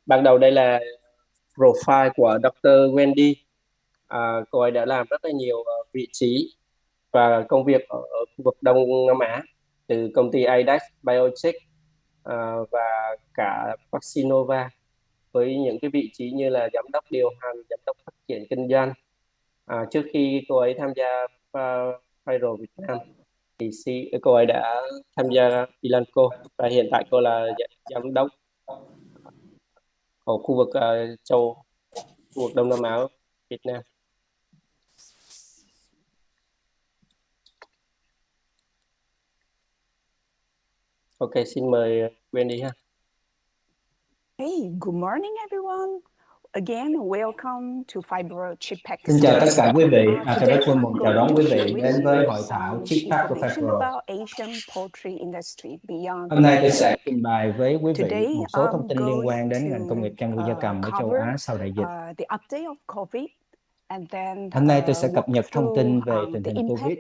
Ban đầu đây là profile của Dr. Wendy. Cô ấy đã làm rất là nhiều vị trí và công việc ở khu vực Đông Nam Á, từ công ty Adax Biotech và cả Vaccin với những cái vị trí như là giám đốc điều hành, giám đốc phát triển kinh doanh. Trước khi cô ấy tham gia Phibro Việt Nam thì cô ấy đã tham gia Ilanco và hiện tại cô là giám đốc ở khu vực khu vực Đông Nam Á Việt Nam. Ok, xin mời Wendy ha. Hey, good morning everyone. Again, welcome to Phibro Chip Pack. Xin chào tất cả quý vị. Tôi rất vui mừng chào đón quý vị đến với hội thảo Chip Pack của Phibro. Hôm nay tôi sẽ trình bày với quý vị một số thông tin liên quan đến ngành công nghiệp chăn nuôi gia cầm ở châu Á sau đại dịch. Hôm nay tôi sẽ cập nhật thông tin về tình hình Covid.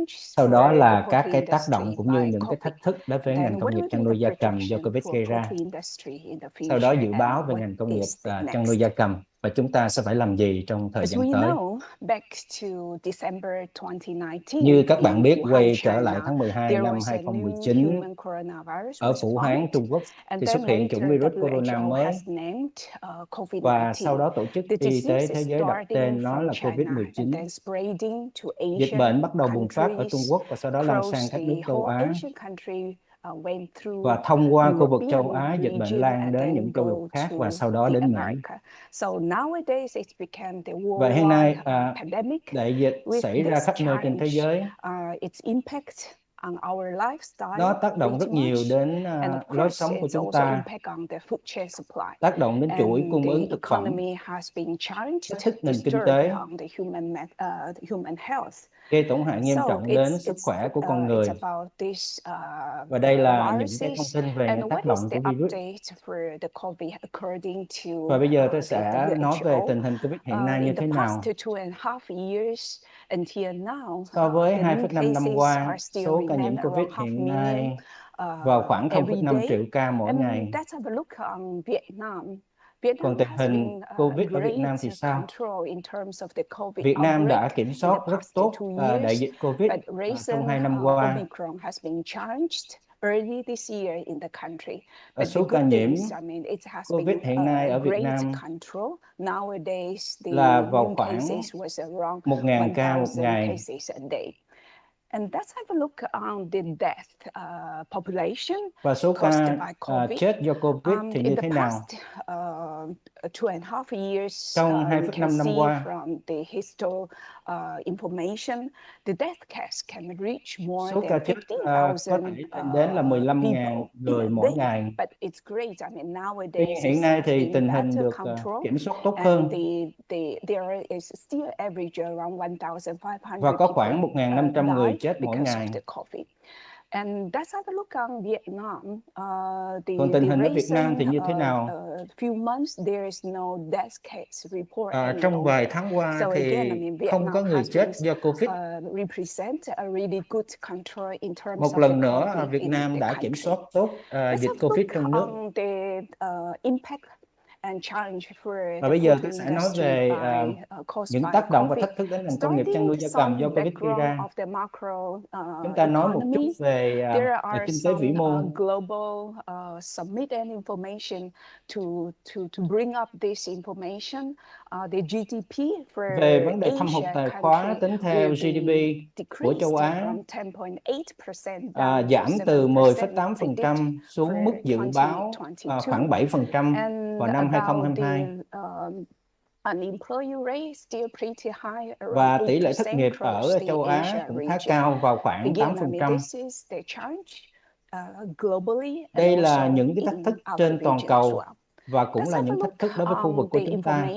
Sau đó là các cái tác động cũng như những cái thách thức đối với ngành công nghiệp chăn nuôi gia cầm do Covid gây ra. Sau đó dự báo về ngành công nghiệp chăn nuôi gia cầm và chúng ta sẽ phải làm gì trong thời gian tới. Như các bạn biết, quay trở lại tháng 12 năm 2019, ở Vũ Hán, Trung Quốc thì xuất hiện chủng virus corona mới và sau đó Tổ chức Y tế Thế giới đặt tên nó là COVID-19. Dịch bệnh bắt đầu bùng phát ở Trung Quốc và sau đó lan sang các nước châu Á. Và thông qua khu vực châu Á, dịch bệnh lan đến những châu lục khác và sau đó đến Mỹ. Và hiện nay, đại dịch xảy ra khắp nơi trên thế giới. Nó tác động rất nhiều đến lối sống của chúng ta, tác động đến chuỗi cung ứng thực phẩm, thách thức nền kinh tế, gây tổn hại nghiêm trọng đến sức khỏe của con người. Và đây là những cái thông tin về những tác động của virus. Và bây giờ tôi sẽ nói về tình hình Covid hiện nay như thế nào. So với 2,5 năm qua, số ca nhiễm Covid hiện nay vào khoảng 0,5 triệu ca mỗi ngày. Còn tình hình Covid ở Việt Nam thì sao? Việt Nam đã kiểm soát rất tốt đại dịch Covid trong 2 năm qua. Số ca nhiễm Covid hiện nay ở Việt Nam là vào khoảng 1.000 ca một ngày. Và số ca chết do Covid thì như thế nào? Trong 2,5 năm qua, số ca chết có thể lên đến là 15.000 người mỗi ngày. Tuy nhiên hiện nay thì tình hình được kiểm soát tốt hơn. Và có khoảng 1.500 người chết mỗi ngày. Còn tình hình ở Việt Nam thì như thế nào? Trong vài tháng qua thì không có người chết do Covid. Một lần nữa, Việt Nam đã kiểm soát tốt dịch Covid trong nước. Và bây giờ tôi sẽ nói về những tác động và thách thức đến ngành công nghiệp chăn nuôi gia cầm do Covid gây ra. Chúng ta nói một chút về kinh tế vĩ mô. Về vấn đề thâm hụt tài khóa tính theo GDP của châu Á giảm từ 10,8% xuống mức dự báo khoảng 7% vào năm 2022. Và tỷ lệ thất nghiệp ở châu Á cũng khá cao vào khoảng 8%. Đây là những cái thách thức trên toàn cầu và cũng là những thách thức đối với khu vực của chúng ta.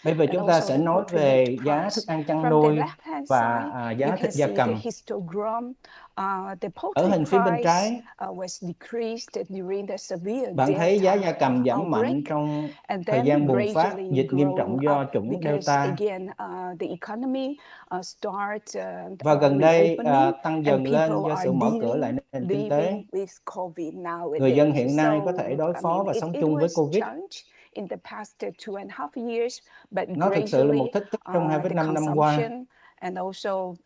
Bây giờ chúng ta sẽ nói về giá thức ăn chăn nuôi và giá thịt gia cầm. Ở hình phía bên trái, bạn thấy giá gia cầm giảm mạnh trong thời gian bùng phát dịch nghiêm trọng do chủng Delta. Và gần đây tăng dần lên do sự mở cửa lại nền kinh tế. Người dân hiện nay có thể đối phó và sống chung với Covid. Nó thực sự là một thách thức trong 2,5 năm qua.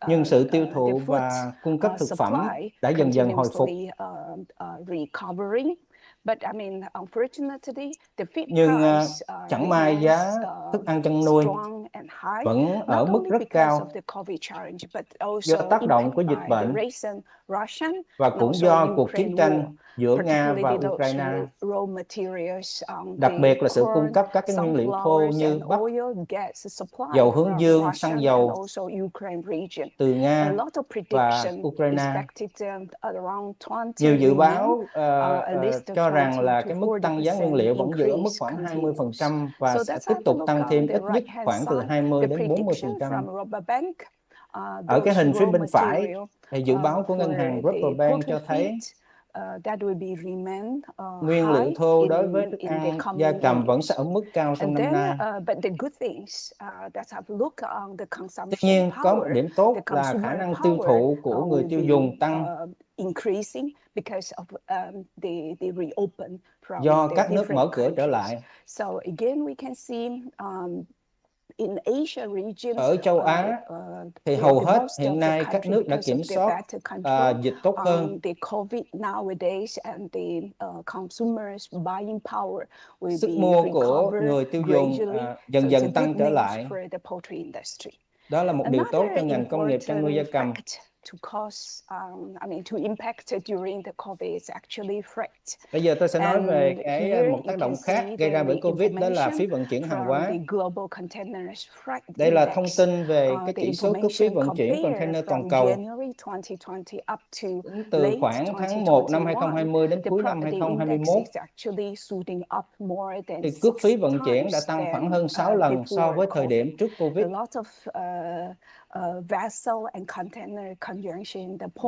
Nhưng sự tiêu thụ và cung cấp thực phẩm đã dần dần hồi phục. Nhưng chẳng may giá thức ăn chăn nuôi vẫn ở mức rất cao do tác động của dịch bệnh và cũng do cuộc chiến tranh giữa Nga và Ukraine, đặc biệt là sự cung cấp các cái nguyên liệu thô như bắp, dầu hướng dương, xăng dầu từ Nga và Ukraine. Nhiều dự báo cho rằng là cái mức tăng giá nguyên liệu vẫn giữ ở mức khoảng 20% và sẽ tiếp tục tăng thêm ít nhất khoảng từ 20 đến 40%. Ở cái hình phía bên phải, thì dự báo của ngân hàng Bank cho thấy nguyên liệu thô đối với thức ăn gia cầm vẫn sẽ ở mức cao trong năm nay. Tuy nhiên, có một điểm tốt là khả năng tiêu thụ của người tiêu dùng tăng do các nước mở cửa trở lại. Ở châu Á thì hầu hết hiện nay các nước đã kiểm soát dịch tốt hơn. Sức mua của người tiêu dùng dần dần tăng trở lại. Đó là một điều tốt cho ngành công nghiệp chăn nuôi gia cầm. Bây giờ tôi sẽ nói về một tác động khác gây ra bởi Covid, đó là phí vận chuyển hàng hóa. Đây là thông tin về cái chỉ số cước phí vận chuyển container toàn cầu. Từ khoảng tháng 1 năm 2020 đến cuối năm 2021, thì cước phí vận chuyển đã tăng khoảng hơn 6 lần so với thời điểm trước Covid.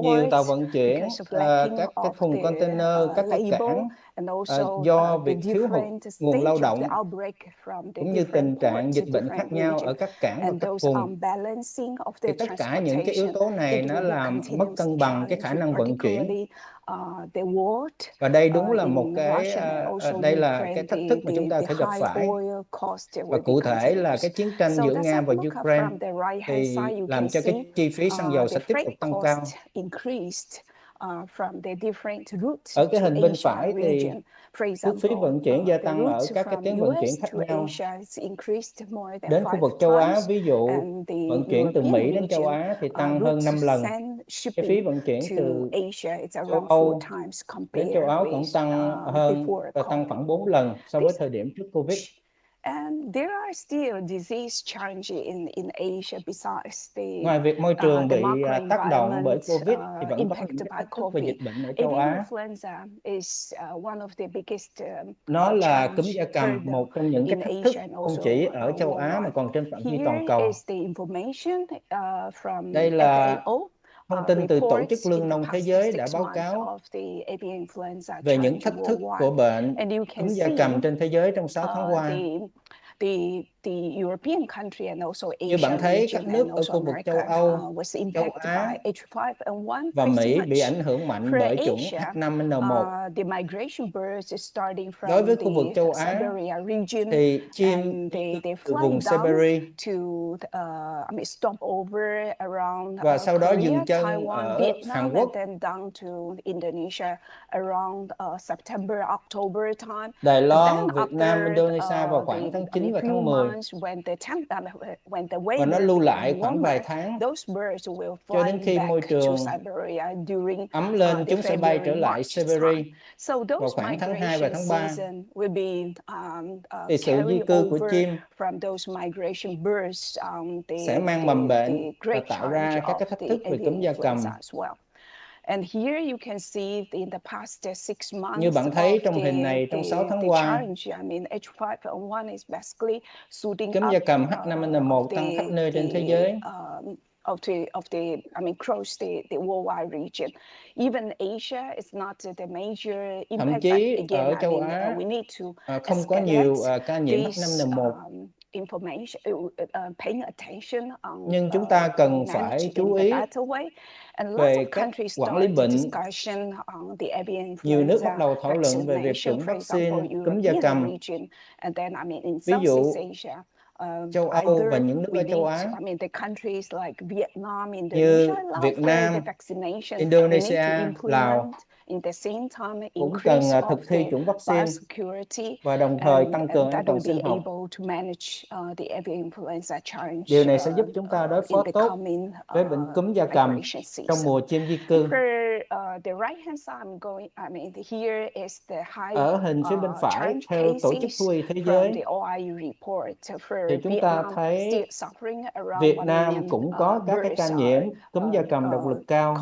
Nhiều tàu vận chuyển, các thùng container, các cái cảng do việc thiếu hụt nguồn lao động cũng như tình trạng dịch bệnh khác nhau ở các cảng và các vùng. Thì tất cả những cái yếu tố này nó làm mất cân bằng cái khả năng vận chuyển. Và đây đúng là một đây là cái thách thức mà chúng ta phải gặp phải. Và cụ thể là cái chiến tranh giữa Nga và Ukraine thì làm cho cái chi phí xăng dầu sẽ tiếp tục tăng cao. Ở cái hình bên phải thì cước phí vận chuyển gia tăng ở các cái tuyến vận chuyển khác nhau. Đến khu vực châu Á, ví dụ vận chuyển từ Mỹ đến châu Á thì tăng hơn 5 lần. Cái phí vận chuyển từ châu Âu đến châu Á cũng tăng hơn và tăng khoảng 4 lần so với thời điểm trước Covid. Ngoài việc môi trường bị tác động bởi Covid thì vẫn có những cái thách thức về dịch bệnh ở châu Á. Nó là cúm gia cầm, một trong những cái thách thức không chỉ ở châu Á mà còn trên phạm vi toàn cầu. Đây là thông tin từ Tổ chức Lương Nông Thế giới đã báo cáo về những thách thức của bệnh cúm gia cầm trên thế giới trong 6 tháng qua. Như bạn thấy, các nước ở khu vực châu Âu, châu Á và Mỹ bị ảnh hưởng mạnh bởi chủng H5N1. Đối với khu vực châu Á thì chim từ vùng Siberia và sau đó dừng chân ở Hàn Quốc, Đài Loan, Việt Nam, Indonesia vào khoảng tháng 9 và tháng 10. Và nó lưu lại khoảng vài tháng cho đến khi môi trường ấm lên, chúng sẽ bay trở lại Siberia vào khoảng tháng 2 và tháng 3. Thì sự di cư của chim sẽ mang mầm bệnh và tạo ra các cái thách thức về cúm gia cầm. And here you can see in the past 6 months. Như bạn thấy trong hình này, trong 6 tháng qua, H5N1 is basically shooting cúm gia cầm H5N1 tăng khắp nơi trên thế giới. Across the worldwide region. Even Asia is not the major impact. Thậm chí ở châu Á we need to không có nhiều ca nhiễm H5N1. Paying attention on, nhưng chúng ta cần phải chú ý về cách quản lý bệnh. Nhiều nước bắt đầu thảo luận về việc chủng vaccine cúm gia cầm. Ví dụ, châu Âu và những nước ở châu Á như Việt Nam, Indonesia, Lào cũng cần thực thi chủng vaccine và đồng thời tăng cường an toàn sinh học. Điều này sẽ giúp chúng ta đối phó tốt với bệnh cúm gia cầm trong mùa chim di cư. Ở hình phía bên phải, theo Tổ chức Thú y Thế giới, thì chúng ta thấy Việt Nam cũng có các cái ca nhiễm cúm gia cầm độc lực cao.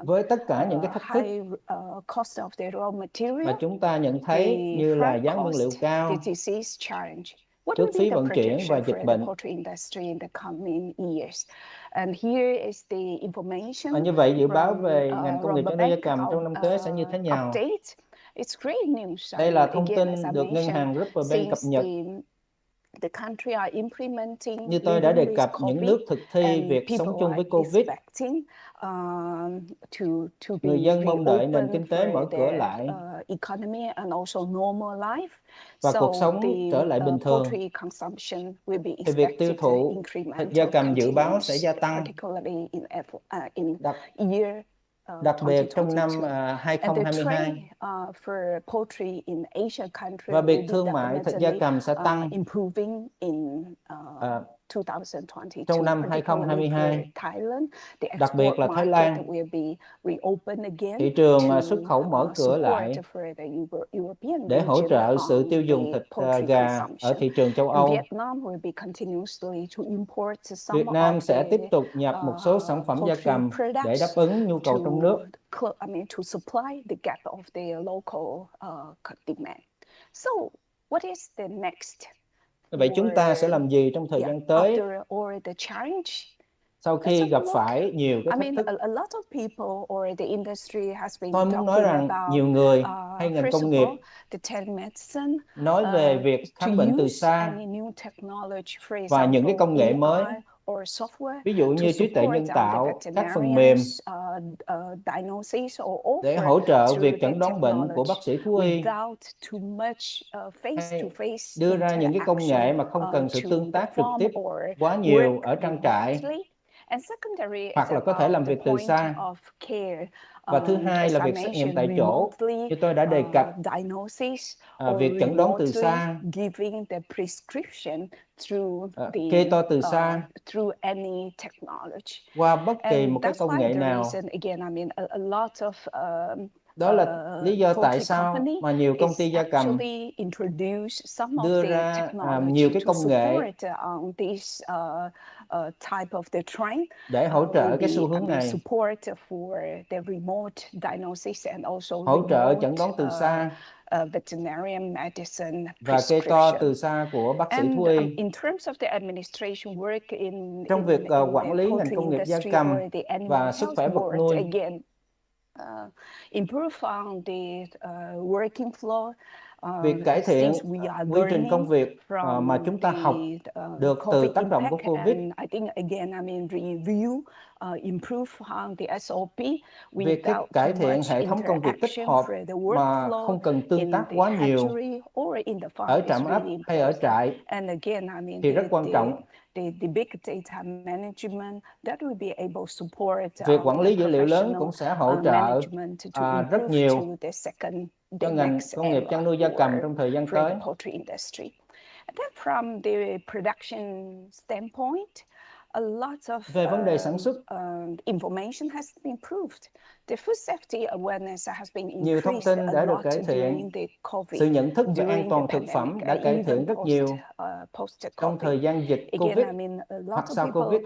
Với tất cả những cái thách thức mà chúng ta nhận thấy như là giá nguyên liệu cao, tước phí vận chuyển và dịch bệnh. Như vậy, dự báo về ngành công nghiệp chăn nuôi gia cầm trong năm tới sẽ như thế nào? Đây là thông tin được ngân hàng Bank cập nhật. Như tôi đã đề cập, những nước thực thi việc sống chung với Covid, người dân mong đợi nền kinh tế mở cửa lại và cuộc sống trở lại bình thường, thì việc tiêu thụ thịt gia cầm dự báo sẽ gia tăng, đặc biệt trong năm 2022. Và việc thương mại thịt gia cầm sẽ tăng trong năm 2022, đặc biệt là Thái Lan. Thị trường xuất khẩu mở cửa lại để hỗ trợ sự tiêu dùng thịt gà ở thị trường châu Âu. Việt Nam sẽ tiếp tục nhập một số sản phẩm gia cầm để đáp ứng nhu cầu trong nước. Vậy chúng ta sẽ làm gì trong thời gian tới sau khi gặp phải nhiều cái thách thức? Tôi muốn nói rằng nhiều người hay ngành công nghiệp nói về việc khám bệnh từ xa và những cái công nghệ mới, ví dụ như trí tuệ nhân tạo, các phần mềm để hỗ trợ việc chẩn đoán bệnh của bác sĩ thú y, hay đưa ra những cái công nghệ mà không cần sự tương tác trực tiếp quá nhiều ở trang trại, hoặc là có thể làm việc từ xa. Và thứ hai là việc xét nghiệm tại chỗ, như tôi đã đề cập, việc chẩn đoán từ xa, kê toa từ xa qua bất kỳ một cái công nghệ nào. Đó là lý do tại sao mà nhiều công ty gia cầm đưa ra nhiều cái công nghệ để hỗ trợ cái xu hướng này, hỗ trợ chẩn đoán từ xa và kê toa từ xa của bác sĩ thú y. Trong việc quản lý ngành công nghiệp gia cầm và sức khỏe vật nuôi, việc cải thiện quy trình công việc mà chúng ta học được từ tác động của Covid, việc cải thiện hệ thống công việc tích hợp mà không cần tương tác quá nhiều ở trạm ấp hay ở trại thì rất quan trọng. Việc quản lý dữ liệu lớn cũng sẽ hỗ trợ rất nhiều cho ngành công nghiệp chăn nuôi gia cầm trong thời gian tới. Về vấn đề sản xuất, Nhiều thông tin đã được cải thiện. Sự nhận thức về an toàn thực phẩm đã cải thiện rất nhiều trong thời gian dịch Covid hoặc sau Covid.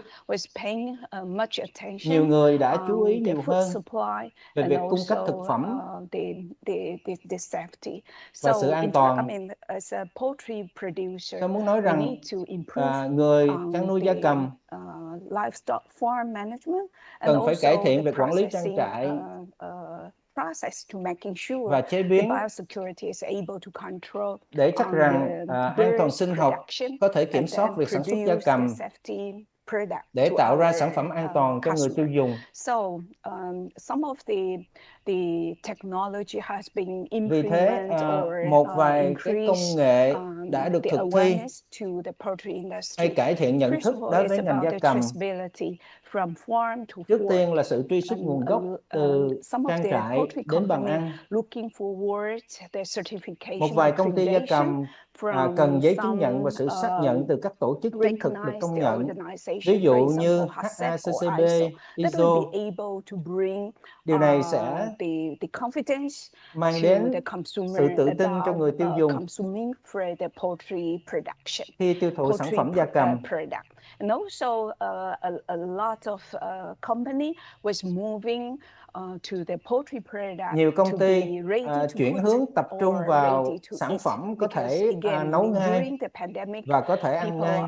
Nhiều người đã chú ý nhiều hơn về việc cung cấp thực phẩm và sự an toàn. Tôi muốn nói rằng người chăn nuôi gia cầm cần phải cải thiện việc quản lý trang trại và chế biến để chắc rằng an toàn sinh học có thể kiểm soát việc sản xuất gia cầm để tạo ra sản phẩm an toàn cho người tiêu dùng. Vì thế, một vài cái công nghệ đã được thực thi hay cải thiện nhận thức đối với ngành gia cầm. Trước tiên là sự truy xuất nguồn gốc từ trang trại đến bàn ăn. Một vài công ty gia cầm cần giấy chứng nhận và sự xác nhận từ các tổ chức chứng thực được công nhận, ví dụ như HACCP, ISO. Điều này sẽ mang đến sự tự tin cho người tiêu dùng khi tiêu thụ sản phẩm gia cầm. And also, a lot of company was moving to the poultry product. Nhiều công ty chuyển hướng tập trung vào sản phẩm có thể nấu ngay và có thể ăn ngay.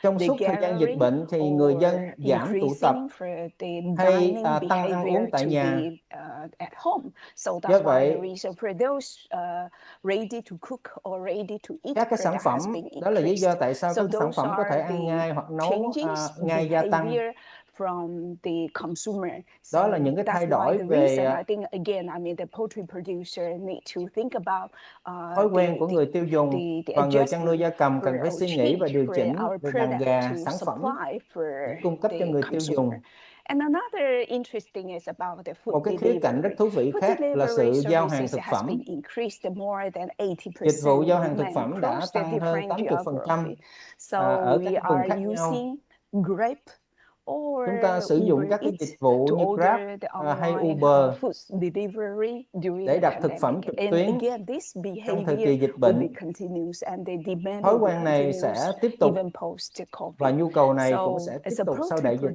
Trong suốt thời gian dịch bệnh thì người dân giảm tụ tập hay tăng ăn uống tại nhà. Do vậy, các cái sản phẩm, đó là lý do tại sao các sản phẩm có thể ăn ngay hoặc nấu ngay gia tăng. Đó là những cái thay đổi về thói quen của người tiêu dùng, và người chăn nuôi gia cầm cần phải suy nghĩ và điều chỉnh về đàn gà, sản phẩm để cung cấp cho người tiêu dùng. Một cái khía cạnh rất thú vị khác là sự giao hàng thực phẩm. Dịch vụ giao hàng thực phẩm đã tăng hơn 80% ở các vùng khác nhau. Chúng ta sử dụng các cái dịch vụ như Grab hay Uber để đặt thực phẩm trực tuyến trong thời kỳ dịch bệnh. Thói quen này sẽ tiếp tục và nhu cầu này cũng sẽ tiếp tục sau đại dịch.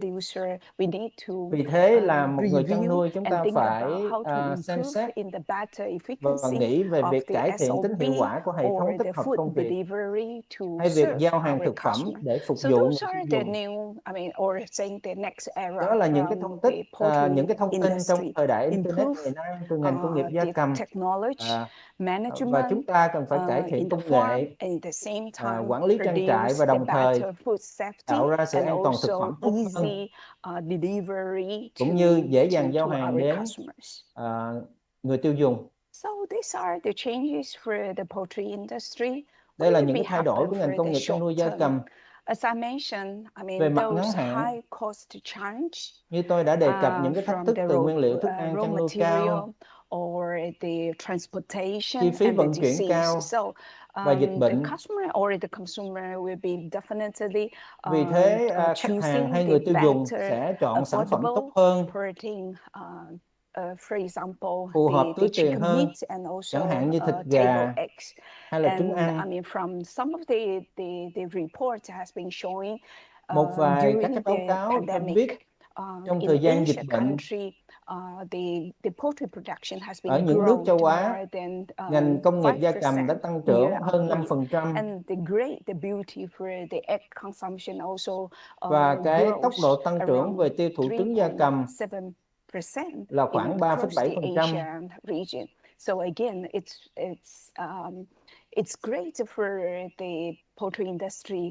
Vì thế là một người chăn nuôi, chúng ta phải xem xét và nghĩ về việc cải thiện tính hiệu quả của hệ thống tích hợp công việc hay việc giao hàng thực phẩm để phục vụ người tiêu dùng. Đó là những cái thông tin trong thời đại Internet ngày nay từ ngành công nghiệp gia cầm. Và chúng ta cần phải cải thiện công nghệ, quản lý trang trại và đồng thời tạo ra sự an toàn thực phẩm tốt hơn, cũng như dễ dàng giao hàng đến người tiêu dùng. Đây là những cái thay đổi của ngành công nghiệp chăn nuôi gia cầm. Về mặt ngắn hạn, như tôi đã đề cập, những cái thách thức từ nguyên liệu thức ăn chăn nuôi cao, chi phí vận chuyển cao và dịch bệnh. Vì thế, khách hàng hay người tiêu dùng sẽ chọn sản phẩm tốt hơn, phù hợp túi tiền hơn, chẳng hạn như thịt gà hay là trứng ăn. Một vài các cái báo cáo cho biết trong thời gian dịch bệnh, ở những nước châu Á, ngành công nghiệp gia cầm đã tăng trưởng hơn 5%. Và cái tốc độ tăng trưởng về tiêu thụ trứng gia cầm là khoảng 3,7%.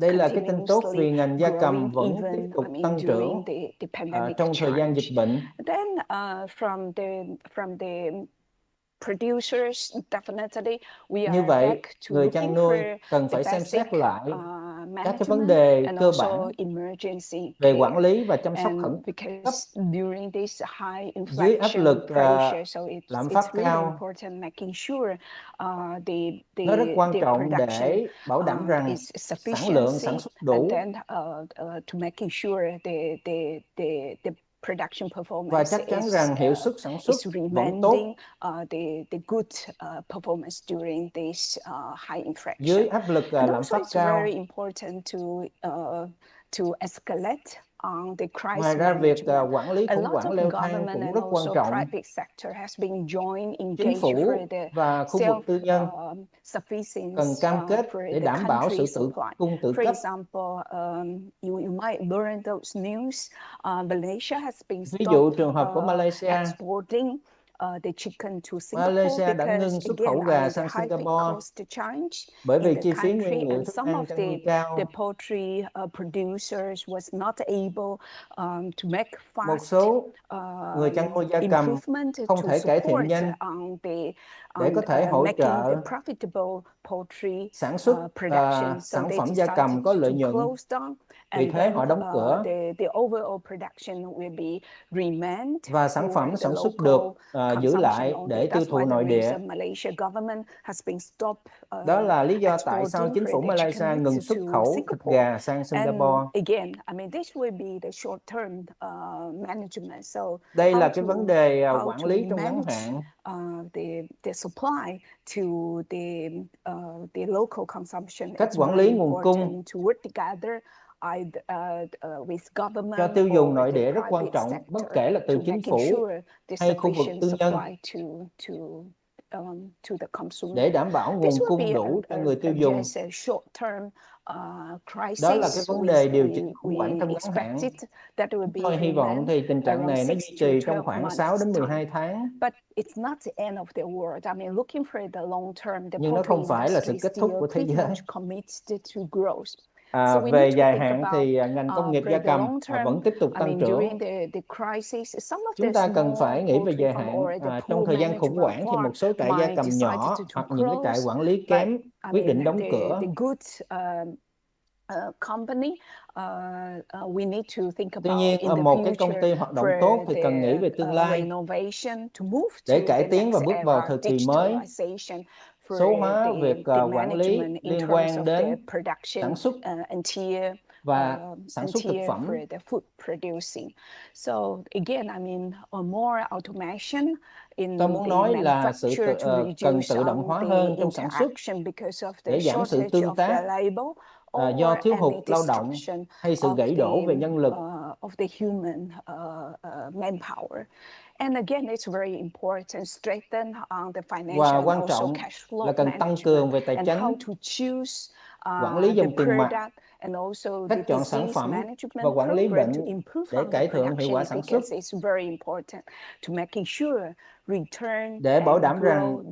Đây là cái tin tốt vì ngành gia cầm vẫn tiếp tục tăng trưởng trong thời gian dịch bệnh. Như vậy, người chăn nuôi cần phải xem xét lại các cái vấn đề cơ bản về quản lý và chăm sóc khẩn cấp dưới áp lực lạm phát cao. Nó rất quan trọng để bảo đảm rằng sản lượng sản xuất đủ production và performance chắc chắn rằng hiệu suất sản xuất vẫn tốt the good performance during this high infection. dưới áp lực lạm phát cao. Very important to escalate on the crisis Ngoài ra, việc management. quản lý khủng hoảng leo thang cũng rất quan trọng. Chính phủ và khu vực tư nhân cần cam kết để đảm bảo sự tự cung tự cấp. Ví dụ trường hợp của Malaysia. Malaysia đã ngưng xuất khẩu gà sang Singapore bởi vì chi phí nguyên liệu thức ăn chăn nuôi cao. Một số người chăn nuôi gia cầm không thể cải thiện nhanh để có thể hỗ trợ sản xuất sản phẩm gia cầm có lợi nhuận. Vì thế họ đóng cửa và sản phẩm sản xuất được giữ lại để tiêu thụ nội địa. Đó là lý do tại sao chính phủ Malaysia ngừng xuất khẩu thịt gà sang Singapore. Đây là cái vấn đề quản lý trong ngắn hạn. Cách quản lý nguồn cung cho tiêu dùng nội địa rất quan trọng, bất kể là từ chính phủ hay khu vực tư nhân, để đảm bảo nguồn cung đủ cho người tiêu dùng. Đó là cái vấn đề điều chỉnh khủng hoảng trong ngắn hạn. Tôi hy vọng thì tình trạng này nó duy trì trong khoảng 6 đến 12 tháng. Nhưng nó không phải là sự kết thúc của thế giới. Về dài hạn thì ngành công nghiệp gia cầm vẫn tiếp tục tăng trưởng. Chúng ta cần phải nghĩ về dài hạn. Trong thời gian khủng hoảng thì một số trại gia cầm nhỏ hoặc những cái trại quản lý kém quyết định đóng cửa. Tuy nhiên, một cái công ty hoạt động tốt thì cần nghĩ về tương lai để cải tiến và bước vào thời kỳ mới. Số hóa việc quản lý liên quan đến sản xuất và sản xuất thực phẩm. Tôi muốn nói là cần tự động hóa hơn trong sản xuất để giảm sự tương tác do thiếu hụt lao động hay sự gãy đổ về nhân lực. Và quan trọng là cần tăng cường về tài chính, quản lý dòng tiền mặt, cách chọn sản phẩm và quản lý bệnh để cải thiện hiệu quả sản xuất, để bảo đảm rằng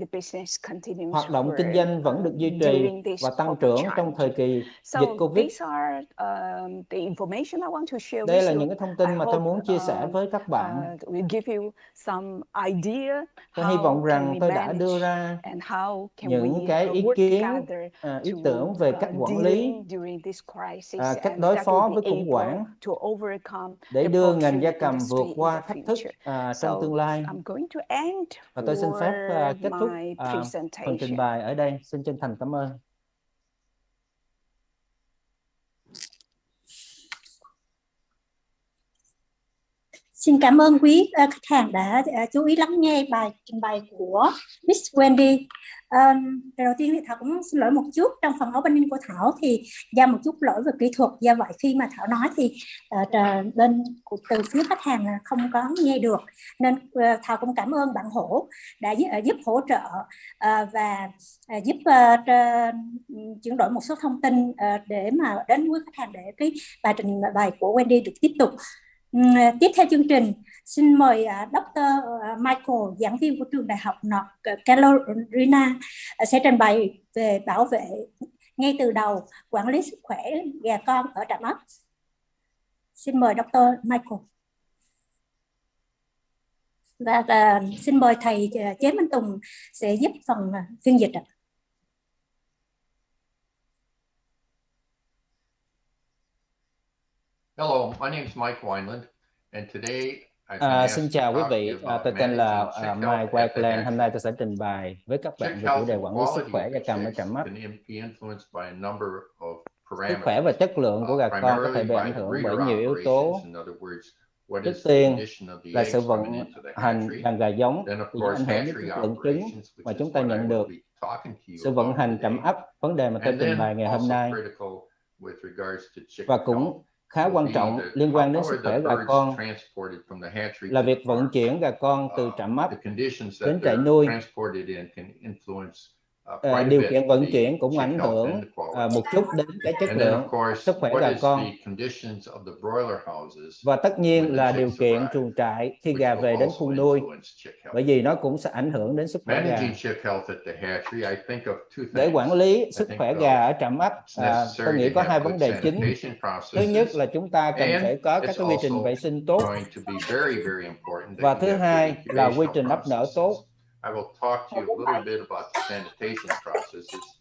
hoạt động kinh doanh vẫn được duy trì và tăng trưởng trong thời kỳ dịch Covid. Đây là những cái thông tin mà tôi muốn chia sẻ với các bạn. Tôi hy vọng rằng tôi đã đưa ra những cái ý kiến, ý tưởng về cách quản lý, cách đối phó với khủng hoảng để đưa ngành gia cầm vượt qua thách thức trong tương lai. Và tôi xin phép kết thúc phần trình bày ở đây. Xin chân thành cảm ơn. Xin cảm ơn quý khách hàng đã chú ý lắng nghe bài trình bày của Miss Wendy. Đầu tiên thì Thảo cũng xin lỗi một chút, trong phần opening của Thảo thì do một chút lỗi về kỹ thuật, do vậy khi mà Thảo nói thì bên từ phía khách hàng là không có nghe được, nên Thảo cũng cảm ơn bạn Hổ đã giúp hỗ trợ và giúp chuyển đổi một số thông tin để mà đến với khách hàng để cái bài trình bày của Wendy được tiếp tục. Tiếp theo chương trình, xin mời Dr. Michael, giảng viên của trường Đại học North Carolina, sẽ trình bày về bảo vệ ngay từ đầu, quản lý sức khỏe gà con ở trạm ấp. Xin mời Dr. Michael. Và xin mời thầy Chế Minh Tùng sẽ giúp phần phiên dịch. Hello, my name is Mike Wineland, and today xin chào quý vị, tôi tên là Mike Wineland. Hôm nay tôi sẽ trình bày với các bạn về chủ đề quản lý sức khỏe gia cầm ở trạm ấp. Sức khỏe và chất lượng của gà con có thể bị ảnh hưởng bởi nhiều yếu tố. Trước tiên là sự vận hành đàn gà giống thì nó ảnh hưởng đến chất lượng trứng mà chúng ta nhận được. Sự vận hành trạm ấp, vấn đề mà tôi trình bày ngày hôm nay, và cũng khá quan trọng liên quan đến sức khỏe gà con là việc vận chuyển gà con từ trạm ấp đến trại nuôi. Điều kiện vận chuyển cũng ảnh hưởng một chút đến cái chất lượng sức khỏe gà con. Và tất nhiên là điều kiện chuồng trại khi gà về đến khu nuôi, bởi vì nó cũng sẽ ảnh hưởng đến sức khỏe gà. Để quản lý sức khỏe gà ở trạm ấp, tôi nghĩ có hai vấn đề chính. Thứ nhất là chúng ta cần phải có các cái quy trình vệ sinh tốt. Và thứ hai là quy trình ấp nở tốt.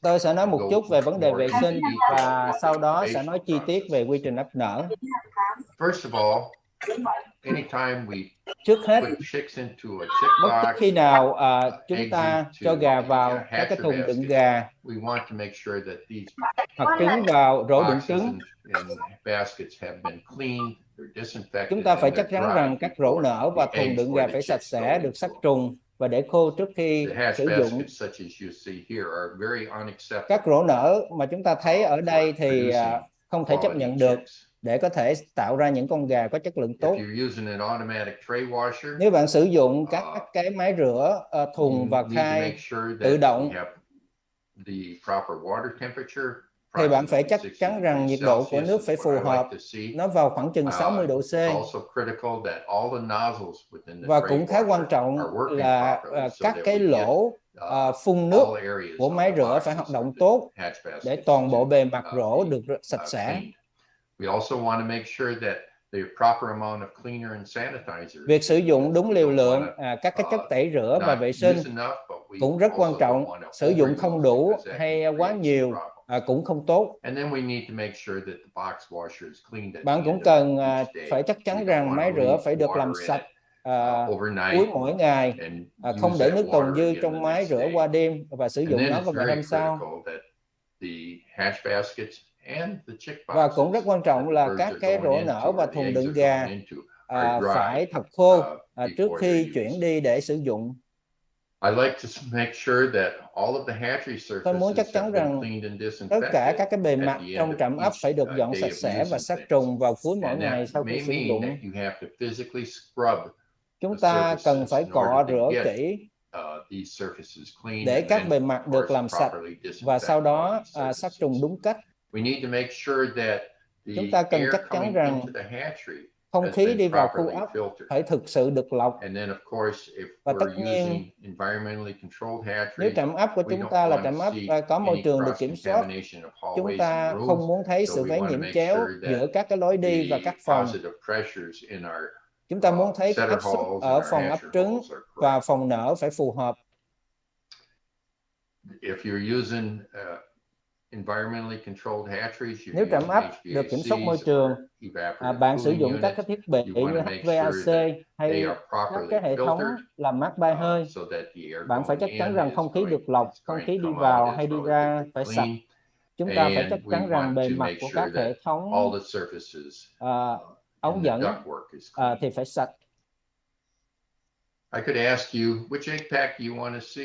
Tôi sẽ nói một chút về vấn đề vệ sinh và sau đó sẽ nói chi tiết về quy trình ấp nở. Trước hết, bất cứ khi nào chúng ta cho gà vào các cái thùng đựng gà hoặc trứng vào rổ đựng trứng, chúng ta phải chắc chắn rằng các rổ nở và thùng đựng gà phải sạch sẽ, được sát trùng và để khô trước khi sử dụng. Các rổ nở mà chúng ta thấy ở đây thì không thể chấp nhận được để có thể tạo ra những con gà có chất lượng tốt. Nếu bạn sử dụng các cái máy rửa thùng và khay tự động thì bạn phải chắc chắn rằng nhiệt độ của nước phải phù hợp, nó vào khoảng chừng 60 độ C. Và cũng khá quan trọng là các cái lỗ phun nước của máy rửa phải hoạt động tốt để toàn bộ bề mặt rổ được sạch sẽ. Việc sử dụng đúng liều lượng các cái chất tẩy rửa và vệ sinh cũng rất quan trọng. Sử dụng không đủ hay quá nhiều cũng không tốt. Bạn cũng cần phải chắc chắn rằng máy rửa phải được làm sạch cuối mỗi ngày, không để nước tồn dư trong máy rửa qua đêm và sử dụng nó vào ngày hôm sau. Và cũng rất quan trọng là các cái rổ nở và thùng đựng gà phải thật khô trước khi chuyển đi để sử dụng. Tôi muốn chắc chắn rằng tất cả các cái bề mặt trong trạm ấp phải được dọn sạch sẽ và sát trùng vào cuối mỗi ngày sau khi sử dụng. Chúng ta cần phải cọ rửa kỹ để các bề mặt được làm sạch và sau đó sát trùng đúng cách. Chúng ta cần chắc chắn rằng không khí đi vào khu ấp phải thực sự được lọc. Và tất nhiên, nếu trạm ấp của chúng ta là trạm ấp có môi trường được kiểm soát, chúng ta không muốn thấy sự vấy nhiễm chéo giữa các cái lối đi và các phòng. Chúng ta muốn thấy áp suất ở phòng ấp trứng và phòng nở phải phù hợp. Nếu trạm ấp được kiểm soát môi trường, bạn sử dụng các cái thiết bị như HVAC hay các cái hệ thống làm mát bay hơi, bạn phải chắc chắn rằng không khí được lọc, không khí đi vào hay đi ra phải sạch. Chúng ta phải chắc chắn rằng bề mặt của các hệ thống ống dẫn thì phải sạch.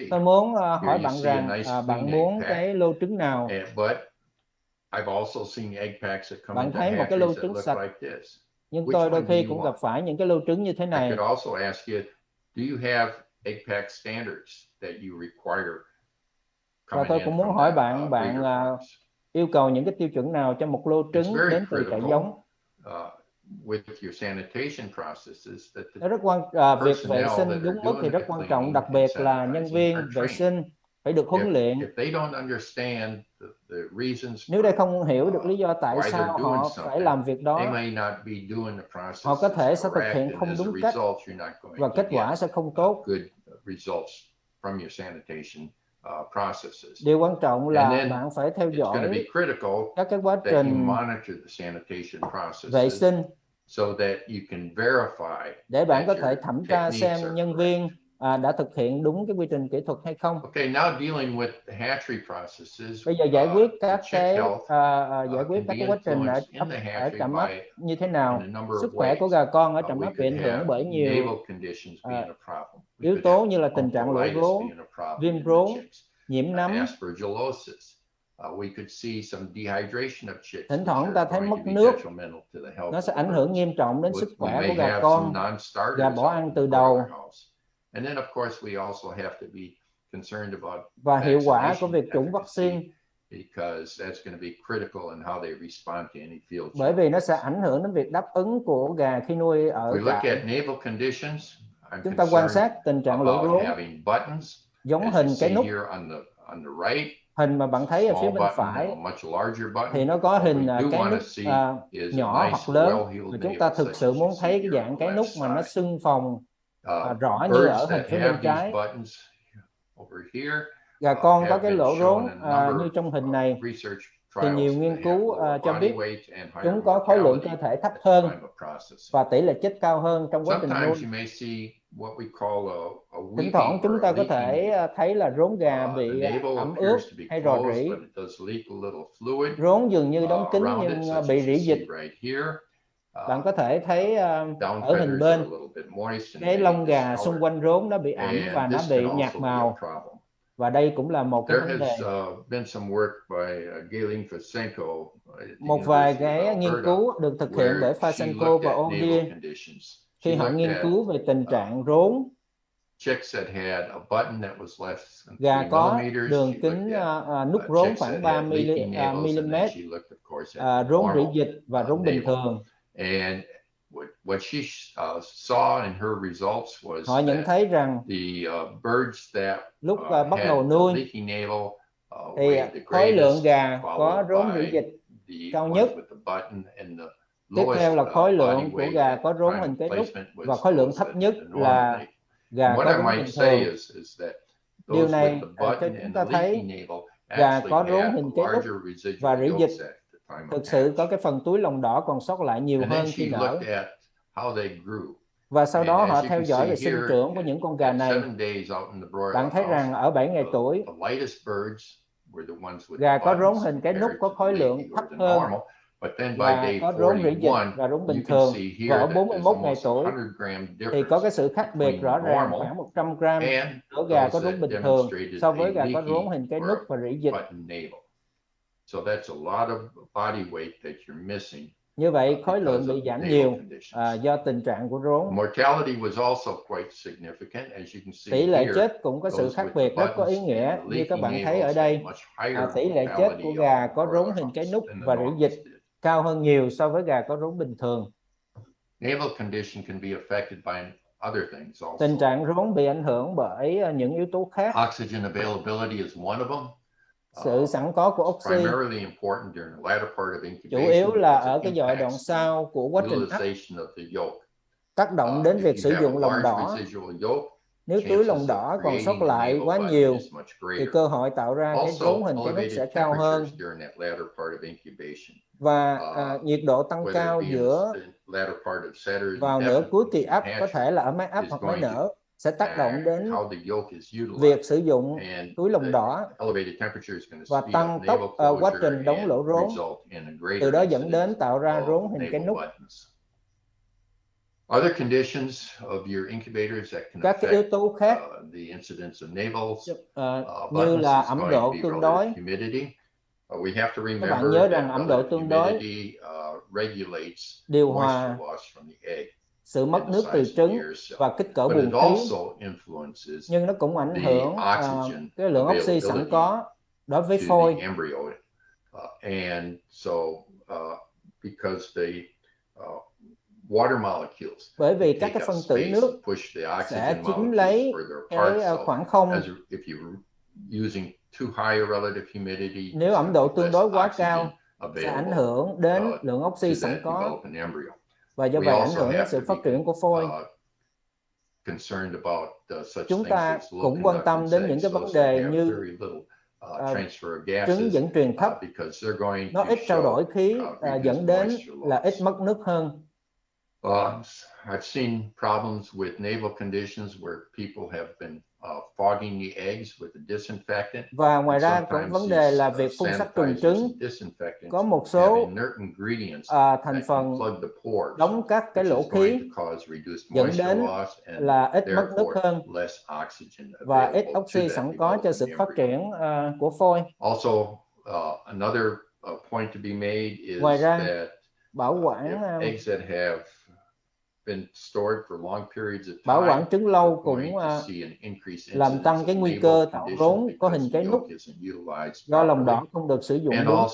Tôi muốn hỏi bạn rằng bạn muốn cái lô trứng nào? Bạn thấy một cái lô trứng sạch, nhưng tôi đôi khi cũng gặp phải những cái lô trứng như thế này. Và tôi cũng muốn hỏi bạn, bạn yêu cầu những cái tiêu chuẩn nào cho một lô trứng đến từ trại giống? Việc vệ sinh đúng mức thì rất quan trọng, đặc biệt là nhân viên vệ sinh phải được huấn luyện. Nếu they không hiểu được lý do tại sao họ phải làm việc đó, họ có thể sẽ thực hiện không đúng cách và kết quả sẽ không tốt. Điều quan trọng là bạn phải theo dõi các cái quá trình vệ sinh để bạn có thể thẩm tra xem nhân viên đã thực hiện đúng cái quy trình kỹ thuật hay không. Okay, now dealing with the hatchery processes. Bây giờ giải quyết các chick cái health quá trình ở trạm ấp như thế nào. Sức khỏe của gà con ở trạm ấp bị ảnh hưởng bởi nhiều yếu tố như là tình trạng lỗ rốn, viêm rốn, nhiễm nấm. Thỉnh thoảng ta thấy mất nước, nó sẽ ảnh hưởng nghiêm trọng đến sức khỏe của gà con. Gà bỏ ăn từ đầu. Và hiệu quả của việc chủng vaccine, bởi vì nó sẽ ảnh hưởng đến việc đáp ứng của gà khi nuôi ở trại. Chúng ta quan sát tình trạng lỗ rốn, giống hình cái nút. Hình mà bạn thấy ở phía bên phải thì nó có hình cái nút nhỏ hoặc lớn. Và chúng ta thực sự muốn thấy cái dạng cái nút mà nó sưng phồng rõ như ở hình phía bên trái. Gà con có cái lỗ rốn như trong hình này thì nhiều nghiên cứu cho biết chúng có khối lượng cơ thể thấp hơn và tỷ lệ chết cao hơn trong quá trình nuôi. Thỉnh thoảng chúng ta có thể thấy là rốn gà bị ẩm ướt hay rò rỉ. Rốn dường như đóng kín nhưng bị rỉ dịch. Bạn có thể thấy ở hình bên, cái lông gà xung quanh rốn nó bị ẩm và nó bị nhạt màu. Và đây cũng là một cái vấn đề. Một vài cái nghiên cứu được thực hiện bởi Vaccin và Udi khi họ nghiên cứu về tình trạng rốn. Gà có đường kính nút rốn khoảng 3 mm, rốn rỉ dịch và rốn bình thường. Họ nhận thấy rằng lúc bắt đầu nuôi thì khối lượng gà có rốn rỉ dịch cao nhất. Tiếp theo là khối lượng của gà có rốn hình cái nút và khối lượng thấp nhất là gà có rốn bình thường. Điều này cho chúng ta thấy gà có rốn hình cái nút và rỉ dịch thực sự có cái phần túi lông đỏ còn sót lại nhiều hơn khi nở. Và sau đó họ theo dõi về sinh trưởng của những con gà này. Bạn thấy rằng ở 7 ngày tuổi, gà có rốn hình cái nút có khối lượng thấp hơn và có rốn rỉ dịch và rốn bình thường. Và ở 41 ngày tuổi thì có cái sự khác biệt rõ ràng khoảng 100 gram giữa gà có rốn bình thường so với gà có rốn hình cái nút và rỉ dịch. Như vậy, khối lượng bị giảm nhiều do tình trạng của rốn. Tỷ lệ chết cũng có sự khác biệt rất có ý nghĩa. Như các bạn thấy ở đây, tỷ lệ chết của gà có rốn hình cái nút và rỉ dịch cao hơn nhiều so với gà có rốn bình thường. Tình trạng rốn bị ảnh hưởng bởi những yếu tố khác. Sự sẵn có của oxy chủ yếu là ở cái giai đoạn sau của quá trình ấp, tác động đến việc sử dụng lông đỏ. Nếu túi lông đỏ còn sót lại quá nhiều thì cơ hội tạo ra cái rốn hình cái nút sẽ cao hơn. Và nhiệt độ tăng cao vào nửa cuối kỳ ấp, có thể là ở máy ấp hoặc máy nở, sẽ tác động đến việc sử dụng túi lông đỏ và tăng tốc quá trình đóng lỗ rốn, từ đó dẫn đến tạo ra rốn hình cái nút. Các cái yếu tố khác như là ẩm độ tương đối. Các bạn nhớ rằng ẩm độ tương đối điều hòa sự mất nước từ trứng và kích cỡ buồng khí, nhưng nó cũng ảnh hưởng cái lượng oxy sẵn có đối với phôi. Bởi vì các cái phân tử nước sẽ chiếm lấy cái khoảng không. Nếu ẩm độ tương đối quá cao sẽ ảnh hưởng đến lượng oxy sẵn có, và do vậy ảnh hưởng đến sự phát triển của phôi. Chúng ta cũng quan tâm đến những cái vấn đề như trứng dẫn truyền thấp, nó ít trao đổi khí dẫn đến là ít mất nước hơn. I've seen problems with naval conditions where people have been fogging the eggs with a disinfectant. Và ngoài ra có vấn đề là việc phun sát trùng trứng. Có một số thành phần đóng các cái lỗ khí dẫn đến là ít mất nước hơn và ít oxy sẵn có cho sự phát triển của phôi. Ngoài ra, bảo quản trứng lâu cũng làm tăng cái nguy cơ tạo rốn có hình trái nút do lòng đỏ không được sử dụng đúng.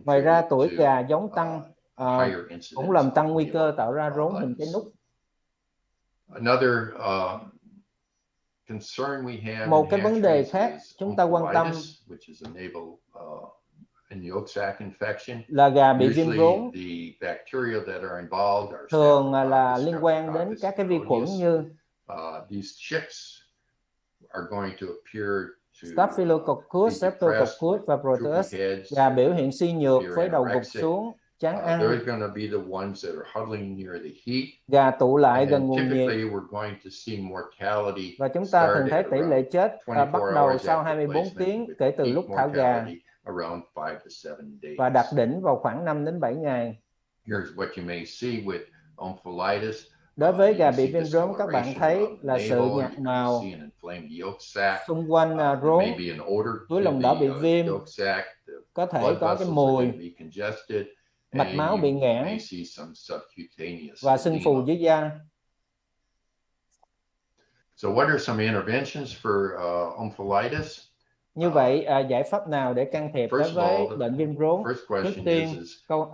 Ngoài ra, tuổi gà giống tăng cũng làm tăng nguy cơ tạo ra rốn hình trái nút. Một cái vấn đề khác chúng ta quan tâm là gà bị viêm rốn thường là liên quan đến các cái vi khuẩn như Staphylococcus, Streptococcus và Proteus. Gà biểu hiện suy nhược với đầu gục xuống, chán ăn. Gà tụ lại gần nguồn nhiệt. Và chúng ta thường thấy tỷ lệ chết bắt đầu sau 24 tiếng kể từ lúc thả gà và đạt đỉnh vào khoảng 5 đến 7 ngày. Đối với gà bị viêm rốn, các bạn thấy là sự nhạt màu xung quanh rốn, túi lông đỏ bị viêm, có thể có cái mùi, mạch máu bị nghẽn và sưng phù dưới da. Như vậy, giải pháp nào để can thiệp đối với bệnh viêm rốn? Trước tiên, câu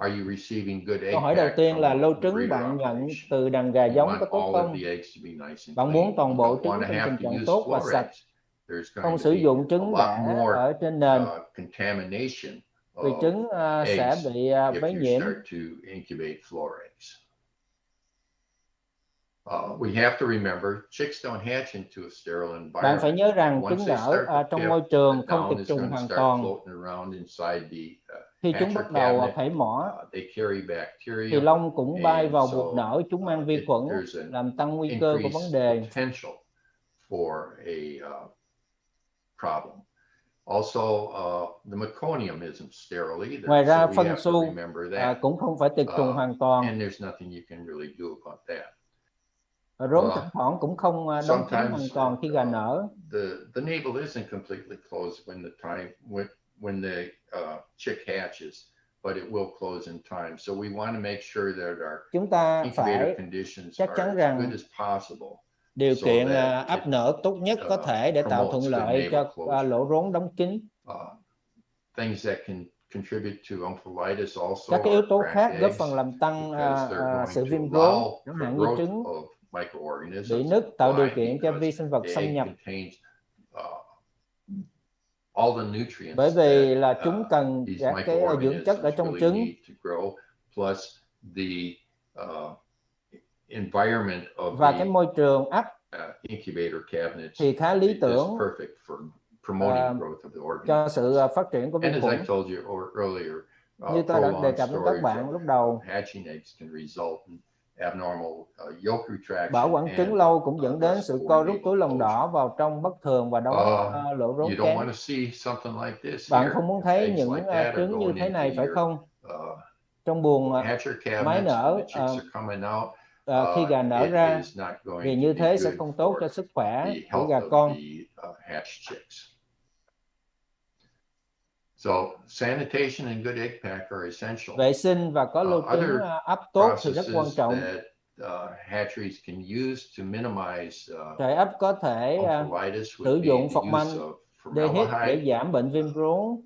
hỏi đầu tiên là lô trứng bạn nhận từ đàn gà giống có tốt không? Bạn muốn toàn bộ trứng trong tình trạng tốt và sạch, không sử dụng trứng đã ở trên nền, vì trứng sẽ bị bấy nhiễm. Bạn phải nhớ rằng trứng nở trong môi trường không tiệt trùng hoàn toàn. Khi chúng bắt đầu khởi mỏ, thì lông cũng bay vào buồng nở, chúng mang vi khuẩn, làm tăng nguy cơ của vấn đề. Ngoài ra, phân su cũng không phải tiệt trùng hoàn toàn. Rốn thỉnh thoảng cũng không đóng kín hoàn toàn khi gà nở. The navel isn't completely closed when the chick hatches, but it will close in time. So we want to make sure that our chúng ta phải chắc chắn rằng điều kiện ấp nở tốt nhất có thể để tạo thuận lợi cho lỗ rốn đóng kín. Các cái yếu tố khác góp phần làm tăng sự viêm rốn, chẳng hạn như trứng bị nứt, tạo điều kiện cho vi sinh vật xâm nhập. Bởi vì là chúng cần các cái dưỡng chất ở trong trứng. Và cái môi trường ấp thì khá lý tưởng cho sự phát triển của vi khuẩn. Như tôi đã đề cập với các bạn lúc đầu, bảo quản trứng lâu cũng dẫn đến sự co rút túi lông đỏ vào trong bất thường và đóng lỗ rốn kém. Bạn không muốn thấy những trứng như thế này phải không? Trong buồng máy nở khi gà nở ra, vì như thế sẽ không tốt cho sức khỏe của gà con. Vệ sinh và có lô trứng ấp tốt thì rất quan trọng. Trại ấp có thể sử dụng formaldehyde để giảm bệnh viêm rốn.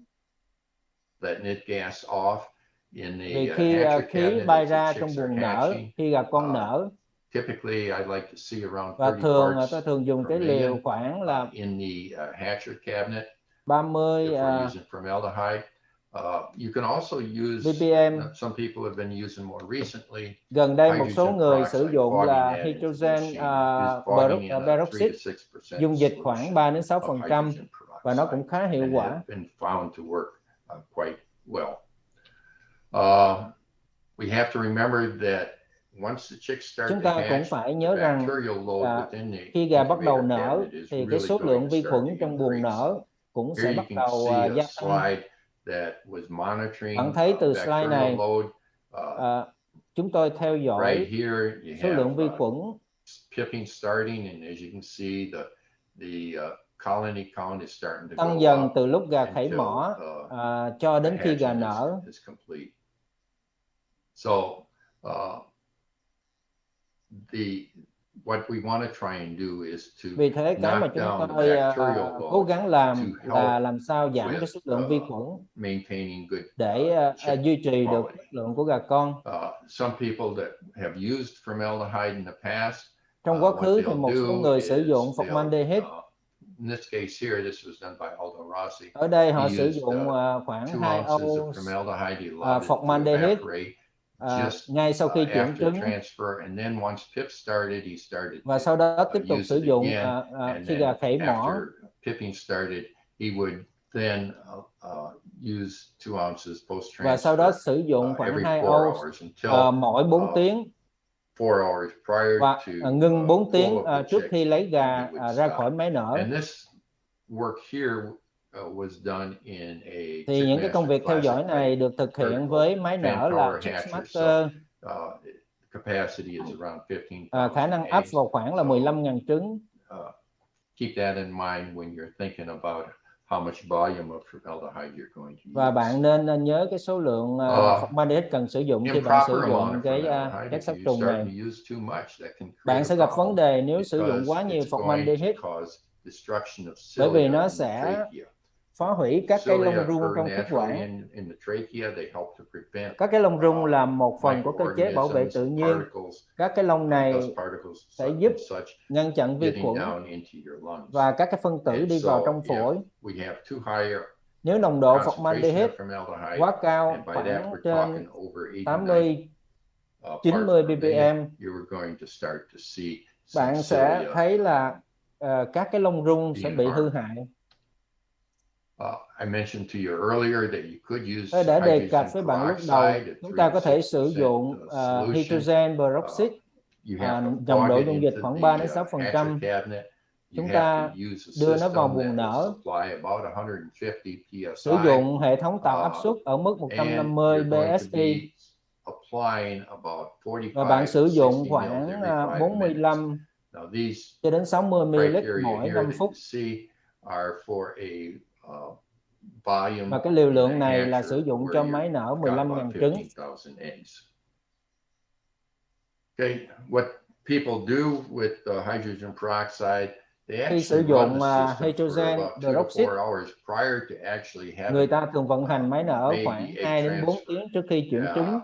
Vì khi khí bay ra trong buồng nở khi gà con nở, và tôi thường dùng cái liều khoảng là 30 ppm. Gần đây một số người sử dụng là hydrogen peroxide, dung dịch khoảng 3 đến 6% và nó cũng khá hiệu quả. have to remember that once the chicks start Chúng to ta cũng hatch, phải the nhớ rằng bacterial load within the khi gà bắt đầu incubator nở cabinet is thì cái really số going lượng to vi start khuẩn to trong buồng increase. nở cũng Here sẽ you bắt can đầu see a gia tăng. slide that was monitoring Bạn thấy từ slide bacterial này, load. chúng tôi theo Right dõi here you số lượng vi have khuẩn pipping starting, and as you can see, the colony count is starting to tăng go dần up từ lúc gà khảy until mỏ cho đến the khi gà hatching nở. is complete. So what we want to try and do is to Vì thế cái mà knock chúng down the tôi bacterial cố load gắng làm to là help làm sao giảm cái số lượng vi with khuẩn maintaining good để chick duy trì được quality. chất lượng của gà con. Some people that have used formaldehyde in the past, Trong quá what khứ thì they'll một số do người is sử dụng they'll, formaldehyde. in this case here, this was done by Aldo Rossi. Ở đây họ He sử used dụng khoảng 2 2 ounces of ounce formaldehyde. He allowed it to formaldehyde evaporate just ngay sau khi chuyển after trứng, transfer, and then once pip started, he started và sau đó tiếp tục use sử it dụng again, and khi then gà khảy mỏ. after pipping started, he would then use 2 ounces post transfer. Và sau đó sử dụng khoảng 2 ounce mỗi 4 tiếng. 4 hours prior và to ngưng 4 tiếng trước chick, khi lấy gà ra khỏi máy nở. And this work here was done in a Thì những cái công việc theo dõi này được thực hiện với máy nở là Chickmaster. Capacity is around 15,000 khả năng ấp vào khoảng là 15.000 trứng. Keep that in mind when you're thinking about how much volume of formaldehyde you're going to use. Và bạn nên nhớ cái số lượng formaldehyde cần sử dụng khi bạn sử dụng cái chất sát trùng này. Bạn sẽ gặp vấn đề nếu sử dụng quá nhiều formaldehyde, bởi vì nó sẽ phá hủy các cái lông rung trong khí quản. Các cái lông rung là một phần của cơ chế bảo vệ tự nhiên. Các cái lông này sẽ giúp ngăn chặn vi khuẩn và các cái phân tử đi vào trong phổi. Nếu nồng độ formaldehyde quá cao, khoảng trên 80-90 ppm, bạn sẽ thấy là các cái lông rung sẽ bị hư hại. Tôi đã đề cập với bạn lúc đầu, chúng ta có thể sử dụng hydrogen peroxide, nồng độ dung dịch khoảng 3-6%. Chúng ta đưa nó vào buồng nở, sử dụng hệ thống tạo áp suất ở mức 150 psi, và bạn sử dụng khoảng 45 cho đến 60 ml mỗi 5 phút. Và cái liều lượng này là sử dụng cho máy nở 15.000 trứng. Khi sử dụng hydrogen peroxide, người ta thường vận hành máy nở khoảng 2-4 tiếng trước khi chuyển trứng.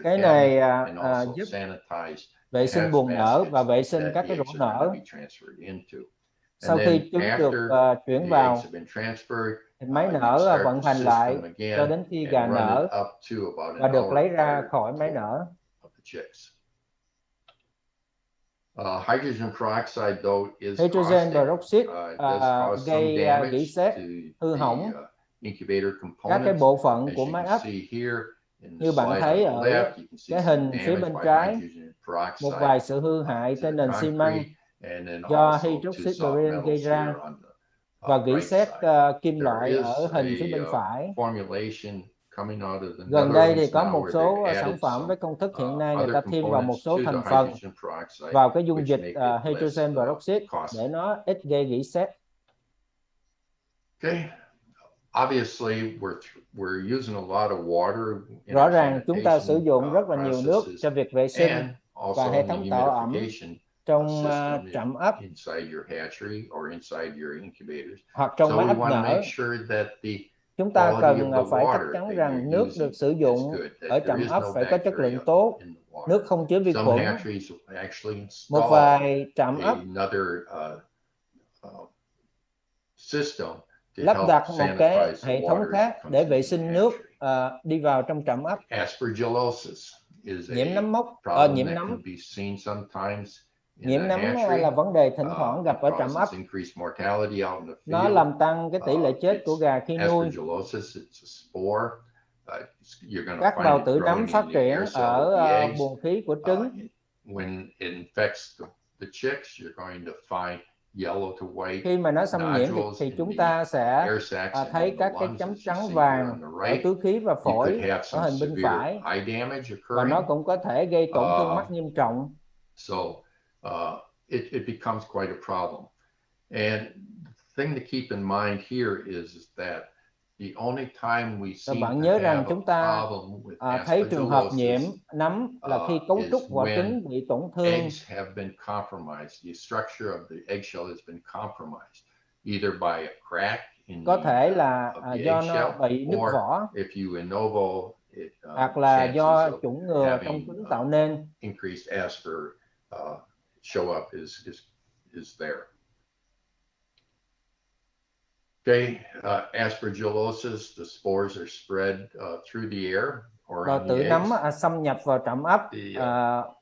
Cái này giúp vệ sinh buồng nở và vệ sinh các cái rỗ nở. Sau khi trứng được chuyển vào, máy nở vận hành lại cho đến khi gà nở và được lấy ra khỏi máy nở. Hydrogen peroxide gây rỉ sét, hư hỏng các cái bộ phận của máy ấp. Như bạn thấy ở cái hình phía bên trái, một vài sự hư hại trên nền xi măng do hydroxide gây ra, và rỉ sét kim loại ở hình phía bên phải. Gần đây thì có một số sản phẩm với công thức hiện nay người ta thêm vào một số thành phần vào cái dung dịch hydrogen peroxide để nó ít gây rỉ sét. Rõ ràng chúng ta sử dụng rất là nhiều nước cho việc vệ sinh và hệ thống tạo ẩm trong trạm ấp hoặc trong máy ấp nở. Chúng ta cần phải chắc chắn rằng nước được sử dụng ở trạm ấp phải có chất lượng tốt, nước không chứa vi khuẩn. Một vài trạm ấp lắp đặt một cái hệ thống khác để vệ sinh nước đi vào trong trạm ấp. Nhiễm nấm mốc, nhiễm nấm Nhiễm nấm là vấn đề thỉnh thoảng gặp ở trạm ấp. Nó làm tăng cái tỷ lệ chết của gà khi nuôi. Các bào tử nấm phát triển ở buồng khí của trứng. Khi mà nó xâm nhiễm thì chúng ta sẽ thấy các cái chấm trắng vàng ở túi khí và phổi ở hình bên phải, và nó cũng có thể gây tổn thương mắt nghiêm trọng. It becomes quite a problem. And the thing to keep in mind here is that the only time we Và seem bạn to nhớ have rằng a chúng ta problem with thấy trường hợp nhiễm aspergillosis nấm là khi cấu trúc vỏ trứng bị tổn thương. eggs have been compromised. The structure of the eggshell has been compromised, either by a crack in Có thể the, là do nó bị nứt vỏ, if you innovo it, hoặc là do chances of chủng ngừa trong having, trứng tạo nên. increased asper show up is there. Okay, aspergillosis, the spores are spread through the air or Và on the tử nấm eggs. xâm nhập vào trạm ấp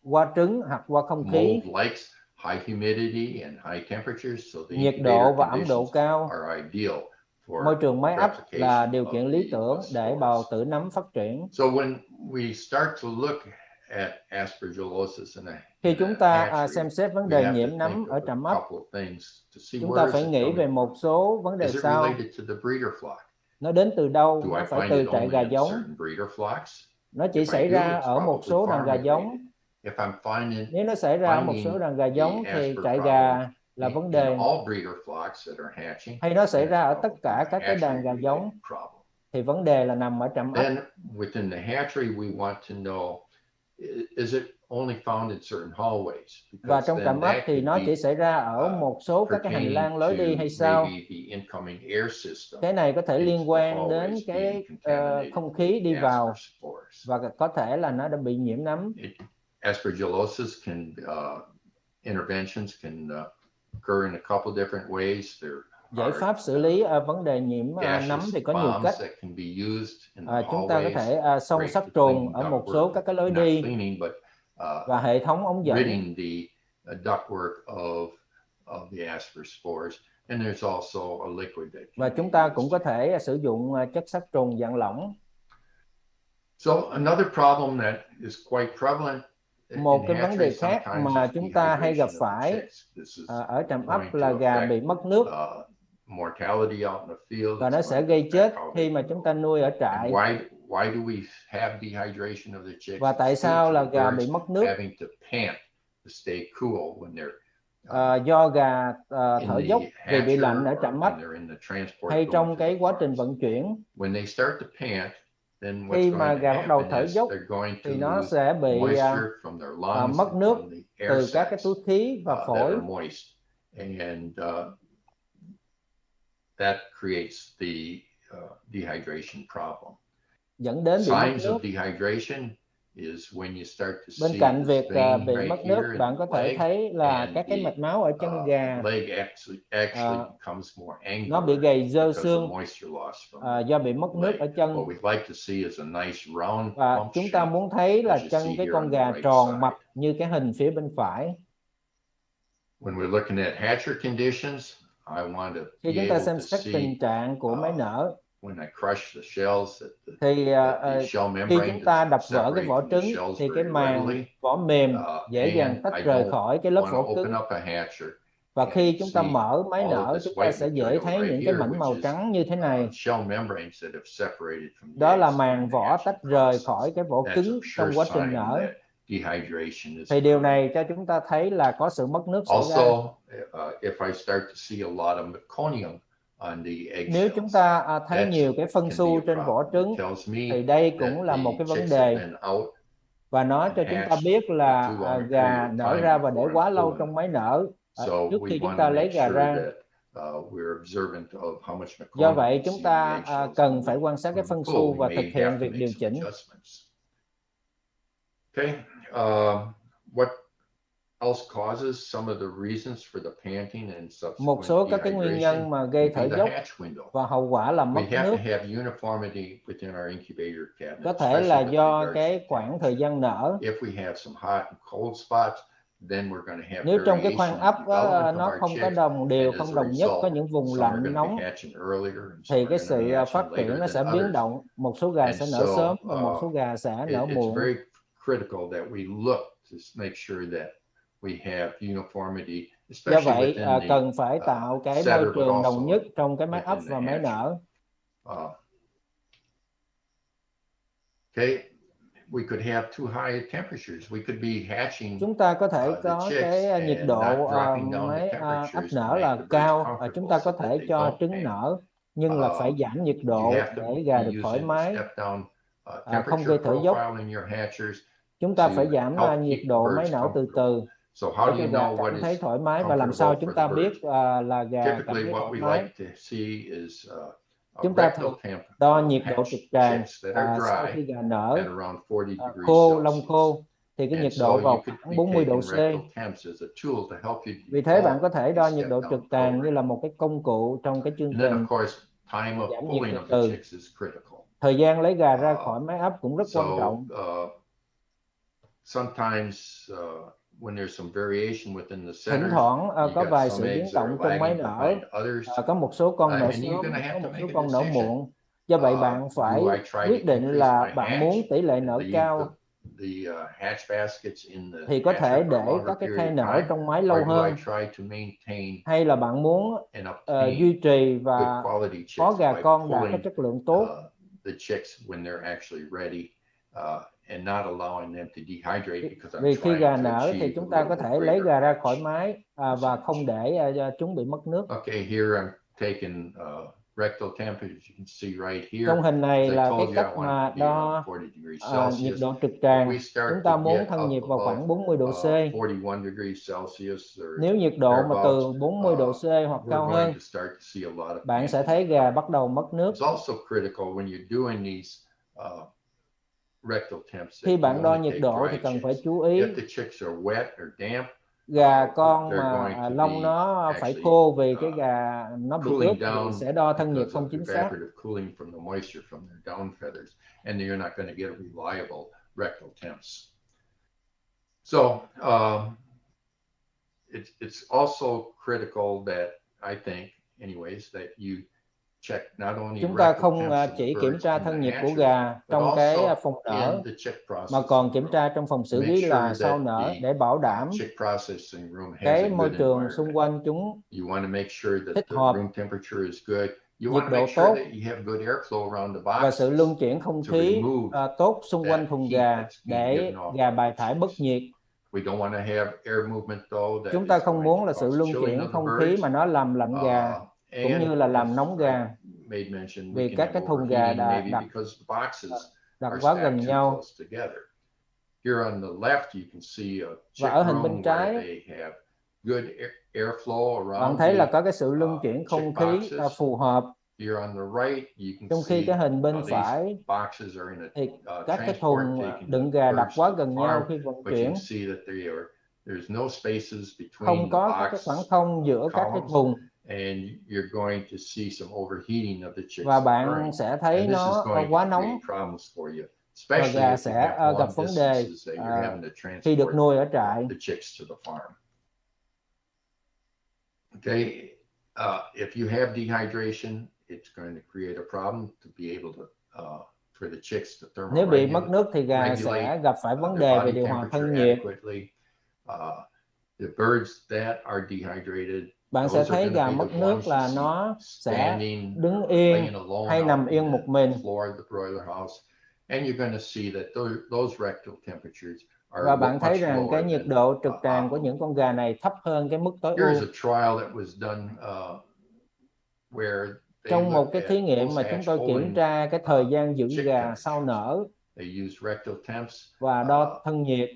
qua trứng hoặc qua không khí. Mold likes high humidity and high temperatures, so the Nhiệt độ và incubator ẩm độ conditions cao. are ideal for Môi trường máy ấp là replication điều of kiện the lý tưởng để spores. bào tử nấm phát triển. So when we start to look at aspergillosis Khi chúng ta hatchery, xem xét vấn we đề have to nhiễm think nấm of ở a trạm ấp, couple of things to see chúng ta where phải is it nghĩ coming về một from. số vấn đề Is it sau. related to the breeder flock? Nó đến từ đâu? Do Nó I phải find từ it trại only gà in giống. certain breeder flocks? Nó chỉ If xảy I do, ra it's ở một probably số đàn farm gà giống. related. If I'm finding Nếu nó xảy ra ở một số đàn gà giống thì trại gà là vấn đề. all breeder flocks that are hatching, Hay nó xảy ra ở tất cả các cái đàn gà giống thì vấn đề là nằm ở trạm ấp. Then within the hatchery we want to know, is it only found in certain hallways? Và trong trạm ấp thì nó chỉ xảy ra ở một số các cái hành lang lối đi hay sao? Cái này có thể liên quan đến cái không khí đi vào và có thể là nó đã bị nhiễm nấm. Aspergillosis interventions can occur in a couple different ways. Giải pháp xử lý vấn đề nhiễm nấm thì có nhiều cách. Chúng ta có thể xông sát trùng ở một số các cái lối đi và hệ thống ống dẫn. Và chúng ta cũng có thể sử dụng chất sát trùng dạng lỏng. Một cái vấn đề khác mà chúng ta hay gặp phải ở trạm ấp là gà bị mất nước. Và nó sẽ gây chết khi mà chúng ta nuôi ở trại. Và tại sao là gà bị mất nước? Do gà thở dốc vì bị lạnh ở trạm ấp hay trong cái quá trình vận chuyển. Khi mà gà bắt đầu thở dốc thì nó sẽ bị mất nước từ các cái túi khí và phổi. That creates the dehydration problem. Dẫn đến bị mất nước. Bên cạnh việc bị mất nước, bạn có thể thấy là các cái mạch máu ở chân gà nó bị gầy rơ xương do bị mất nước ở chân. Và chúng ta muốn thấy là chân cái con gà tròn mập như cái hình phía bên phải. Khi chúng ta xem xét tình trạng của máy nở thì khi chúng ta đập vỡ cái vỏ trứng thì cái màng vỏ mềm dễ dàng tách rời khỏi cái lớp vỏ cứng. Và khi chúng ta mở máy nở, chúng ta sẽ dễ thấy những cái mảnh màu trắng như thế này. Đó là màng vỏ tách rời khỏi cái vỏ cứng trong quá trình nở. Thì điều này cho chúng ta thấy là có sự mất nước xảy ra. Nếu chúng ta thấy nhiều cái phân xu trên vỏ trứng thì đây cũng là một cái vấn đề. Và nó cho chúng ta biết là gà nở ra và để quá lâu trong máy nở trước khi chúng ta lấy gà ra. Do vậy chúng ta cần phải quan sát cái phân xu và thực hiện việc điều chỉnh. Một số các cái nguyên nhân mà gây thở dốc và hậu quả là mất nước có thể là do cái khoảng thời gian nở. then we're going to have Nếu trong cái khoang variation ấp in development of nó our không có chick, đồng đều, and as không a đồng nhất, có result, những vùng some are lạnh going to nóng be hatching earlier and thì some cái are going to sự be phát hatching triển later nó sẽ than biến others. động. Một số gà And sẽ nở so, sớm và một số gà sẽ nở it's muộn. very critical that we look to make sure that we have uniformity, Do especially vậy within the cần phải tạo cái môi setter, but trường đồng also nhất trong cái máy ấp within the và máy hatchery. nở. Okay, we could have too high temperatures. We could be hatching Chúng ta có thể the có chicks cái nhiệt and độ not dropping down the máy temperatures ấp to nở make là the birds cao. Chúng comfortable ta so có that thể they cho don't trứng panic. nở, nhưng là phải giảm nhiệt You độ have to để gà be được thoải using mái, step down không temperature gây thở dốc. profile in your hatchers Chúng ta to phải giảm help nhiệt keep the độ máy birds nở từ comfortable. từ So để how do cho you gà know what cảm thấy is thoải mái, và làm sao comfortable chúng for ta the biết birds? là gà cảm Typically, thấy what thoải we mái. like to see is Chúng ta rectal thường temp đo nhiệt độ trực hatch tràng chicks that are sau dry khi gà at nở around 40 degrees khô, lông Celsius. khô, thì cái And nhiệt so độ you vào could khoảng be 40 độ taking C. rectal temps as a tool to help you Vì thế bạn develop có thể a đo nhiệt step độ down trực tràng như program. là một cái công cụ trong cái chương And then trình of course, time of giảm nhiệt pulling từ of the từ. chicks is critical. Thời gian lấy gà ra khỏi máy ấp cũng rất quan trọng. Sometimes when there's some variation within the Thỉnh centers, thoảng you có got vài some sự biến eggs that động are trong máy lagging nở. behind others, Có một số con nở and you're sớm, going to có have to một số make a con nở decision. muộn. Do vậy bạn phải Do I try quyết to định increase là my bạn hatch muốn tỷ lệ and nở leave cao the hatch baskets in the thì có thể hatchery for a để longer các cái period thai of nở time, trong máy or lâu do I hơn, try to maintain hay là bạn muốn and obtain duy trì good và quality có chicks gà by con đạt cái pulling chất lượng tốt. the chicks when they're actually ready and not allowing them to dehydrate because I'm Vì khi trying gà to nở thì achieve a chúng ta little có bit thể lấy greater gà ra khỏi hatch máy và percentage. không để chúng bị mất nước. Okay, here I'm taking rectal temperature. You can see right here. Trong hình này As I là told cái you, I cách want mà it to be around đo 40 degrees nhiệt Celsius. độ trực If tràng. we start Chúng ta to muốn get thân up nhiệt vào khoảng above 40 độ C. 41 degrees Celsius or Nếu nhiệt độ mà từ thereabouts, 40 độ C hoặc we're cao going hơn, to start to see a lot of bạn sẽ panicking thấy gà occur. bắt đầu mất nước. It's also critical when you're doing these rectal temps Khi that bạn you đo only nhiệt take độ dry thì cần phải chicks. chú ý If the chicks are wet or damp, gà con they're going mà to lông be nó phải actually khô vì cái gà nó bị ướt cooling thì down sẽ đo thân nhiệt because không of chính xác. evaporative cooling from the moisture from their down feathers, and you're not going to get a reliable rectal temps. So it's also critical that I think, anyways, that you check not only Chúng ta rectal không temps of the chỉ kiểm birds tra in the thân nhiệt của hatchery, gà but trong cái also phòng nở, in the chick mà processing còn kiểm room. tra trong phòng xử Make lý sure là that sau nở the để bảo đảm chick processing room has a cái môi good trường environment. xung quanh chúng You want to make sure that thích the hợp, room temperature is good. You nhiệt want to độ make sure tốt that you have good airflow around the và sự boxes luân chuyển không to khí remove tốt xung quanh that thùng heat gà that's being để given off gà by bài the thải bất chicks. nhiệt. We don't want to have air movement though that Chúng ta is không going muốn to là sự cause luân chilling chuyển of the không khí birds. mà nó làm lạnh gà cũng And như là làm as nóng I gà, made mention, we vì can các have cái thùng gà overheating đã maybe đặt because the boxes đặt are quá gần stacked too nhau. close together. Here on the left, you can see a Và chick ở hình bên room where trái, they have good airflow bạn around thấy là the có cái sự luân chuyển không chick khí boxes. phù hợp. Here on the right, you can Trong khi see cái hình bên these phải boxes are in thì a các cái transport thùng taking đựng the gà đặt birds quá to the gần nhau farm, khi vận but you chuyển, can see that there's no spaces không between the có các cái box khoảng không giữa các cái columns, thùng, and you're going to see some overheating of the chicks và bạn occurring. sẽ thấy And this is nó going quá to nóng create problems for you, và especially gà if you sẽ have gặp long vấn đề distances that you're having to khi được transport nuôi ở trại. the chicks to the farm. Okay, if you have dehydration, it's going to create a problem to be able to for the chicks to Nếu bị mất thermoregulate nước thì gà sẽ gặp phải vấn đề về điều hòa thân nhiệt. The birds that are dehydrated, Bạn sẽ thấy gà mất nước là nó sẽ đứng yên hay nằm yên một mình. And you're going to see that those rectal temperatures Và bạn thấy rằng cái nhiệt độ trực tràng của những con gà này thấp hơn cái mức tối ưu. Here's a trial that was done where trong một cái thí nghiệm mà chúng tôi kiểm tra cái thời gian giữ gà sau nở và đo thân nhiệt.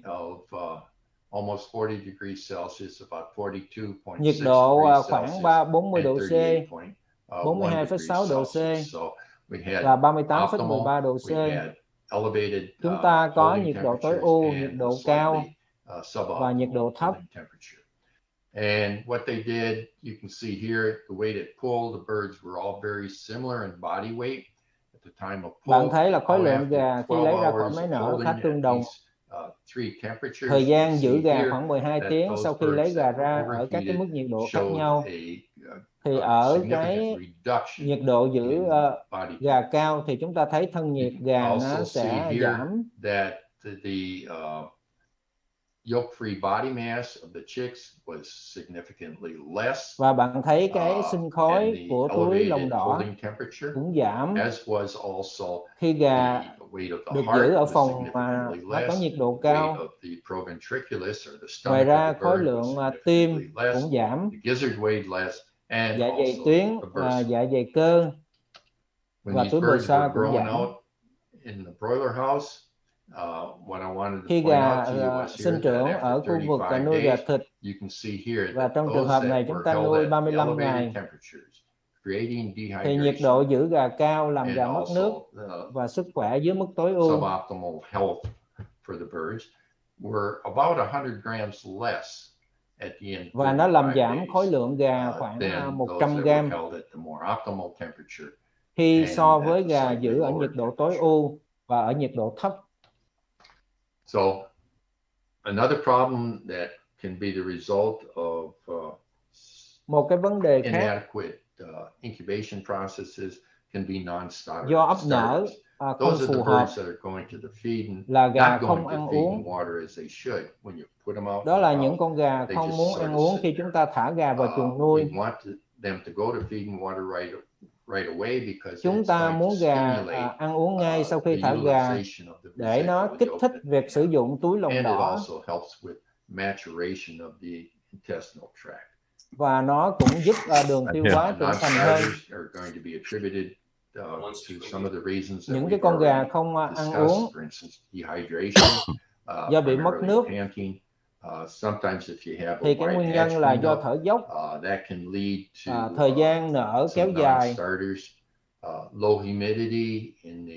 Nhiệt độ khoảng 40 độ C, 42,6 độ C và 38,13 độ C. Chúng ta có nhiệt độ tối ưu, nhiệt độ cao và nhiệt độ thấp. And what they did, you can see here, the way they pulled, the birds were all very similar in body weight at the time of pull. Bạn thấy là khối lượng gà khi lấy ra khỏi máy nở khá tương đồng. Thời gian giữ gà khoảng 12 tiếng sau khi lấy gà ra ở các cái mức nhiệt độ khác nhau. Thì ở cái nhiệt độ giữ gà cao thì chúng ta thấy thân nhiệt gà nó sẽ giảm. Yolk-free body mass of the chicks was significantly less. Và bạn thấy cái sinh khối của túi lông đỏ cũng giảm. Khi gà được giữ ở phòng mà nó có nhiệt độ cao. Ngoài ra khối lượng tiêm cũng giảm. Dạ dày tuyến, dạ dày cơ và túi bờ xa cũng giảm. Khi gà sinh trưởng ở khu vực nuôi gà thịt, và trong trường hợp này chúng ta nuôi 35 ngày, thì nhiệt độ giữ gà cao làm gà mất nước và sức khỏe dưới mức tối ưu. Và nó làm giảm khối lượng gà khoảng 100 gram khi so với gà giữ ở nhiệt độ tối ưu và ở nhiệt độ thấp. So another problem that can be the result of một cái vấn đề khác inadequate incubation processes can be non-starter. Do ấp nở không phù hợp là gà không ăn uống. Đó là những con gà không muốn ăn uống khi chúng ta thả gà vào chuồng nuôi. Chúng ta muốn gà ăn uống ngay sau khi thả gà để nó kích thích việc sử dụng túi lông đỏ. Và nó cũng giúp đường tiêu hóa trưởng thành hơn. Những cái con gà không ăn uống do bị mất nước thì cái nguyên nhân là do thở dốc, thời gian nở kéo dài, low humidity in the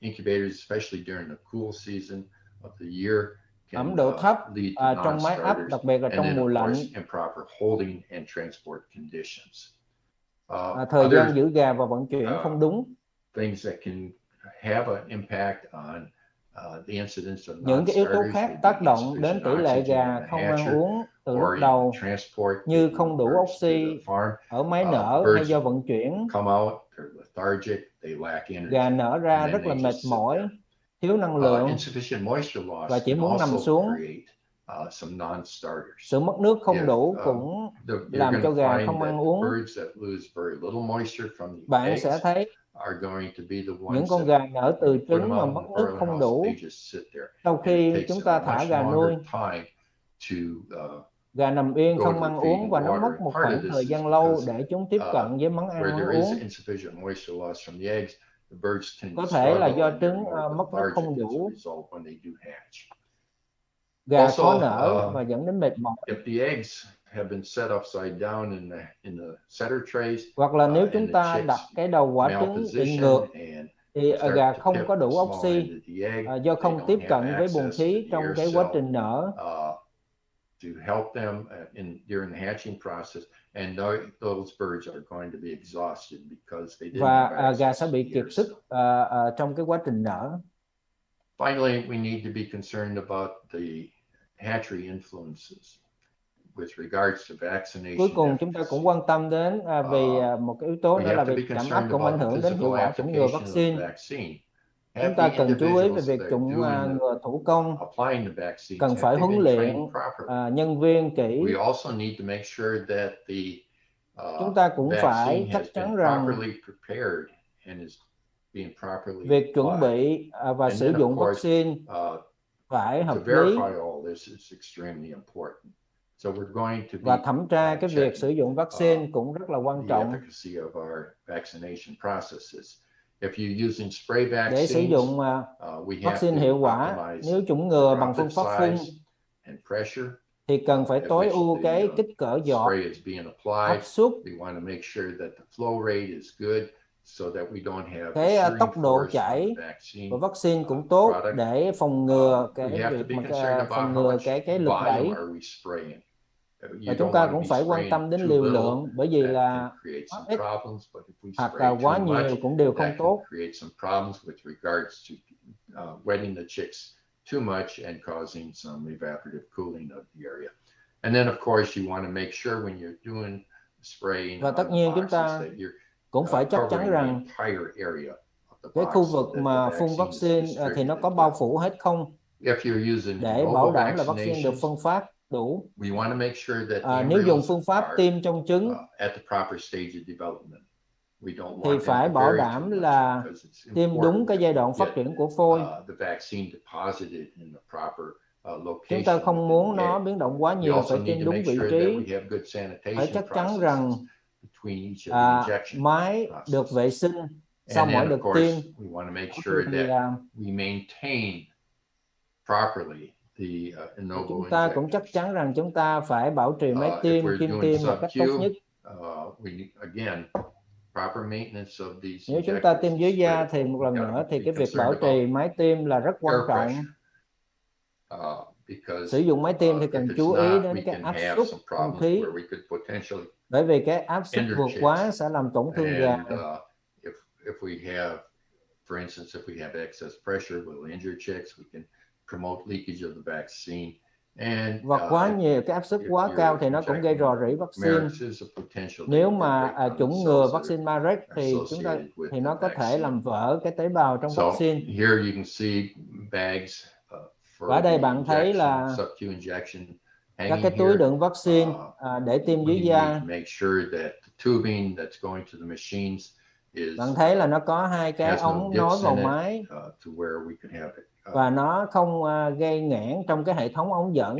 incubators, especially during the cool season of the year. Ẩm độ thấp trong máy ấp, đặc biệt là trong mùa lạnh. Thời gian giữ gà và vận chuyển không đúng. Những cái yếu tố khác tác động đến tỷ lệ gà không ăn uống từ lúc đầu, như không đủ oxy ở máy nở hay do vận chuyển. Gà nở ra rất là mệt mỏi, thiếu năng lượng và chỉ muốn nằm xuống. Sự mất nước không đủ cũng làm cho gà không ăn uống. Bạn sẽ thấy những con gà nở từ trứng mà mất nước không đủ. Sau khi chúng ta thả gà nuôi, gà nằm yên không ăn uống và nó mất một khoảng thời gian lâu để chúng tiếp cận với món ăn uống. Có thể là do trứng mất nước không đủ. Gà khó nở và dẫn đến mệt mỏi. Hoặc là nếu chúng ta đặt cái đầu quả trứng bị ngược thì gà không có đủ oxy do không tiếp cận với buồng khí trong cái quá trình nở. To help them during the hatching process, and those birds are going to be exhausted because they didn't have access. Và gà sẽ bị kiệt sức trong cái quá trình nở. Finally, we need to be concerned about the hatchery influences with regards to vaccination. Cuối cùng chúng ta cũng quan tâm đến vì một cái yếu tố đó là việc chạm áp cũng ảnh hưởng đến hiệu quả chủng ngừa vaccine. Chúng ta cần chú ý về việc chủng ngừa thủ công, cần phải huấn luyện nhân viên kỹ. Chúng ta cũng phải chắc chắn rằng việc chuẩn bị và sử dụng vaccine phải hợp lý. Và thẩm tra cái việc sử dụng vaccine cũng rất là quan trọng. Để sử dụng vaccine hiệu quả, nếu chủng ngừa bằng phương pháp phun thì cần phải tối ưu cái kích cỡ giọt, áp suất, cái tốc độ chảy của vaccine cũng tốt để phòng ngừa cái việc phòng ngừa cái lực đẩy. Và chúng ta cũng phải quan tâm đến liều lượng, bởi vì là quá ít hoặc là quá nhiều cũng đều không tốt. too much and causing some evaporative cooling of the area. And then of course you want to make sure when you're doing spraying Và tất nhiên chúng ta cũng phải chắc chắn rằng cái khu vực mà phun vaccine thì nó có bao phủ hết không, để bảo đảm là vaccine được phân phát đủ. Nếu dùng phương pháp tiêm trong trứng thì phải bảo đảm là tiêm đúng cái giai đoạn phát triển của phôi. Chúng ta không muốn nó biến động quá nhiều, phải tiêm đúng vị trí. Phải chắc chắn rằng máy được vệ sinh sau mỗi đợt tiêm. Chúng ta cũng chắc chắn rằng chúng ta phải bảo trì máy tiêm, kim tiêm một cách tốt nhất. Nếu chúng ta tiêm dưới da thì một lần nữa thì cái việc bảo trì máy tiêm là rất quan trọng. Sử dụng máy tiêm thì cần chú ý đến cái áp suất không khí, bởi vì cái áp suất vượt quá sẽ làm tổn thương gà. For instance, if we have excess pressure, we'll injure chicks. We can promote leakage of the vaccine. Và quá nhiều, cái áp suất quá cao thì nó cũng gây rò rỉ vaccine. Nếu mà chủng ngừa vaccine Marek thì thì nó có thể làm vỡ cái tế bào trong vaccine. Và ở đây bạn thấy là các cái túi đựng vaccine để tiêm dưới da. Bạn thấy là nó có hai cái ống nối vào máy và nó không gây nghẽn trong cái hệ thống ống dẫn,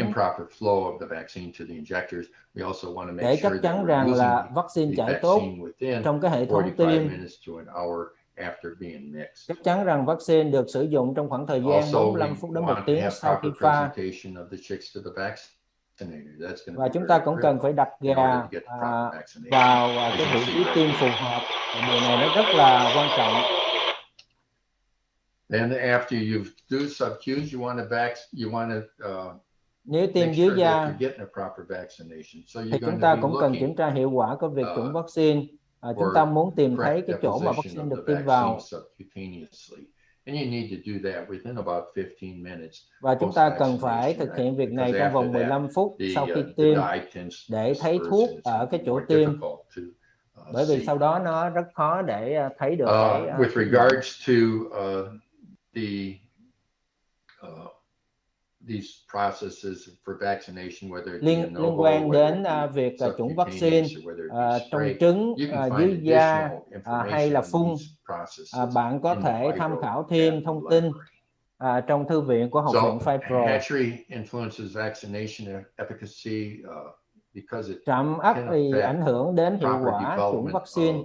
để chắc chắn rằng là vaccine chảy tốt trong cái hệ thống tiêm. Chắc chắn rằng vaccine được sử dụng trong khoảng thời gian 45 phút đến 1 tiếng sau khi pha. Và chúng ta cũng cần phải đặt gà vào cái vị trí tiêm phù hợp. Điều này nó rất là quan trọng. Nếu tiêm dưới da thì chúng ta cũng cần kiểm tra hiệu quả của việc chủng vaccine. Chúng ta muốn tìm thấy cái chỗ mà vaccine được tiêm vào. Và chúng ta cần phải thực hiện việc này trong vòng 15 phút sau khi tiêm để thấy thuốc ở cái chỗ tiêm. Bởi vì sau đó nó rất khó để thấy được cái with regards to these processes for vaccination, whether liên quan đến việc chủng vaccine trong trứng, dưới da hay là phun, bạn có thể tham khảo thêm thông tin trong thư viện của Học viện Phibro. Hatchery Influences vaccination efficacy Trạm thì ảnh hưởng đến hiệu quả chủng vaccine,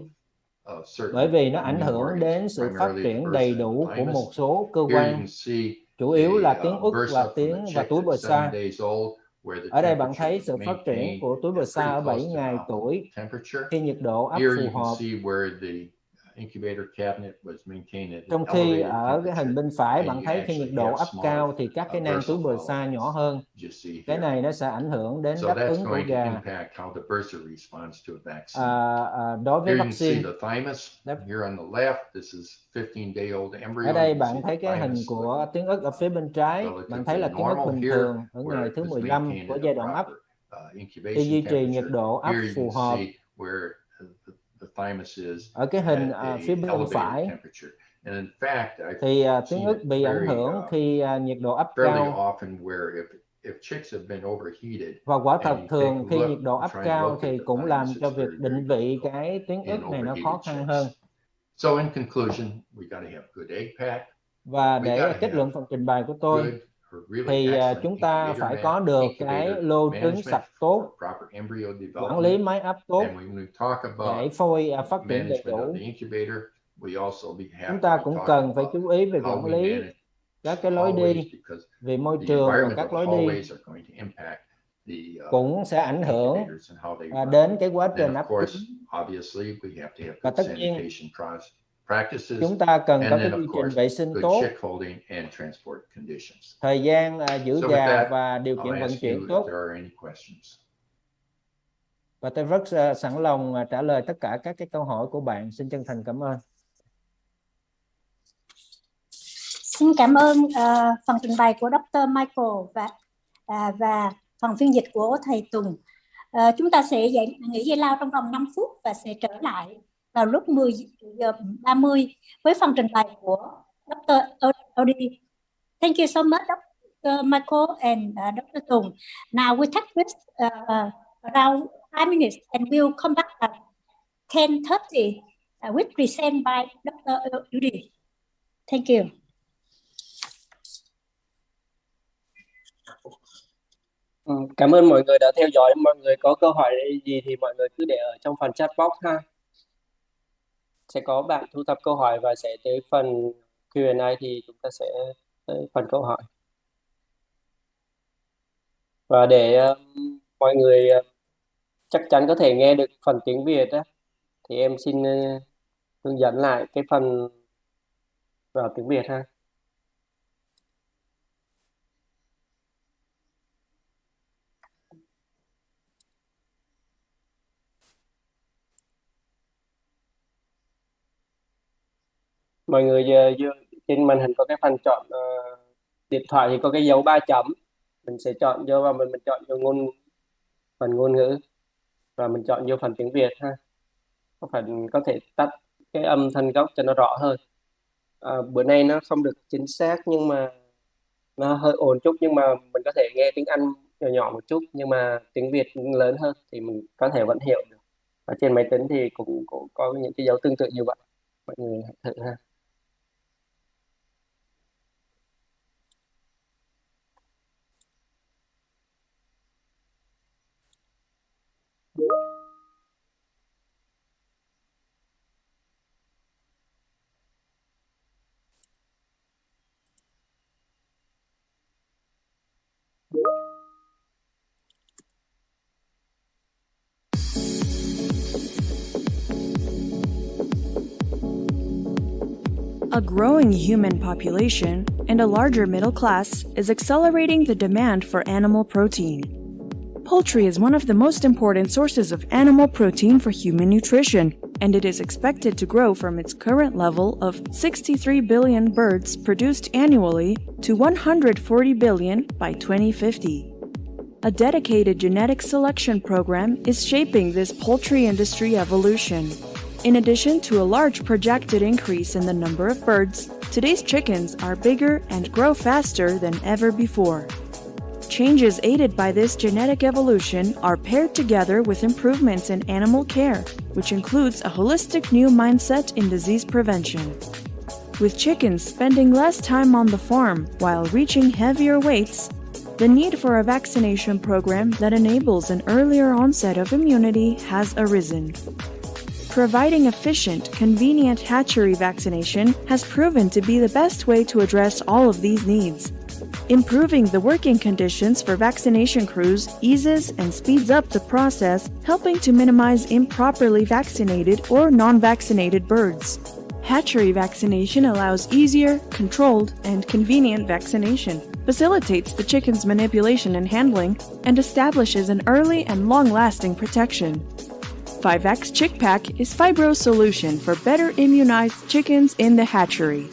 bởi vì nó ảnh hưởng đến sự phát triển đầy đủ của một số cơ quan, chủ yếu là tuyến ức và túi bò xa. Ở đây bạn thấy sự phát triển của túi bò xa ở 7 ngày tuổi khi nhiệt độ ấp phù hợp. Trong khi ở cái hình bên phải bạn thấy khi nhiệt độ ấp cao thì các cái nang túi bò xa nhỏ hơn. Cái này nó sẽ ảnh hưởng đến đáp ứng của gà đối với vaccine. Ở đây bạn thấy cái hình của tuyến ức ở phía bên trái. Bạn thấy là tuyến ức bình thường ở ngày thứ 15 của giai đoạn ấp. Khi duy trì nhiệt độ ấp phù hợp. Ở cái hình phía bên phải thì tuyến ức bị ảnh hưởng khi nhiệt độ ấp cao. Và quả thật thường khi nhiệt độ ấp cao thì cũng làm cho việc định vị cái tuyến ức này nó khó khăn hơn. Và để kết luận phần trình bày của tôi thì chúng ta phải có được cái lô trứng sạch tốt, quản lý máy ấp tốt để phôi phát triển đầy đủ. Chúng ta cũng cần phải chú ý về quản lý các cái lối đi, vì môi trường và các lối đi cũng sẽ ảnh hưởng đến cái quá trình ấp trứng. Và tất nhiên chúng ta cần có cái quy trình vệ sinh tốt, thời gian giữ gà và điều kiện vận chuyển tốt. Và tôi rất sẵn lòng trả lời tất cả các cái câu hỏi của bạn. Xin chân thành cảm ơn. Xin cảm ơn phần trình bày của Dr. Michael và phần phiên dịch của thầy Tùng. Chúng ta sẽ nghỉ giải lao trong vòng 5 phút và sẽ trở lại vào lúc 10 giờ 30 với phần trình bày của Dr. Udi. Thank you so much, Dr. Michael and Dr. Tùng. Now we take this around 5 minutes and we'll come back at 10:30 with present by Dr. Udi. Thank you. Cảm ơn mọi người đã theo dõi. Mọi người có câu hỏi gì thì mọi người cứ để ở trong phần chat box ha. Sẽ có bạn thu thập câu hỏi và sẽ tới phần Q&A thì chúng ta sẽ tới phần câu hỏi. Và để mọi người chắc chắn có thể nghe được phần tiếng Việt á, thì em xin hướng dẫn lại cái phần vào tiếng Việt ha. Mọi người trên màn hình có cái phần chọn điện thoại thì có cái dấu 3 chấm, mình sẽ chọn vô và mình chọn vô phần ngôn ngữ và mình chọn vô phần tiếng Việt ha. Có thể tắt cái âm thanh gốc cho nó rõ hơn. Bữa nay nó không được chính xác nhưng mà nó hơi ồn chút, nhưng mà mình có thể nghe tiếng Anh nhỏ nhỏ một chút nhưng mà tiếng Việt lớn hơn thì mình có thể vẫn hiểu được. Ở trên máy tính thì cũng có những cái dấu tương tự như vậy. Mọi người hãy thử ha. A growing human population and a larger middle class is accelerating the demand for animal protein. Poultry is one of the most important sources of animal protein for human nutrition, and it is expected to grow from its current level of 63 billion birds produced annually to 140 billion by 2050. A dedicated genetic selection program is shaping this poultry industry evolution. In addition to a large projected increase in the number of birds, today's chickens are bigger and grow faster than ever before. Changes aided by this genetic evolution are paired together with improvements in animal care, which includes a holistic new mindset in disease prevention. With chickens spending less time on the farm while reaching heavier weights, the need for a vaccination program that enables an earlier onset of immunity has arisen. Providing efficient, convenient hatchery vaccination has proven to be the best way to address all of these needs. Improving the working conditions for vaccination crews eases and speeds up the process, helping to minimize improperly vaccinated or non-vaccinated birds. Hatchery vaccination allows easier, controlled, and convenient vaccination, facilitates the chicken's manipulation and handling, and establishes an early and long-lasting protection. 5X Chick Pack is Phibro's solution for better immunized chickens in the hatchery.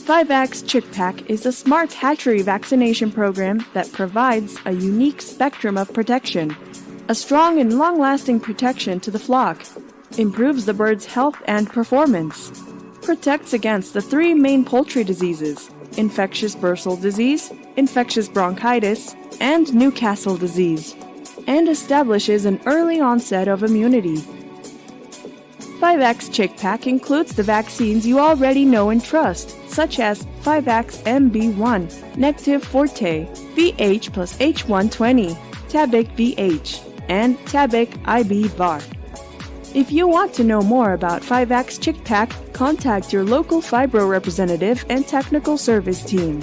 5X Chick Pack is a smart hatchery vaccination program that provides a unique spectrum of protection, a strong and long-lasting protection to the flock, improves the bird's health and performance, protects against the 3 main poultry diseases: infectious bursal disease, infectious bronchitis, and Newcastle disease, and establishes an early onset of immunity. 5X Chick Pack includes the vaccines you already know and trust, such as 5X MB1, Nective Forte, VH plus H120, Tabic VH, and Tabic IB VAR. If you want to know more about 5X Chick Pack, contact your local Phibro representative and technical service team.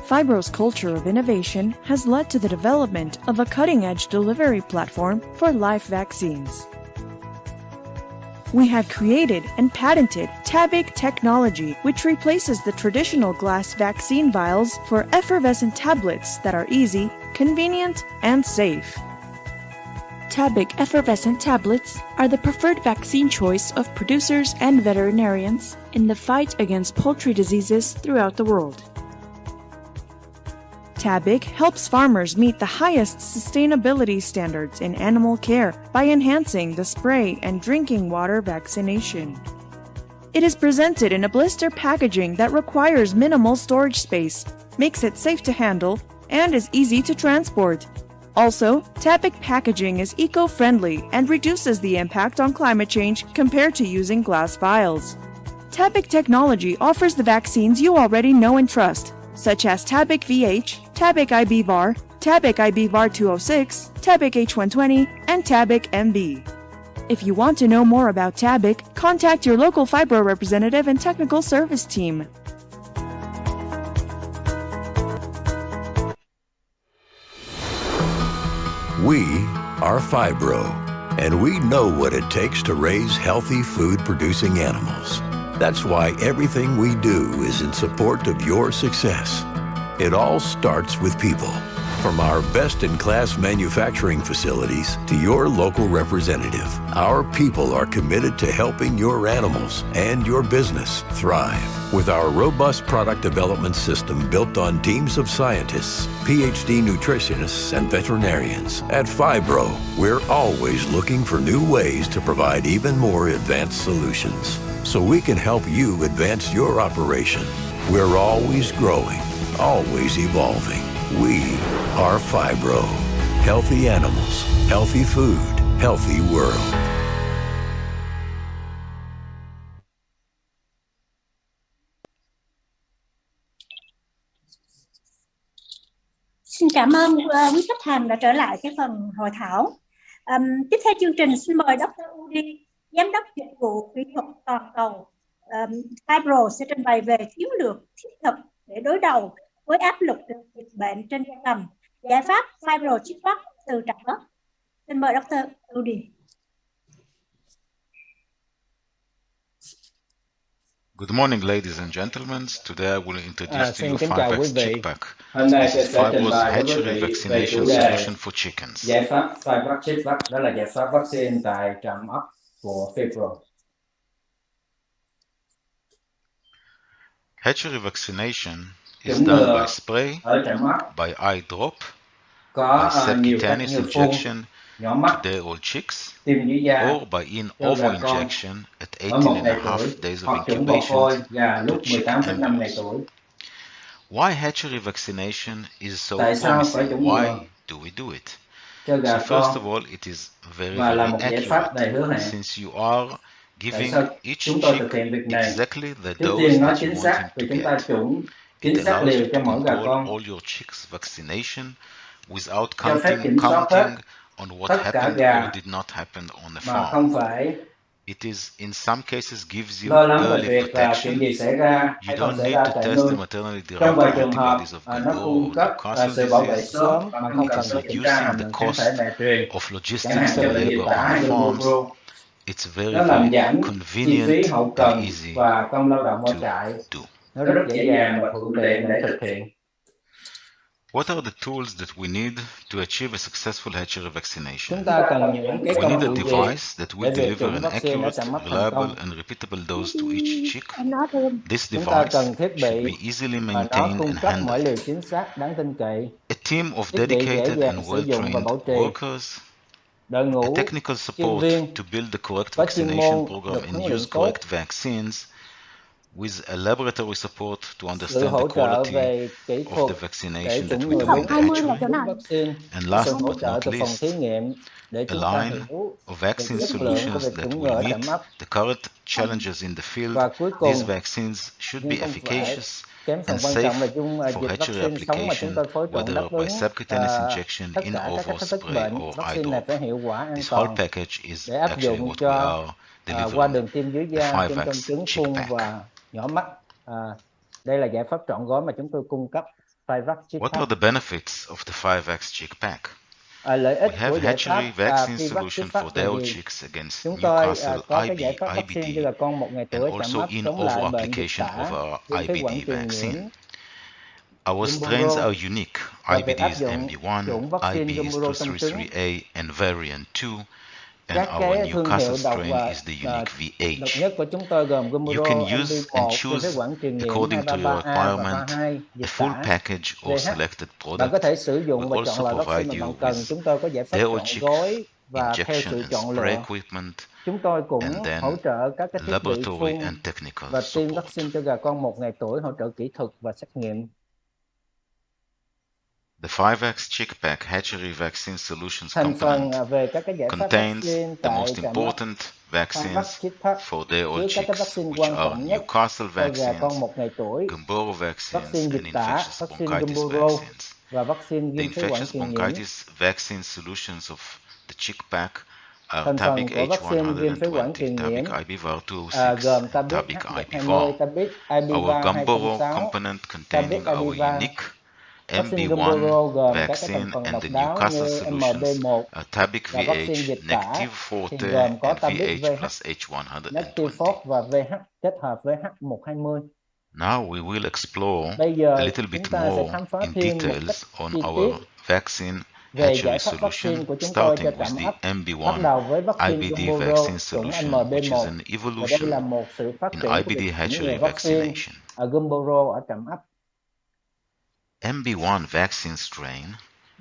Phibro's culture of innovation has led to the development of a cutting-edge delivery platform for live vaccines. we have created and patented TABIC technology, which replaces the traditional glass vaccine vials for effervescent tablets that are easy, convenient, and safe. TABIC effervescent tablets are the preferred vaccine choice of producers and veterinarians in the fight against poultry diseases throughout the world. TABIC helps farmers meet the highest sustainability standards in animal care by enhancing the spray and drinking water vaccination. It is presented in a blister packaging that requires minimal storage space, makes it safe to handle, and is easy to transport. Also, TABIC packaging is eco-friendly and reduces the impact on climate change compared to using glass vials. TABIC technology offers the vaccines you already know and trust, such as TABIC VH, TABIC IBVAR, TABIC IBVAR 206, TABIC H120, and TABIC MB. If you want to know more about TABIC, contact your local Phibro representative and technical service team. We are Phibro, and we know what it takes to raise healthy food-producing animals. That's why everything we do is in support of your success. It all starts with people. From our best-in-class manufacturing facilities to your local representative, our people are committed to helping your animals and your business thrive. With our robust product development system built on teams of scientists, PhD nutritionists, and veterinarians, at Phibro, we're always looking for new ways to provide even more advanced solutions so we can help you advance your operation. We're always growing, always evolving. We are Phibro. Healthy animals, healthy food, healthy world. Xin cảm ơn quý khách hàng đã trở lại cái phần hội thảo. Tiếp theo chương trình xin mời Dr. Udi, Giám đốc dịch vụ kỹ thuật toàn cầu Phibro sẽ trình bày về chiến lược thiết thực để đối đầu với áp lực từ dịch bệnh trên gia cầm, giải pháp Phibro chích bắt từ trạm. Xin mời Dr. Udi. Good morning, ladies and gentlemen. Today I will introduce to you 5X Chick Pack. This is Phibro's Hatchery Vaccination Solution for Chickens. Giải pháp 5X Chick Pack đó là giải pháp vaccine tại trạm ấp của Phibro. Hatchery vaccination is done by spray, by eye drop, by subcutaneous injection to day-old chicks, or by in-ovo injection at 18.5 days of incubation to chick embryos. Why hatchery vaccination is so promising? Why do we do it? So first of all, it is very, very accurate, since you are giving each chick exactly the dose that you want him to get. It allows you to control all your chicks' vaccination without counting on what happened or did not happen on the farm. It is, in some cases, gives you early protection. You don't need to test the maternally derived antibodies of Phibro or Newcastle disease. It is reducing the cost of logistics and labor on farms. It's very, very convenient and easy to do. What are the tools that we need to achieve a successful hatchery vaccination? We need a device that will deliver an accurate, reliable, and repeatable dose to each chick. This device should be easily maintained and handled. A team of dedicated and well-trained workers. A technical support to build the correct vaccination program and use correct vaccines, with a laboratory support to understand the quality of the vaccination that we do in the hatchery. And last but not least, a line of vaccine solutions that will meet the current challenges in the field. These vaccines should be efficacious and safe for hatchery application, whether by subcutaneous injection, in-ovo spray, or eye drop. This whole package is actually what we are delivering, the 5X Chick Pack. Đây là giải pháp trọn gói mà chúng tôi cung cấp 5X Chick Pack. What are the benefits of the 5X Chick Pack? Lợi ích We have của giải Hatchery pháp vaccine khi vaccine solution phát for là adult gì? chicks against Chúng tôi Newcastle có cái giải IB, pháp vaccine cho IBD, gà con 1 ngày and tuổi chạm also ấp in chống over lại bệnh dịch application tả, of our viêm phế quản IBD truyền vaccine. nhiễm, Our strains Gumboro, are unique. và việc IBD áp is dụng MB1, chủng vaccine IB is Gumboro trong trứng. 233A, and variant 2, and Các our cái thương Newcastle hiệu độc strain is the unique độc VH. nhất của chúng tôi gồm You Gumboro, can use and MB1, viêm phế choose quản truyền nhiễm according to your 233A và requirement 32, a dịch full tả, package or VH. selected Bạn có product. thể sử dụng We và also chọn loại vaccine mà provide bạn you cần. with Chúng tôi có giải pháp adult chọn chick gói và theo injection sự and chọn spray lựa. equipment, Chúng tôi cũng and then hỗ trợ các cái thiết bị laboratory phun and technical và tiêm support. vaccine cho gà con 1 ngày tuổi, hỗ trợ kỹ thuật và xét nghiệm. The 5X Chick Pack Hatchery Vaccine Solutions Thành phần component về các cái giải pháp contains vaccine the tại most trạm ấp important vaccines Chick Pack for their chứa old các cái chicks, vaccine which quan are trọng nhất Newcastle cho gà con vaccines, 1 ngày tuổi, Gumboro vaccines, vaccine and dịch tả, infectious vaccine bronchitis Gumboro vaccines. và vaccine The viêm phế quản infectious truyền nhiễm. bronchitis vaccine solutions of the Chick Pack are Thành phần Tabic của vaccine viêm phế quản H120, truyền nhiễm Tabic IBVAR206, gồm and Tabic Tabic H120, IBVAR. Tabic Our IBVAR Gumboro 206, component Tabic containing our IBVAR. unique Vaccine MB1 Gumboro gồm các cái thành vaccine phần and độc the đáo Newcastle như solutions MB1 are Tabic và vaccine VH, dịch tả negative thì forte, gồm có and Tabic VH VH, plus H120. Negative Force và VH kết hợp với H120. Now we will explore Bây a giờ little chúng bit ta sẽ more khám phá in thêm một cách details on chi our tiết vaccine về hatchery giải pháp solution, vaccine của chúng tôi cho starting trạm with ấp. the Bắt MB1 đầu với vaccine IBD Gumboro vaccine chủng solution, which is MB1 an và đây evolution là một sự phát in triển của IBD việc chủng hatchery ngừa vaccine vaccination. ở Gumboro ở trạm ấp. MB1 vaccine strain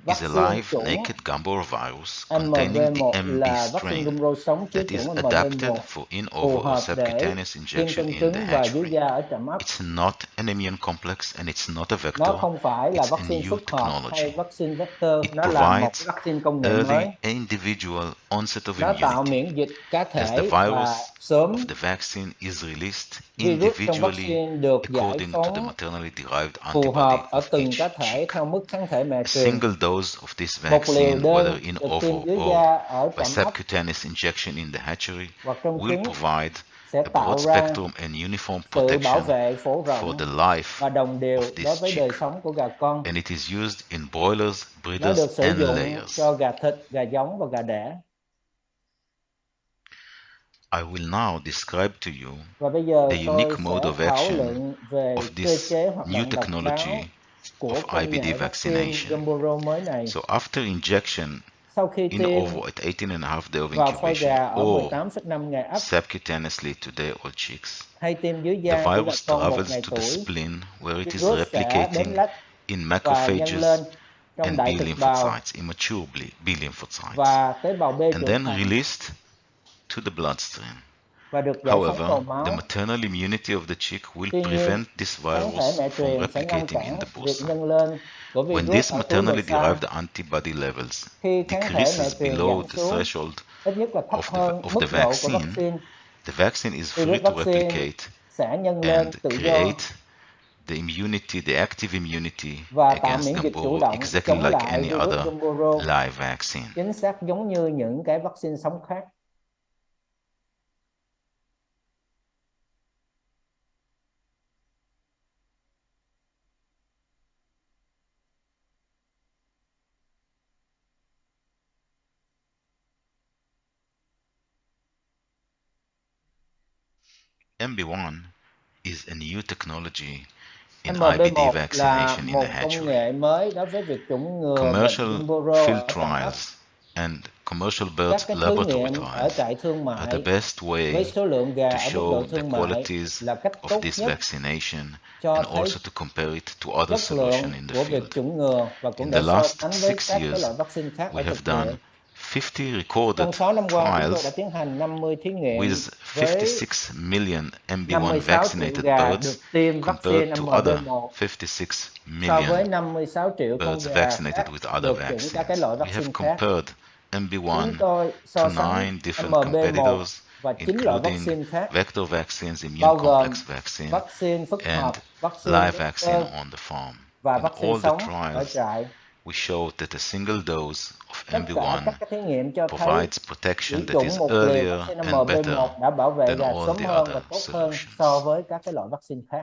is a Vaccine live chủng naked Gumboro virus containing the MB1 MB là vaccine strain Gumboro sống chứa that is chủng adapted MB1 for in-over phù or hợp để subcutaneous tiêm injection trong in trứng the và dưới hatchery. da ở trạm ấp. It's not an immune complex and it's not a Nó vector. không phải là It's a vaccine new phức hợp hay technology. vaccine vector, It nó là một provides vaccine công nghệ early mới. individual onset of Nó tạo immunity. miễn dịch cá As the thể virus và of sớm. the vaccine is released Virus trong individually vaccine được giải according to the phóng maternally derived phù antibody hợp ở of từng cá each thể chick. theo mức kháng thể mẹ A truyền. single dose of this Một liều vaccine, whether đơn in được ovo tiêm dưới or da ở by trạm ấp subcutaneous injection in the hatchery hoặc trong will trứng provide sẽ a tạo broad ra spectrum and uniform sự bảo protection vệ phổ for rộng the life và đồng đều of đối this với đời chick, sống của gà con. and it is used in broilers, Nó breeders, được sử and dụng layers. cho gà thịt, gà giống và gà đẻ. I will now describe to you Và bây giờ the tôi unique sẽ mode of thảo action luận về of cơ this chế hoạt new động độc đáo technology của of công IBD nghệ vaccine vaccination. Gumboro mới này. So after injection Sau khi in tiêm ovo at 18.5 day of vào phôi incubation gà ở or 18,5 ngày ấp subcutaneously to their old chicks, hay tiêm dưới the da của gà virus con 1 travels ngày to the tuổi, spleen where it is virus sẽ đến replicating lách in và nhân macrophages lên trong and đại B thực bào lymphocytes, immature B lymphocytes, và tế bào B and trưởng then thành released to the bloodstream. và được giải phóng vào However, the máu. maternal immunity of the chick will Tuy nhiên, prevent this kháng thể virus mẹ from truyền sẽ ngăn replicating in cản the việc bursa. nhân lên của When virus these ở túi maternally mật xa. derived antibody levels Khi kháng thể mẹ decreases truyền below giảm the xuống, threshold ít nhất là thấp hơn of mức the độ của vaccine, the vaccine is free virus to vaccine replicate sẽ nhân lên and tự do create the immunity, the active immunity và tạo against miễn dịch chủ Gumboro động exactly chống like lại any virus other Gumboro, live vaccine. chính xác giống như những cái vaccine sống khác. MB1 is a new technology in IBD MB1 là vaccination in một the công hatchery. nghệ mới đối với việc chủng ngừa bệnh Commercial Gumboro field ở trạm ấp. trials and commercial Các birds cái thử laboratory nghiệm ở trials trại thương are the mại best way với số lượng gà to ở mức độ show the thương mại qualities là cách of tốt this nhất vaccination cho and thấy also to compare it to other chất lượng solutions in the của việc field. chủng ngừa và cũng In để the so last sánh với 6 các cái years, loại vaccine khác we ở have thực done tế. 50 recorded Trong 6 năm qua, chúng tôi đã trials tiến hành 50 thí nghiệm with với 56 million MB1 56 triệu vaccinated gà birds được tiêm vaccine compared to other MB1 56 so với million 56 triệu con birds gà vaccinated khác with other được chủng các cái vaccines. loại We have vaccine khác. compared Chúng MB1 tôi so to sánh 9 different MB1 competitors, và 9 loại including vaccine khác, vector vaccines, immune bao gồm complex vaccine, vaccine phức and hợp, vaccine live vaccine vector on the farm. và In vaccine all the sống ở trials, trại. we showed that a single dose of Tất cả MB1 các cái thí nghiệm cho thấy provides chỉ protection that chủng is một liều earlier vaccine and better MB1 đã bảo vệ than gà all sớm the hơn và other tốt hơn solutions. so với các cái loại vaccine khác.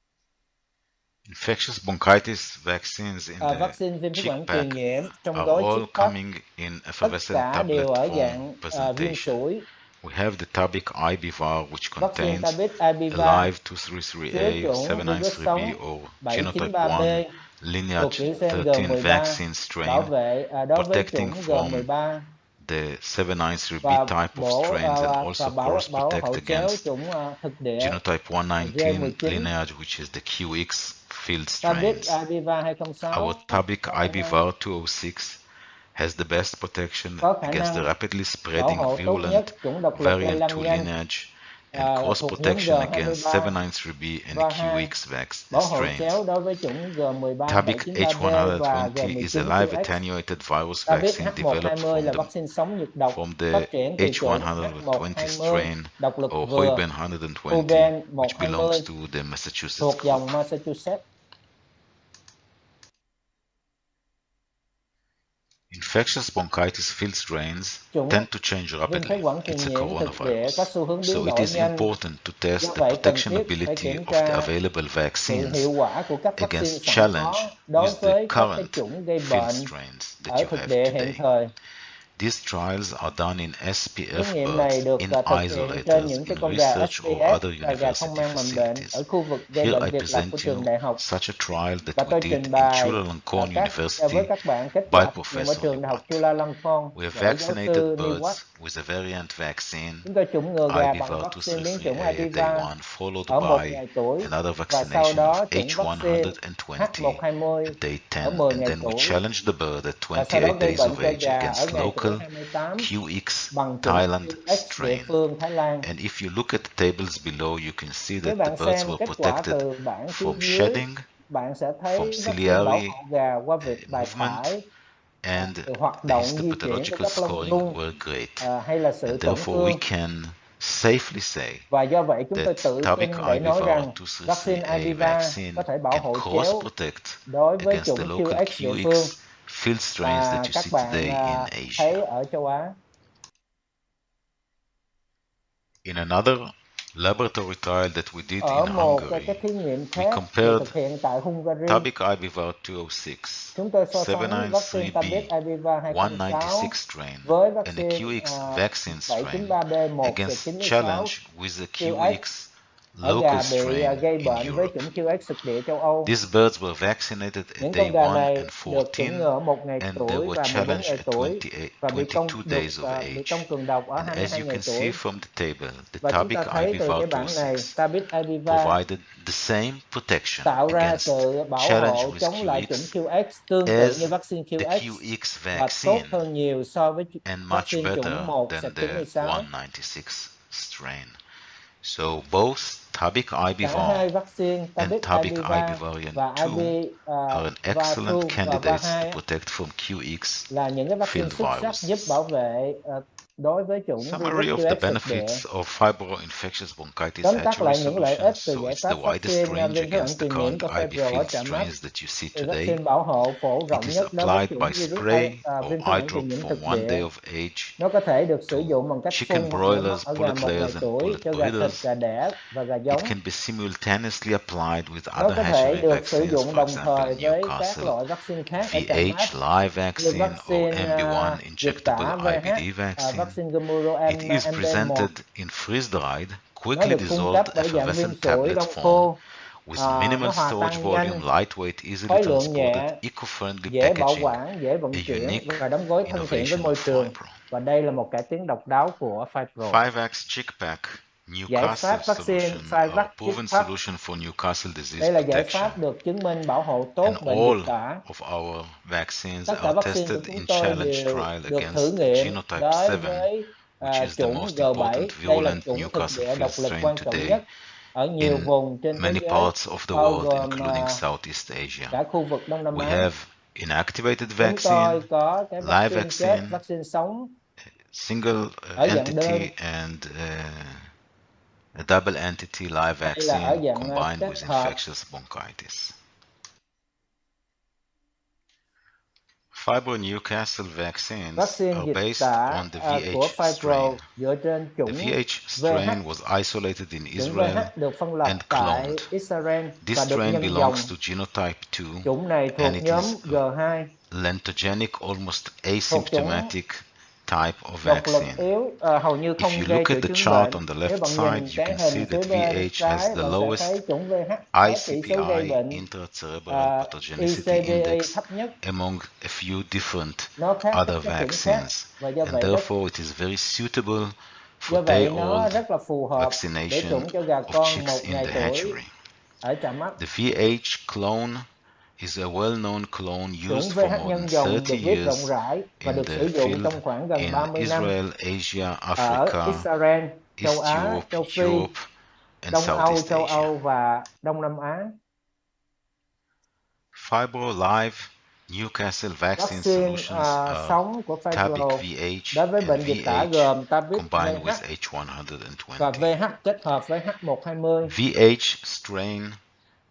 Infectious bronchitis vaccines in the Vaccine viêm phế chick quản pack truyền nhiễm trong are gói all chick pack coming in tất effervescent cả tablet đều ở form dạng viên presentation. sủi We have the Tabic IBVAR, which Vaccine contains Tabic a IBVAR live chứa 233A, chủng virus 793B, sống or genotype 1 793B thuộc lineage kiểu gen 13 G13 vaccine bảo strain, vệ đối với protecting chủng from G13 the 793B và type of strains, and also bảo protect hộ chéo against chủng thực địa genotype 119 G19. lineage, which is the QX field Tabic strains. IBVAR 206 Our Tabic IBVAR 206 has the best protection có khả against the năng rapidly bảo spreading hộ tốt virulent nhất chủng độc lực lây variant lan 2 nhanh lineage, and cross thuộc nhóm protection against G23 793B and và 2 QX bảo hộ strains. chéo đối với chủng G13 Tabic 793B và H120 is a G19 live QX. attenuated virus Tabic vaccine developed H120 là vaccine sống nhiệt độc phát triển từ chủng H120 H120 strain độc lực or vừa Huyben 120, Huben which belongs 120 to the Massachusetts thuộc group. dòng Massachusetts. Infectious bronchitis field strains Chủng tend to change viêm rapidly. phế quản truyền It's a nhiễm thực địa coronavirus. có xu hướng So biến it đổi is nhanh. important to test Do the vậy cần protection thiết phải ability kiểm of the tra available sự vaccines hiệu quả của các vaccine against sẵn challenge có đối with the với các cái current chủng gây field bệnh strains that ở you thực have địa hiện today. thời. These trials are done in Thí SPF nghiệm này birds, được in thực hiện trên isolators, những cái in con gà research or SPF other và gà không university mang mầm bệnh facilities. ở khu vực gây Here bệnh I biệt lập của present trường you đại học. such a trial Và that we tôi did trình in bày Chulalongkorn với University các bạn kết by quả nhưng ở Professor trường đại học Liwat. Chulalongkorn We have bởi giáo vaccinated sư birds Liwat. with a variant vaccine, Chúng tôi chủng ngừa gà bằng IBVAR vaccine biến chủng 233A at day IBVAR 1, followed ở 1 by ngày tuổi another và sau vaccination đó of chủng vaccine H120 H120 at day 10, ở 10 and ngày then we tuổi challenged the bird at và sau đó 28 gây days bệnh of cho age gà ở against ngày tuổi local 28 QX bằng chủng Thailand QX địa strain. phương Thái Lan. And if you look at the tables below, you can see Nếu that the bạn birds xem were kết quả protected từ bảng phía from dưới, shedding, bạn sẽ from thấy vaccine bảo ciliary hộ gà qua việc bài movement, thải, and từ hoạt the động di chuyển của histopathological các lông scoring đun were great. hay là sự And tổn therefore, we thương. can safely say Và do vậy chúng tôi that tự Tabic tin để nói IBVAR rằng vaccine 233A IBVAR vaccine có thể bảo can hộ cross chéo protect đối với against the chủng local QX địa phương QX field strains that mà you các see bạn today in thấy Asia. ở châu Á. In another laboratory trial that we did Ở in một Hungary, cái thí nghiệm we khác được compared thực hiện tại Hungary, Tabic IBVAR 206, chúng tôi so sánh vaccine 793B, Tabic IBVAR 206 196 strain, với and the vaccine QX vaccine strain 793B against 196 challenge with the QX QX ở local gà bị strain gây in bệnh với Europe. chủng QX thực địa châu Âu. These birds were vaccinated at Những day con gà 1 này and được chủng 14, ngừa ở 1 ngày and they tuổi were và 14 challenged ngày at tuổi và bị 22 days of bị age. công cường độc ở And as 22 you ngày can see tuổi. from the table, the Và chúng Tabic ta thấy từ IBVAR cái bảng này, 206 Tabic IBVAR provided the same protection tạo ra against sự bảo challenge hộ with chống lại chủng QX QX tương tự as như vaccine the QX QX và tốt vaccine hơn nhiều so với and much vaccine better chủng than the 196. 196 strain. So both Tabic Cả hai IBVAR vaccine and Tabic Tabic IBVAR IBVariant và 2 are an IBVAR2 excellent và candidates to VAR2 protect from QX là những cái vaccine field xuất sắc giúp viruses. bảo vệ đối với chủng virus Summary of the QX thực địa. benefits of Phibro infectious bronchitis Tóm tắt Hatchery lại những lợi ích solutions. từ So giải it's the pháp widest vaccine range viêm phế quản against the truyền nhiễm current của IB Phibro ở field trạm strains that you see thì today. vaccine bảo hộ phổ It rộng is nhất đối với applied chủng by virus spray viêm or phế eye quản truyền drop nhiễm from thực 1 địa. day of age Nó có thể được sử to dụng bằng cách chicken phun hoặc mũi broilers, ở gà pullet 1 ngày layers, and tuổi, pullet cho gà thịt, breeders. gà đẻ và gà It giống. can be simultaneously applied with Nó other có thể hatchery được sử vaccines, dụng for đồng example, thời với các Newcastle loại vaccine khác ở trạm VH live như vaccine or vaccine MB1 dịch tả injectable VH, IBD vaccine. vaccine Gumuro It is MB1. presented in freeze-dried, Nó quickly được cung cấp dissolved ở dạng viên effervescent sủi tablet đông form khô, with minimal nó hòa storage tan volume, nhanh, lightweight, easily khối lượng transported, nhẹ, eco-friendly dễ bảo packaging, quản, dễ vận a chuyển unique và đóng gói thân thiện với innovation môi of trường. Phibro. Và đây là một cải tiến độc đáo của Phibro. 5X Chick Pack Giải Newcastle pháp vaccine solution, a 5X proven Chick Pack. solution for Newcastle disease Đây là giải protection. pháp được chứng minh bảo hộ tốt And bệnh all dịch tả. of our vaccines Tất cả are vaccine của tested chúng in tôi challenge đều trial được thử against nghiệm genotype đối 7, với which is the chủng most G7. important Đây là virulent chủng thực Newcastle địa field độc lực strain quan trọng today nhất ở nhiều in vùng trên thế many giới, parts of the bao world, gồm including Southeast Asia. cả khu vực Đông Nam We Á. have inactivated Chúng vaccine, tôi có cái live vaccine chết, vaccine, vaccine sống single ở dạng đơn. entity and a double entity live Đây là ở vaccine dạng combined kết with hợp. infectious bronchitis. Phibro Newcastle vaccines Vaccine are dịch based tả on the của VH Phibro strain. dựa trên The chủng VH strain was isolated in Chủng Israel VH được phân lập and tại cloned. Israel This và được strain nhân dòng. belongs to genotype 2 Chủng này thuộc and it nhóm is G2, lentogenic, almost thuộc chủng asymptomatic type of Độc lực vaccine. yếu hầu như không If you gây look triệu at the chứng chart bệnh. on the Nếu left bạn side, nhìn you cái can see hình that phía bên VH trái, has the bạn sẽ lowest thấy chủng VH có chỉ số gây ICPI, bệnh intracerebral pathogenicity ICPI index, thấp nhất. among a few different Nó khác other các chủng khác vaccines, và do and vậy therefore it is very suitable for do vậy nó day-old rất là phù hợp để vaccination chủng cho gà of con chicks 1 in ngày the tuổi hatchery. ở trạm mắt. The VH clone is a well-known clone Chủng used for VH more than nhân dòng 30 được viết rộng years rãi và in được the sử dụng field trong khoảng gần in 30 năm Israel, Asia, ở Africa, Israel, châu East Á, Europe, châu Phi, Europe, and Đông Âu, Southeast châu Asia. Âu và Đông Nam Á. Phibro Live Newcastle vaccine Vaccine solutions are sống của Tabic Phibro VH đối với and bệnh dịch tả VH gồm Tabic combined VH with H120. và VH kết hợp với H120. VH strain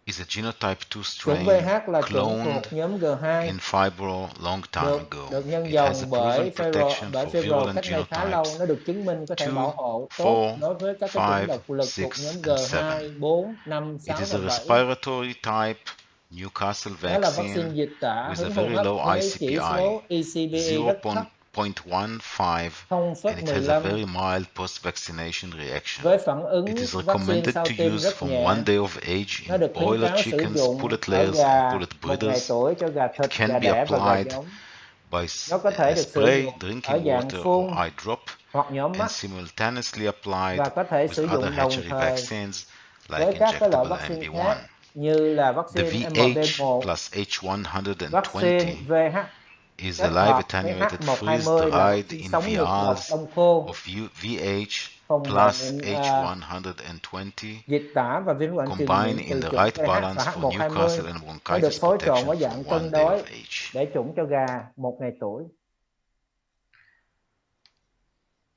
is a genotype 2 Chủng strain VH là chủng cloned thuộc nhóm G2 in Phibro long time ago. được nhân It has a dòng proven bởi protection for Phibro virulent cách đây khá lâu. genotypes Nó được chứng minh có thể 2, bảo hộ tốt 4, đối với các cái 5, chủng độc lực 6, thuộc nhóm and 7. G2, 4, 5, It 6 is và a 7. respiratory type Newcastle Nó là vaccine vaccine dịch tả with a hứng hô very hấp low với chỉ số ICPI, ICPI rất thấp, 0.15, and it has a 0,15, very mild post-vaccination reaction. với phản ứng It is vaccine recommended sau to tiêm use rất from nhẹ. 1 day of age Nó in được khuyến broiler cáo sử chickens, dụng pullet ở layers, gà and pullet 1 ngày breeders. tuổi cho gà It thịt, can gà be đẻ và gà applied giống. by Nó có thể được sử spray, dụng drinking ở dạng water, phun or eye drop, hoặc nhóm and mắt simultaneously applied và có thể sử with other dụng đồng hatchery thời vaccines với like các cái loại injectable vaccine MB1. khác như là The vaccine VH MB1, plus H120 vaccine VH is a kết live hợp với attenuated H120 là freeze-dried vaccine in sống ngược độc vials đông khô of VH phòng plus bệnh H120 dịch tả và virus bệnh truyền combined nhiễm in từ the chủng right VH và balance for H120. Newcastle and Nó được bronchitis phối trộn protection ở dạng for cân 1 day đối of age. để chủng cho gà 1 ngày tuổi.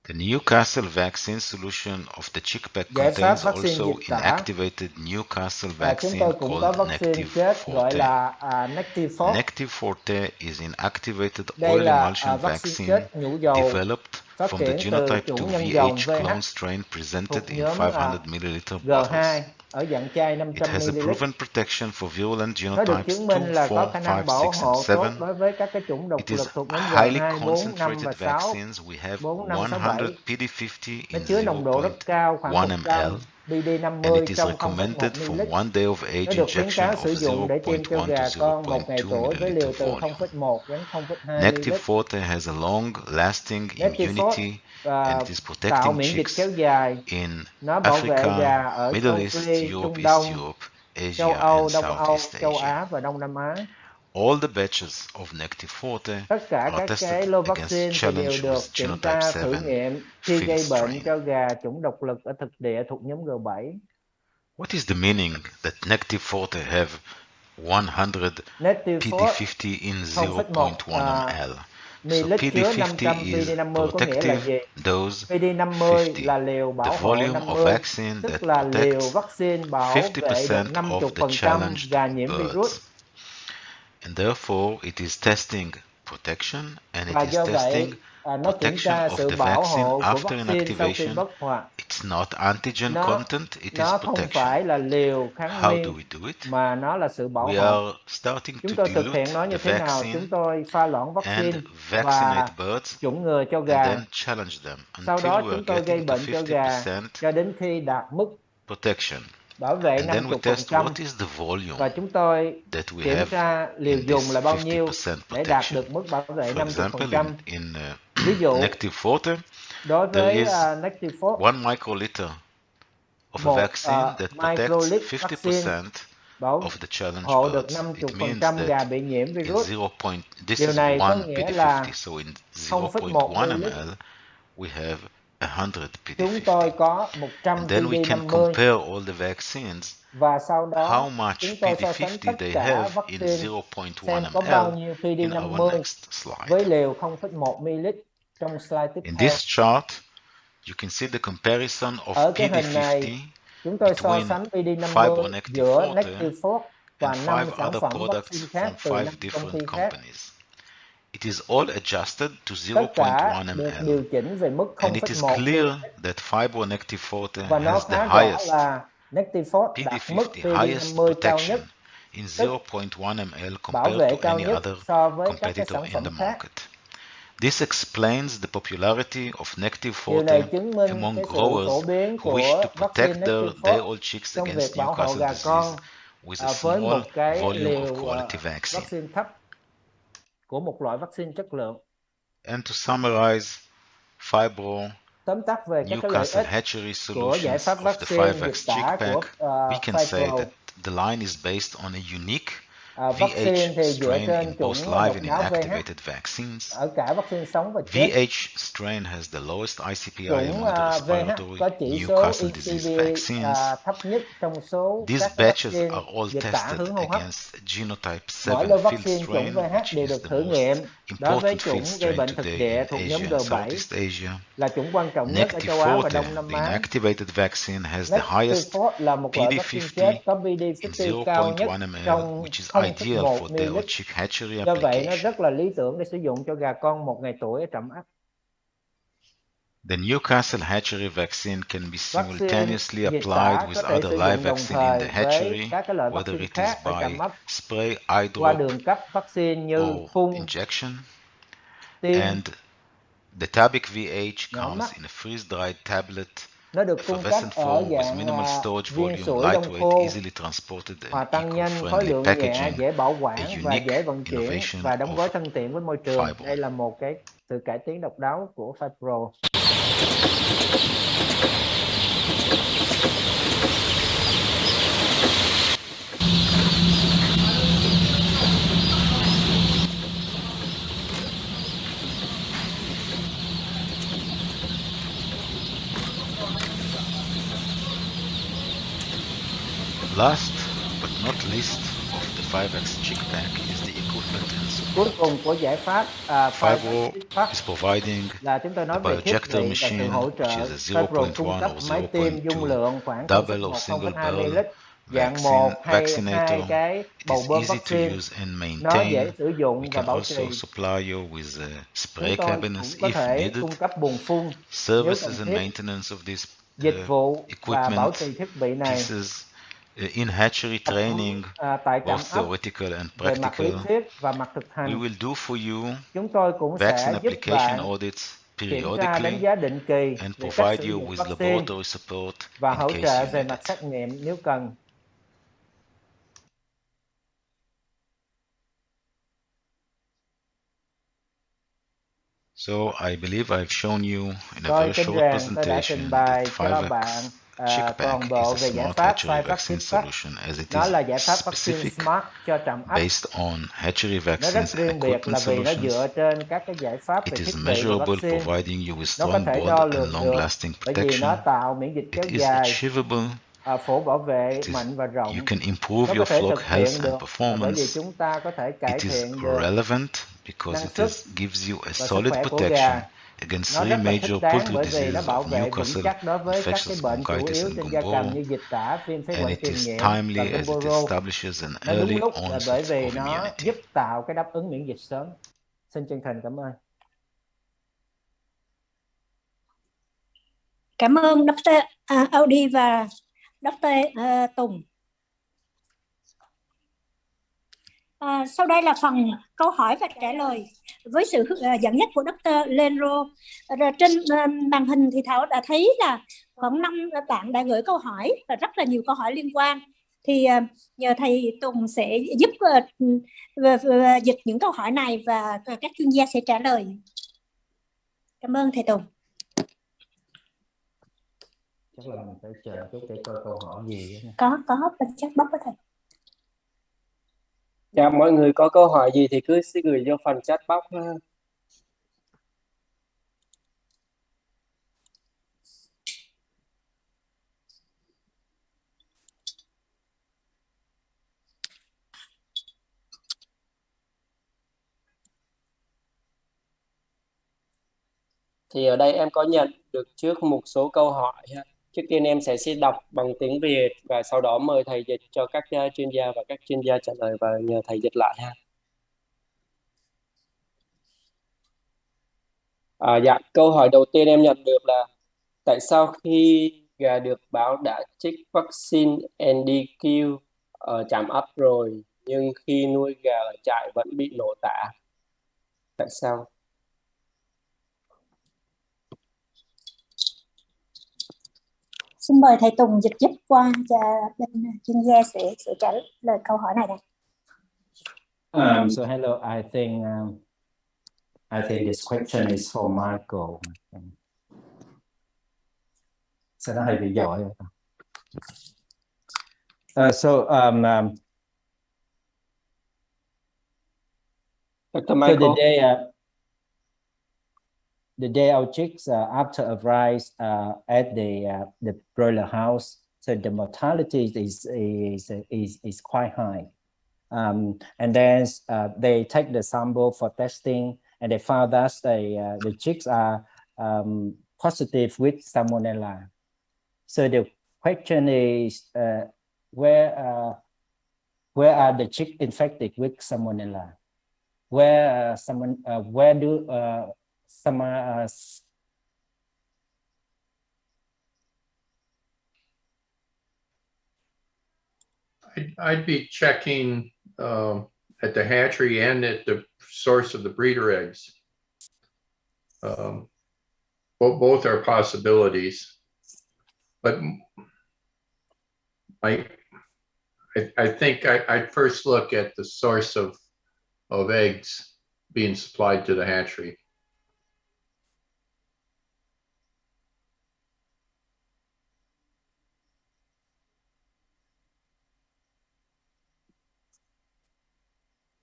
The Newcastle vaccine solution of the chickpea Giải pháp contains vaccine also dịch tả inactivated Newcastle chúng vaccine tôi cũng có called vaccine Nective chết gọi Forte. là Nective Forte. Nective Forte is inactivated Đây oil là emulsion vaccine vaccine chết nhũ dầu developed phát from the triển từ genotype 2 chủng nhân dòng VH VH clone strain presented thuộc in nhóm 500 ml G2 bottles. ở dạng chai It 500 has a ml. proven protection for virulent Nó được genotypes chứng 2, minh là có 4, khả 5, năng bảo 6, and hộ tốt 7. đối với các cái chủng độc It is lực thuộc nhóm highly G2, 4, 5 và concentrated 6, vaccines. We have 4, 5, 6, 7. 100 PD50 Nó in chứa nồng độ rất cao, khoảng 0.1 100 ml, PD50 and it is trong recommended 0,1 for ml. 1 day of Nó age được khuyến injection cáo of sử dụng để tiêm cho 0.1 gà to con 1 ngày 0.2 tuổi với ml liều từ volume. 0,1 đến 0,2 Nective ml. Forte has a long-lasting Nective Forte immunity and it is tạo protecting miễn dịch chicks kéo dài. in Nó bảo vệ Africa, gà ở Middle châu East, Phi, Europe, Trung East Đông, Europe, châu Asia, Âu, and Đông Âu, Southeast châu Asia. Á và Đông Nam Á. All the batches of Nective Forte Tất cả are các tested cái lô against vaccine thì challenge đều được with kiểm genotype tra 7 thử nghiệm khi field gây bệnh strain. cho gà chủng độc lực ở thực địa thuộc nhóm G7. What is the meaning that Nective Forte have 100 Nective Forte PD50 in 0,1 0.1 ml? So ml chứa 500 PD50 is PD50 có nghĩa là gì? protective dose PD50 50. là liều The bảo hộ volume of 50, vaccine tức that là liều protects vaccine bảo vệ được 50% of the 50% challenged gà nhiễm virus. birds. And therefore it is testing protection and Và it is do testing vậy nó kiểm protection tra of sự the bảo vaccine hộ của after vaccine sau khi inactivation. bất hoạt. It's not antigen Nó content, it is không protection. phải là liều kháng How do nguyên we do it? mà nó là sự bảo We hộ. are starting Chúng to tôi thực dilute hiện nó như the thế nào? vaccine Chúng tôi pha loãng and vaccine vaccinate và birds chủng ngừa cho and gà. then challenge them Sau until đó we are chúng tôi gây getting to bệnh cho gà 50% cho đến khi đạt mức protection. bảo vệ And then we test 50% what is the và volume chúng tôi that we kiểm have tra liều in dùng this là bao nhiêu 50% để đạt protection. được mức bảo vệ For example, 50%. in Ví dụ, Nective Forte, đối there với is Nective Forte, 1 microliter of a một vaccine that protects microlit vaccine 50% bảo of the challenge hộ được birds. It means 50% gà that bị nhiễm in virus. 0. This Điều is này có 1 nghĩa là PD50, so in 0,1 0.1 ml ml we have 100 chúng tôi PD50. có 100 And then we can PD50 compare all the vaccines, và sau đó how much chúng tôi so sánh PD50 tất they cả have in vaccine 0.1 xem có bao ml nhiêu in our PD50 next slide. với liều 0,1 ml trong slide tiếp In theo. this chart, you can see the comparison of Ở cái hình này, PD50 chúng tôi so between sánh Phibro PD50 Nective giữa Forte Nective Forte và and 5 5 sản other phẩm products vaccine from khác từ 5 5 công ty different khác. companies. It is all adjusted to Tất cả 0.1 được ml, điều chỉnh về mức and it is 0,1 clear ml that Phibro Nective Forte và nó has the khá rõ highest là Nective Forte đạt mức PD50 highest PD50 cao nhất, protection in tức 0.1 ml bảo compared vệ to cao any nhất other so với các cái competitor sản in phẩm the khác. market. This explains the popularity of negative Điều này forte chứng minh among cái sự phổ growers biến who wish của to vaccine protect their negative day-old chicks trong against việc bảo hộ Newcastle gà con disease with a với một small cái volume of liều quality vaccine. vaccine thấp của một loại vaccine chất lượng. And to summarize, Phibro, Tóm tắt về các cái lợi Newcastle ích Hatchery của giải solutions pháp of the vaccine 5X dịch chick tả của pack, we can say Phibro. that the line is based on a unique Vaccine VH thì dựa strain trên in both chủng live độc and đáo VH inactivated vaccines. ở cả vaccine sống và chết. VH strain has the lowest ICPI Chủng among the VH respiratory có chỉ số Newcastle disease ECB vaccines. thấp nhất trong số These các batches vaccine are all dịch tả tested hướng hô hấp. against genotype Mỗi 7 lô field vaccine chủng strain, VH which đều is được the thử most nghiệm đối với important field chủng gây strain bệnh thực today địa in thuộc nhóm Asia and G7, Southeast Asia. là chủng quan trọng nhất ở Negative châu Á và forte, Đông Nam the Á. inactivated vaccine, has the Negative highest forte là một loại vaccine chết có PD50 in PD50 cao nhất 0.1 ml, trong which is ideal 0,1 for day-old ml. chick hatchery Do vậy nó application. rất là lý tưởng để sử dụng cho gà con 1 ngày tuổi ở trạm ấp. The Newcastle hatchery vaccine can be Vaccine simultaneously dịch applied tả with có thể other sử live dụng đồng vaccine in thời the với hatchery, các cái loại whether vaccine it is khác ở by trạm ấp spray, eye qua drop, đường cấp vaccine như or phun, injection. tiêm, And the Tabic VH nhỏ comes mắt. in a freeze-dried tablet, Nó được cung cấp effervescent ở form with dạng minimal storage viên volume, sủi đông lightweight, khô, easily transported, hòa and tan nhanh, khối eco-friendly lượng nhẹ, packaging, dễ bảo a quản và unique dễ vận chuyển innovation và đóng gói of thân thiện với môi trường. Phibro. Đây là một cái sự cải tiến độc đáo của Phibro. Last but not least of the 5X chick pack is the equipment and support. Cuối cùng của giải pháp Phibro is providing là chúng tôi the nói về thiết biojector bị và sự machine, hỗ which trợ. is a Phibro cung 0.1 cấp or máy tiêm dung 0.2 lượng khoảng double or 0,1, single 0,2 barrel ml, dạng 1 hay vaccinator. 2 cái It bầu is bơm easy to vaccine. use and Nó dễ maintain. sử dụng We và can bảo also trì. supply you with spray Chúng tôi cabinets cũng có if thể needed. cung cấp buồng phun nếu Services cần and thiết. maintenance of this Dịch vụ và bảo equipment trì thiết bị này pieces in hatchery training, tại trạm both ấp theoretical and về mặt lý practical. thuyết và mặt thực We hành. will do for you Chúng tôi cũng vaccine sẽ giúp application bạn audits kiểm tra đánh periodically giá định kỳ and về cách provide sử you dụng with vaccine laboratory support và in hỗ case trợ you về need mặt it. xét nghiệm nếu cần. So I believe I've shown you in a Coi very kênh short ràng tôi đã presentation trình that bày cho bạn 5X chick toàn pack bộ is a về giải smart pháp hatchery 5X vaccine chick pack. solution as it Nó là giải is pháp vaccine specific smart cho trạm ấp. based on hatchery Nó rất vaccines and riêng biệt là equipment vì nó dựa solutions. trên các cái giải pháp It về is thiết bị và measurable, vaccine. providing you with Nó có strong thể bond đo and lường được long-lasting bởi vì nó protection. tạo miễn dịch kéo It is dài, achievable. phổ bảo vệ It is, mạnh và rộng. you can improve Nó có your thể flock thực health hiện and được bởi vì performance. chúng ta có thể cải It is thiện được relevant because năng it suất gives you a và sức solid khỏe của protection gà. against Nó three rất là thích major đáng poultry bởi vì nó diseases bảo of vệ vững Newcastle, chắc đối với các cái infectious bệnh chủ bronchitis yếu and trên gia cầm gumboro, như dịch tả, viêm phế and quản it truyền is nhiễm và timely as it gumboro. establishes an Nó đúng early lúc là bởi onset vì of nó immunity. giúp tạo cái đáp ứng miễn dịch sớm. Xin chân thành cảm ơn. Cảm ơn Dr. Udi và Dr. Tùng. Sau đây là phần câu hỏi và trả lời với sự dẫn dắt của Dr. Lenro. Trên màn hình thì Thảo đã thấy là khoảng 5 bạn đã gửi câu hỏi và rất là nhiều câu hỏi liên quan. Thì nhờ thầy Tùng sẽ giúp dịch những câu hỏi này và các chuyên gia sẽ trả lời. Cảm ơn thầy Tùng. Chắc là mình phải chờ chút để coi câu hỏi gì nữa. Có bên chat box đó thầy. Dạ, mọi người có câu hỏi gì thì cứ gửi vô phần chat box. Thì ở đây em có nhận được trước một số câu hỏi. Trước tiên em sẽ xin đọc bằng tiếng Việt và sau đó mời thầy dịch cho các chuyên gia và các chuyên gia trả lời và nhờ thầy dịch lại ha. Dạ, câu hỏi đầu tiên em nhận được là tại sao khi gà được báo đã trích vaccine NDQ ở trạm ấp rồi nhưng khi nuôi gà ở trại vẫn bị nổ tả? Tại sao? Xin mời thầy Tùng dịch giúp qua cho bên chuyên gia sẽ trả lời câu hỏi này. So hello, I think this question is for Michael. Sao nó hơi bị giỏi. Dr. Michael. The day our chicks after arrives at the broiler house, so the mortality is quite high. And then they take the sample for testing, and they found that the chicks are positive with salmonella. So the question is, where are the chicks infected with salmonella? Where do some I'd be checking at the hatchery and at the source of the breeder eggs. Both are possibilities, but I think I'd first look at the source of eggs being supplied to the hatchery.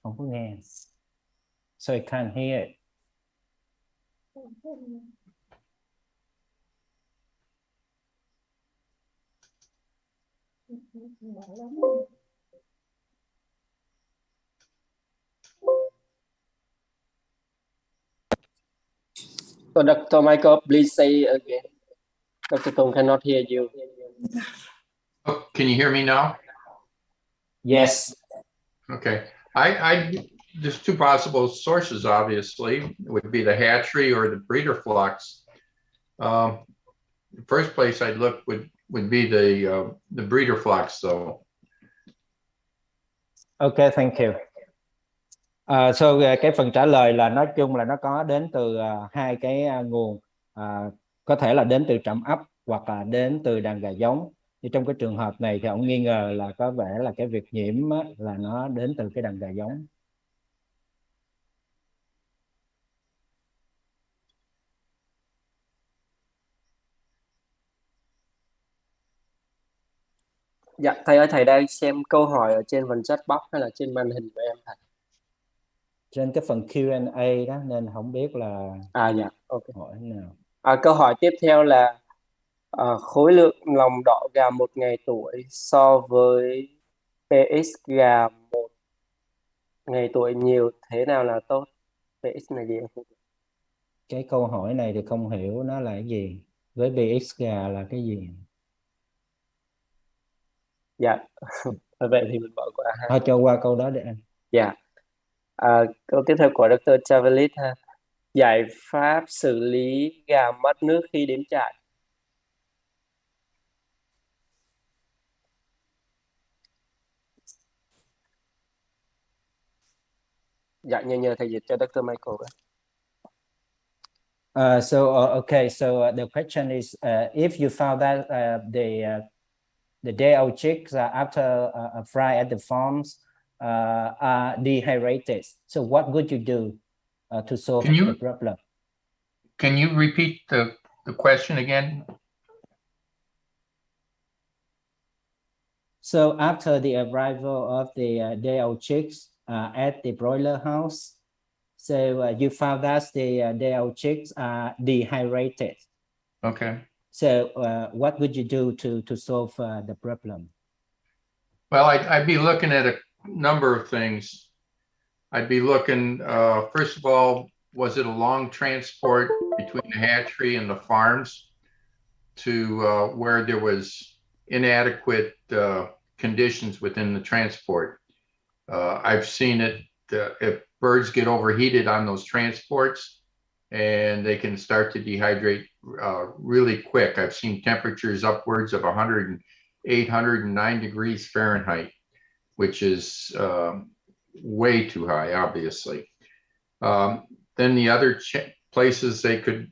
Không có nghe. So I can't hear it. So Dr. Michael, please say again. Dr. Tong cannot hear you. Oh, can you hear me now? Yes. Okay. There's two possible sources, obviously. It would be the hatchery or the breeder flocks. The first place I'd look would be the breeder flocks, though. Okay, thank you. So cái phần trả lời là nói chung là nó có đến từ hai cái nguồn, có thể là đến từ trạm ấp hoặc là đến từ đàn gà giống. Thì trong cái trường hợp này thì ông nghi ngờ là có vẻ là cái việc nhiễm là nó đến từ cái đàn gà giống. Dạ, thầy ơi, thầy đang xem câu hỏi ở trên phần chat box hay là trên màn hình của em thầy? Trên cái phần Q&A đó nên không biết là dạ, ok. hỏi nào. Câu hỏi tiếp theo là khối lượng lòng đỏ gà 1 ngày tuổi so với PX gà 1 ngày tuổi nhiều, thế nào là tốt? PX là gì? Cái câu hỏi này thì không hiểu nó là cái gì. Với PX gà là cái gì? Dạ, vậy thì mình bỏ qua ha. Thôi cho qua câu đó để anh. Dạ. Câu tiếp theo của Dr. Chavelit ha. Giải pháp xử lý gà mất nước khi đến trại. Dạ, nhờ thầy dịch cho Dr. Michael. Okay, so the question is, if you found that the day-old chicks after a fry at the farms are dehydrated, so what would you do to solve the problem? Can you repeat the question again? So after the arrival of the day-old chicks at the broiler house, so you found that the day-old chicks are dehydrated. Okay. So what would you do to solve the problem? Well, I'd be looking at a number of things. I'd be looking, first of all, was it a long transport between the hatchery and the farms to where there was inadequate conditions within the transport? I've seen it, if birds get overheated on those transports and they can start to dehydrate really quick. I've seen temperatures upwards of 108, 109 degrees Fahrenheit, which is way too high, obviously. Then the other places they could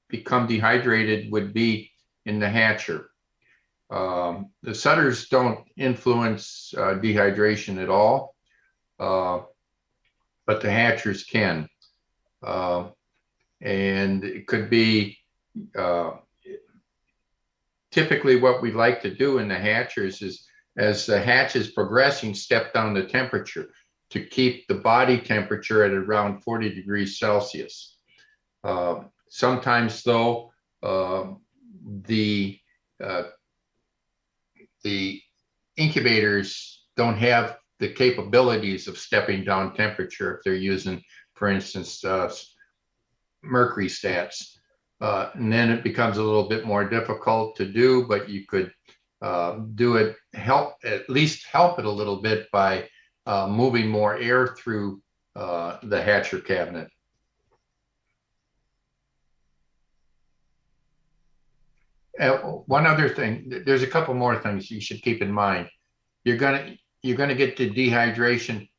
become dehydrated would be in the hatcher. The Sutters don't influence dehydration at all, but the Hatchers can. And it could be typically what we like to do in the Hatchers is, as the hatch is progressing, step down the temperature to keep the body temperature at around 40 degrees Celsius. Sometimes, though, the incubators don't have the capabilities of stepping down temperature if they're using, for instance, mercury stats. And then it becomes a little bit more difficult to do, but you could do it, at least help it a little bit by moving more air through the hatcher cabinet. One other thing, there's a couple more things you should keep in mind. You're gonna get the dehydration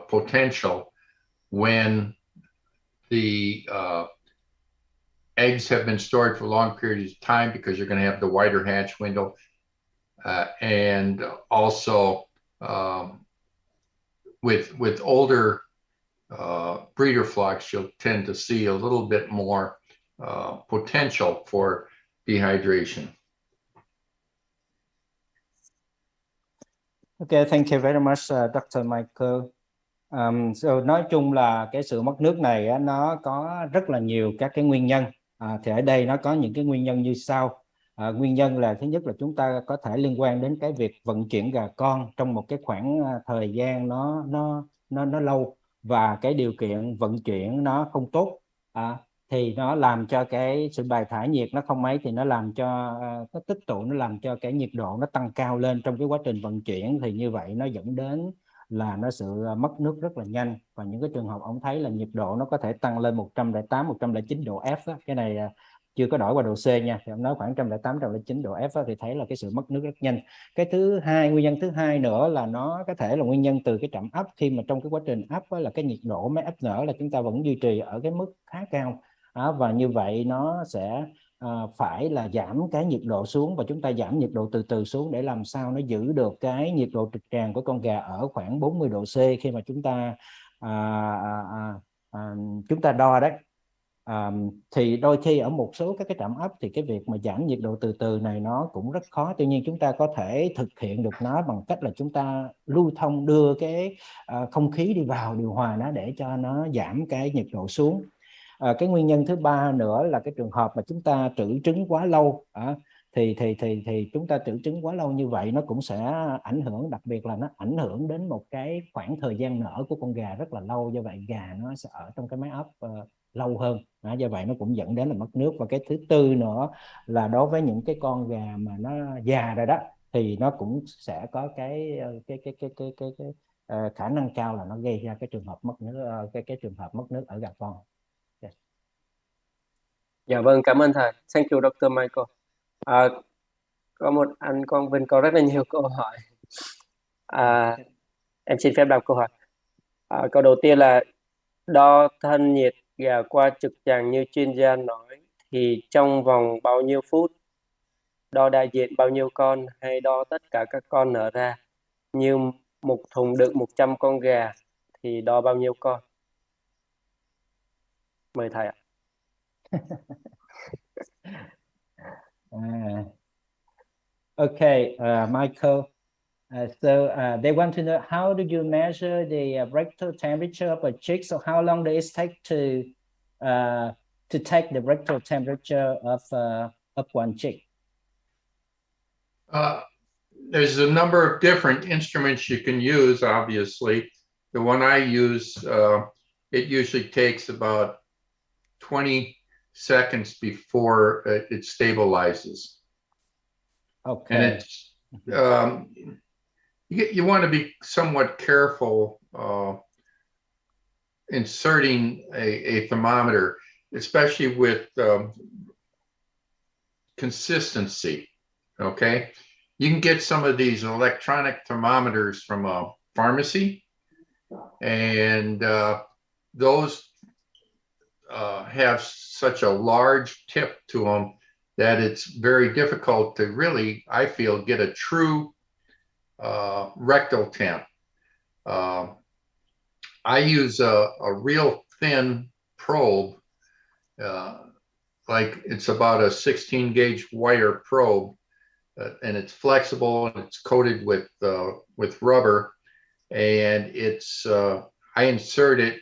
potential when the eggs have been stored for long periods of time, because you're going to have the wider hatch window, and also with older breeder flocks, you'll tend to see a little bit more potential for dehydration. Okay, thank you very much, Dr. Michael. So nói chung là cái sự mất nước này á, nó có rất là nhiều các cái nguyên nhân. Thì ở đây nó có những cái nguyên nhân như sau. Nguyên nhân là thứ nhất là chúng ta có thể liên quan đến cái việc vận chuyển gà con trong một cái khoảng thời gian nó lâu, và cái điều kiện vận chuyển nó không tốt, thì nó làm cho cái sự bài thải nhiệt nó không mấy, thì nó làm cho nó tích tụ, nó làm cho cái nhiệt độ nó tăng cao lên trong cái quá trình vận chuyển, thì như vậy nó dẫn đến là nó sự mất nước rất là nhanh. Và những cái trường hợp ông thấy là nhiệt độ nó có thể tăng lên 108, 109 độ F đó. Cái này chưa có đổi qua độ C nha, thì ông nói khoảng 108, 109 độ F đó, thì thấy là cái sự mất nước rất nhanh. Cái thứ hai, nguyên nhân thứ hai nữa là nó có thể là nguyên nhân từ cái trạm ấp, khi mà trong cái quá trình ấp là cái nhiệt độ máy ấp nở là chúng ta vẫn duy trì ở cái mức khá cao, và như vậy nó sẽ phải là giảm cái nhiệt độ xuống, và chúng ta giảm nhiệt độ từ từ xuống để làm sao nó giữ được cái nhiệt độ trực tràng của con gà ở khoảng 40 độ C khi mà chúng ta đo đấy. Thì đôi khi ở một số các cái trạm ấp thì cái việc mà giảm nhiệt độ từ từ này nó cũng rất khó. Tuy nhiên chúng ta có thể thực hiện được nó bằng cách là chúng ta lưu thông, đưa cái không khí đi vào điều hòa nó để cho nó giảm cái nhiệt độ xuống. Cái nguyên nhân thứ ba nữa là cái trường hợp mà chúng ta trữ trứng quá lâu, thì chúng ta trữ trứng quá lâu như vậy nó cũng sẽ ảnh hưởng, đặc biệt là nó ảnh hưởng đến một cái khoảng thời gian nở của con gà rất là lâu. Do vậy gà nó sẽ ở trong cái máy ấp lâu hơn, do vậy nó cũng dẫn đến là mất nước. Và cái thứ tư nữa là đối với những cái con gà mà nó già rồi đó, thì nó cũng sẽ có cái khả năng cao là nó gây ra cái trường hợp mất nước, cái trường hợp mất nước ở gà con. Dạ vâng, cảm ơn thầy. Thank you, Dr. Michael. Có một anh Quang Vinh có rất là nhiều câu hỏi. Em xin phép đọc câu hỏi. Câu đầu tiên là đo thân nhiệt gà qua trực tràng như chuyên gia nói thì trong vòng bao nhiêu phút? Đo đại diện bao nhiêu con hay đo tất cả các con nở ra? Như một thùng đựng 100 con gà thì đo bao nhiêu con? Mời thầy ạ. Okay, Michael. So they want to know, how do you measure the rectal temperature of a chick? So how long does it take to take the rectal temperature of one chick? There's a number of different instruments you can use. Obviously, the one I use, it usually takes about 20 seconds before it stabilizes. Okay. And it's you want to be somewhat careful inserting a thermometer, especially with consistency. Okay, you can get some of these electronic thermometers from a pharmacy, and those have such a large tip to them that it's very difficult to really, I feel, get a true rectal temp. I use a real thin probe, like it's about a 16 gauge wire probe, and it's flexible and it's coated with rubber, and it's I insert it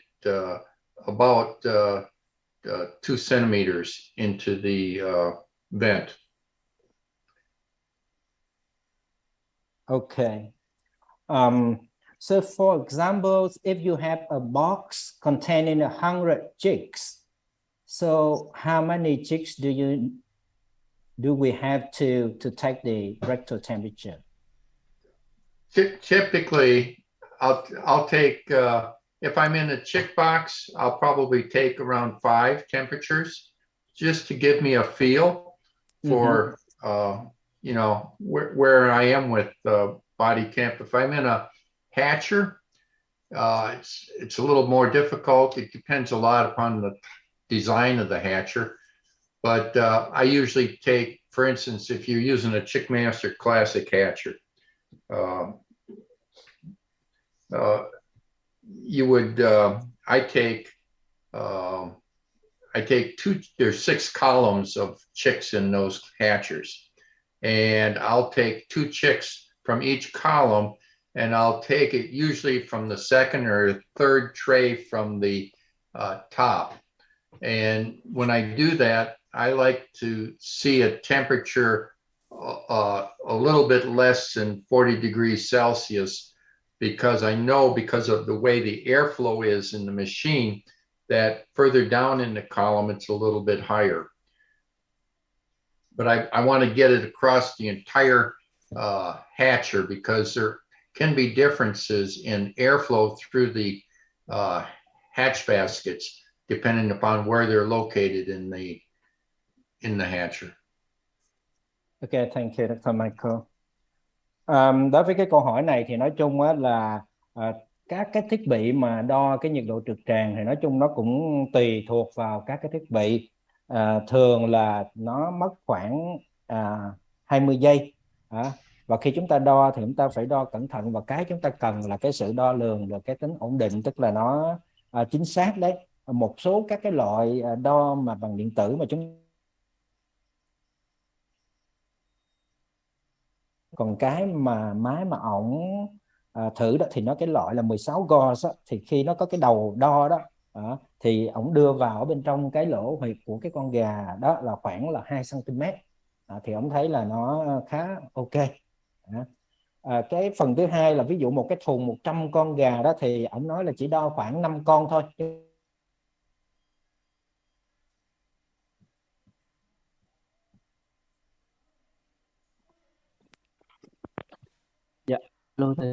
about 2 centimeters into the vent. Okay. So for example, if you have a box containing 100 chicks, so how many chicks do we have to take the rectal temperature? Typically, I'll take if I'm in a chick box, I'll probably take around 5 temperatures, just to give me a feel for you know, where I am with body temp. If I'm in a hatcher, it's a little more difficult. It depends a lot upon the design of the hatcher, but I usually take, for instance, if you're using a Chickmaster Classic hatcher, you would I take 2, there's 6 columns of chicks in those hatchers, and I'll take 2 chicks from each column, and I'll take it usually from the second or third tray from the top. And when I do that, I like to see a temperature a little bit less than 40 degrees Celsius, because I know, because of the way the airflow is in the machine, that further down in the column, it's a little bit higher. But I want to get it across the entire hatcher, because there can be differences in airflow through the hatch baskets, depending upon where they're located in the hatcher. Okay, thank you, Dr. Michael. Đối với cái câu hỏi này thì nói chung á là các cái thiết bị mà đo cái nhiệt độ trực tràng thì nói chung nó cũng tùy thuộc vào các cái thiết bị. Thường là nó mất khoảng 20 giây. Và khi chúng ta đo thì chúng ta phải đo cẩn thận, và cái chúng ta cần là cái sự đo lường được cái tính ổn định, tức là nó chính xác đấy. Một số các cái loại đo mà bằng điện tử mà còn cái mà máy mà ổng thử đó thì nó cái loại là 16 gauge đó, thì khi nó có cái đầu đo đó thì ổng đưa vào bên trong cái lỗ huyệt của cái con gà đó là khoảng là 2 cm. Thì ổng thấy là nó khá ok. Cái phần thứ hai là ví dụ một cái thùng 100 con gà đó thì ổng nói là chỉ đo khoảng 5 con thôi. Dạ, luôn thì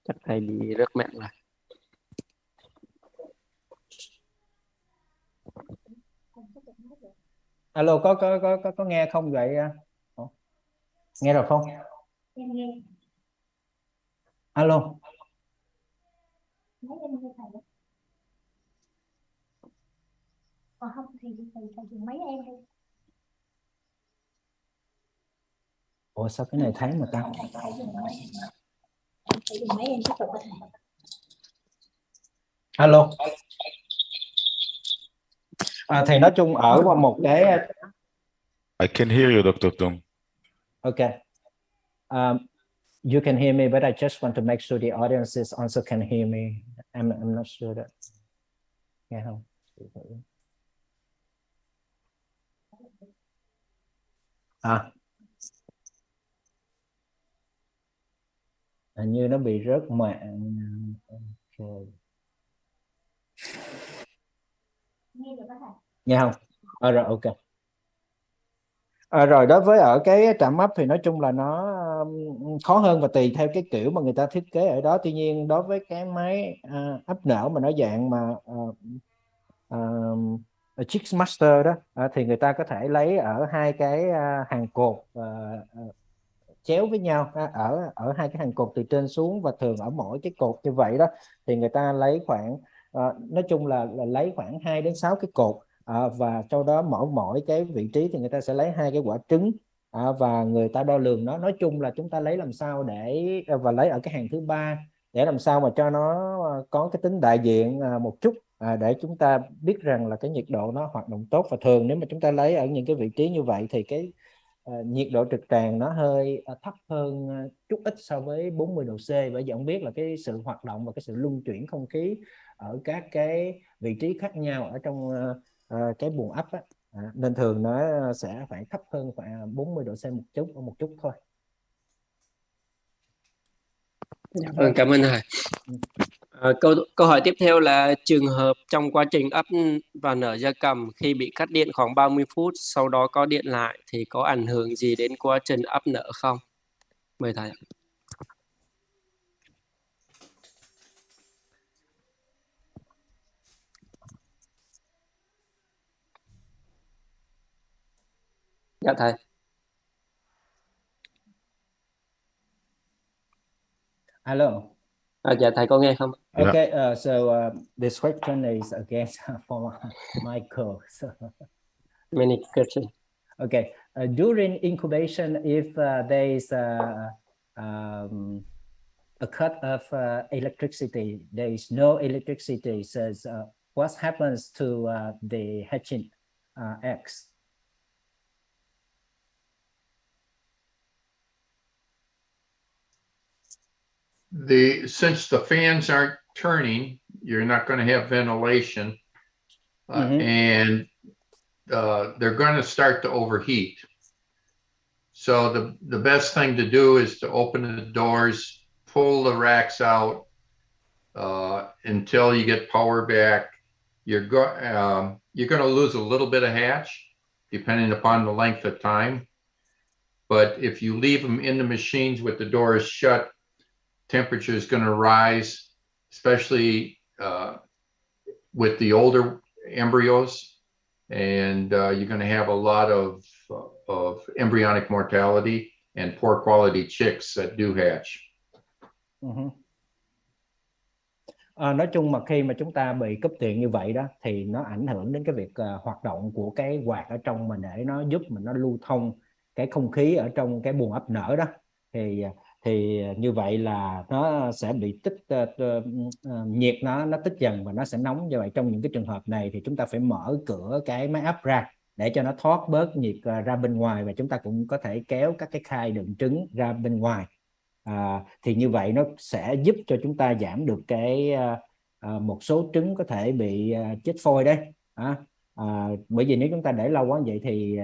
chắc thầy bị rớt mạng rồi. Alo, có nghe không vậy? Nghe rồi không? Alo. Không thì thầy dùng máy em đi. Ủa sao cái này thấy mà ta? Thầy dùng máy em tiếp tục có thể. Alo. Thì nói chung ở một cái I can hear you, Dr. Tung. Okay. You can hear me, but I just want to make sure the audiences also can hear me. I'm not sure that. Nghe không? Hình như nó bị rớt mạng. Okay. Nghe không? Rồi ok. Rồi đối với ở cái trạm ấp thì nói chung là nó khó hơn và tùy theo cái kiểu mà người ta thiết kế ở đó. Tuy nhiên đối với cái máy ấp nở mà nó dạng mà Chickmaster đó thì người ta có thể lấy ở 2 cái hàng cột chéo với nhau ở hai cái hàng cột từ trên xuống, và thường ở mỗi cái cột như vậy đó thì người ta lấy khoảng nói chung là lấy khoảng 2 đến 6 cái cột, và sau đó mỗi cái vị trí thì người ta sẽ lấy 2 cái quả trứng, và người ta đo lường nó. Nói chung là chúng ta lấy làm sao để và lấy ở cái hàng thứ ba để làm sao mà cho nó có cái tính đại diện một chút, để chúng ta biết rằng là cái nhiệt độ nó hoạt động tốt. Và thường nếu mà chúng ta lấy ở những cái vị trí như vậy thì cái nhiệt độ trực tràng nó hơi thấp hơn chút ít so với 40 độ C, bởi vì ông biết là cái sự hoạt động và cái sự luân chuyển không khí ở các cái vị trí khác nhau ở trong cái buồng ấp á. Nên thường nó sẽ phải thấp hơn khoảng 40 độ C một chút thôi. Vâng, cảm ơn thầy. Câu hỏi tiếp theo là trường hợp trong quá trình ấp và nở gia cầm khi bị cắt điện khoảng 30 phút, sau đó có điện lại thì có ảnh hưởng gì đến quá trình ấp nở không? Mời thầy. Dạ thầy. Alo. Dạ thầy có nghe không? Okay, so this question is again for Michael. So, many questions. Okay, during incubation, if there is a cut of electricity, there is no electricity, so what happens to the hatching eggs? Since the fans aren't turning, you're not going to have ventilation, and they're going to start to overheat. So the best thing to do is to open the doors, pull the racks out until you get power back. You're going to lose a little bit of hatch depending upon the length of time. But if you leave them in the machines with the doors shut, temperature is going to rise, especially with the older embryos, and you're going to have a lot of embryonic mortality and poor quality chicks that do hatch. Nói chung mà khi mà chúng ta bị cúp điện như vậy đó thì nó ảnh hưởng đến cái việc hoạt động của cái quạt ở trong mình để nó giúp mình nó lưu thông cái không khí ở trong cái buồng ấp nở đó, thì như vậy là nó sẽ bị nhiệt nó tích dần và nó sẽ nóng. Như vậy trong những cái trường hợp này thì chúng ta phải mở cửa cái máy ấp ra để cho nó thoát bớt nhiệt ra bên ngoài, và chúng ta cũng có thể kéo các cái khay đựng trứng ra bên ngoài. Thì như vậy nó sẽ giúp cho chúng ta giảm được cái một số trứng có thể bị chết phôi đấy. Bởi vì nếu chúng ta để lâu quá vậy thì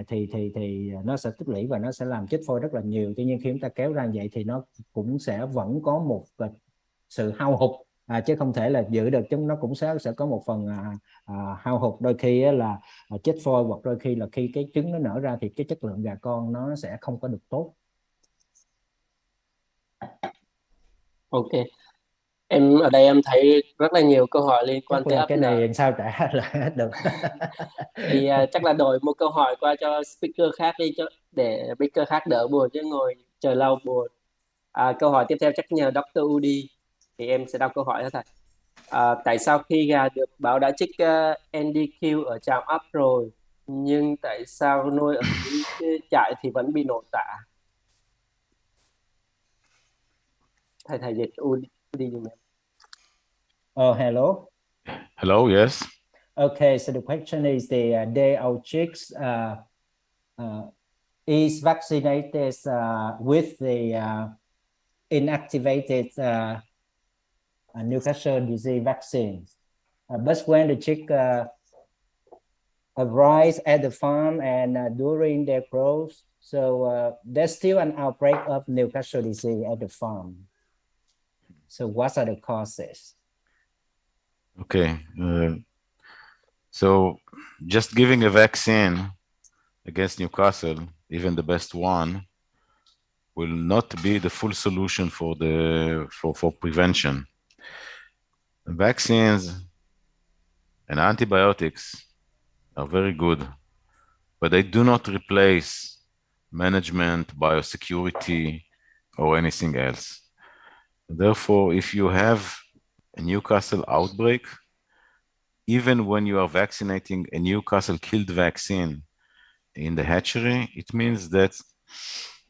nó sẽ tích lũy và nó sẽ làm chết phôi rất là nhiều. Tuy nhiên khi chúng ta kéo ra vậy thì nó cũng sẽ vẫn có một sự hao hụt, chứ không thể là giữ được. Chúng nó cũng sẽ có một phần hao hụt, đôi khi là chết phôi, hoặc đôi khi là khi cái trứng nó nở ra thì cái chất lượng gà con nó sẽ không có được tốt. Ok, em ở đây em thấy rất là nhiều câu hỏi liên quan tới ấp cái nở. này sao trả lại hết được. Thì chắc là đổi một câu hỏi qua cho speaker khác đi, để speaker khác đỡ buồn chứ ngồi chờ lâu buồn. Câu hỏi tiếp theo chắc nhờ Dr. Udi, thì em sẽ đọc câu hỏi đó thầy. Tại sao khi gà được báo đã trích NDQ ở trạm ấp rồi, nhưng tại sao nuôi ở dưới trại thì vẫn bị nổ tả? Thầy dịch Udi giùm em. Oh, hello. Hello, yes. Okay, so the question is the day our chicks is vaccinated with the inactivated Newcastle disease vaccine. But when the chick arrives at the farm and during their growth, so there's still an outbreak of Newcastle disease at the farm. So what are the causes? Okay, so just giving a vaccine against Newcastle, even the best one, will not be the full solution for prevention. Vaccines and antibiotics are very good, but they do not replace management, biosecurity, or anything else. Therefore, if you have a Newcastle outbreak, even when you are vaccinating a Newcastle killed vaccine in the hatchery, it means that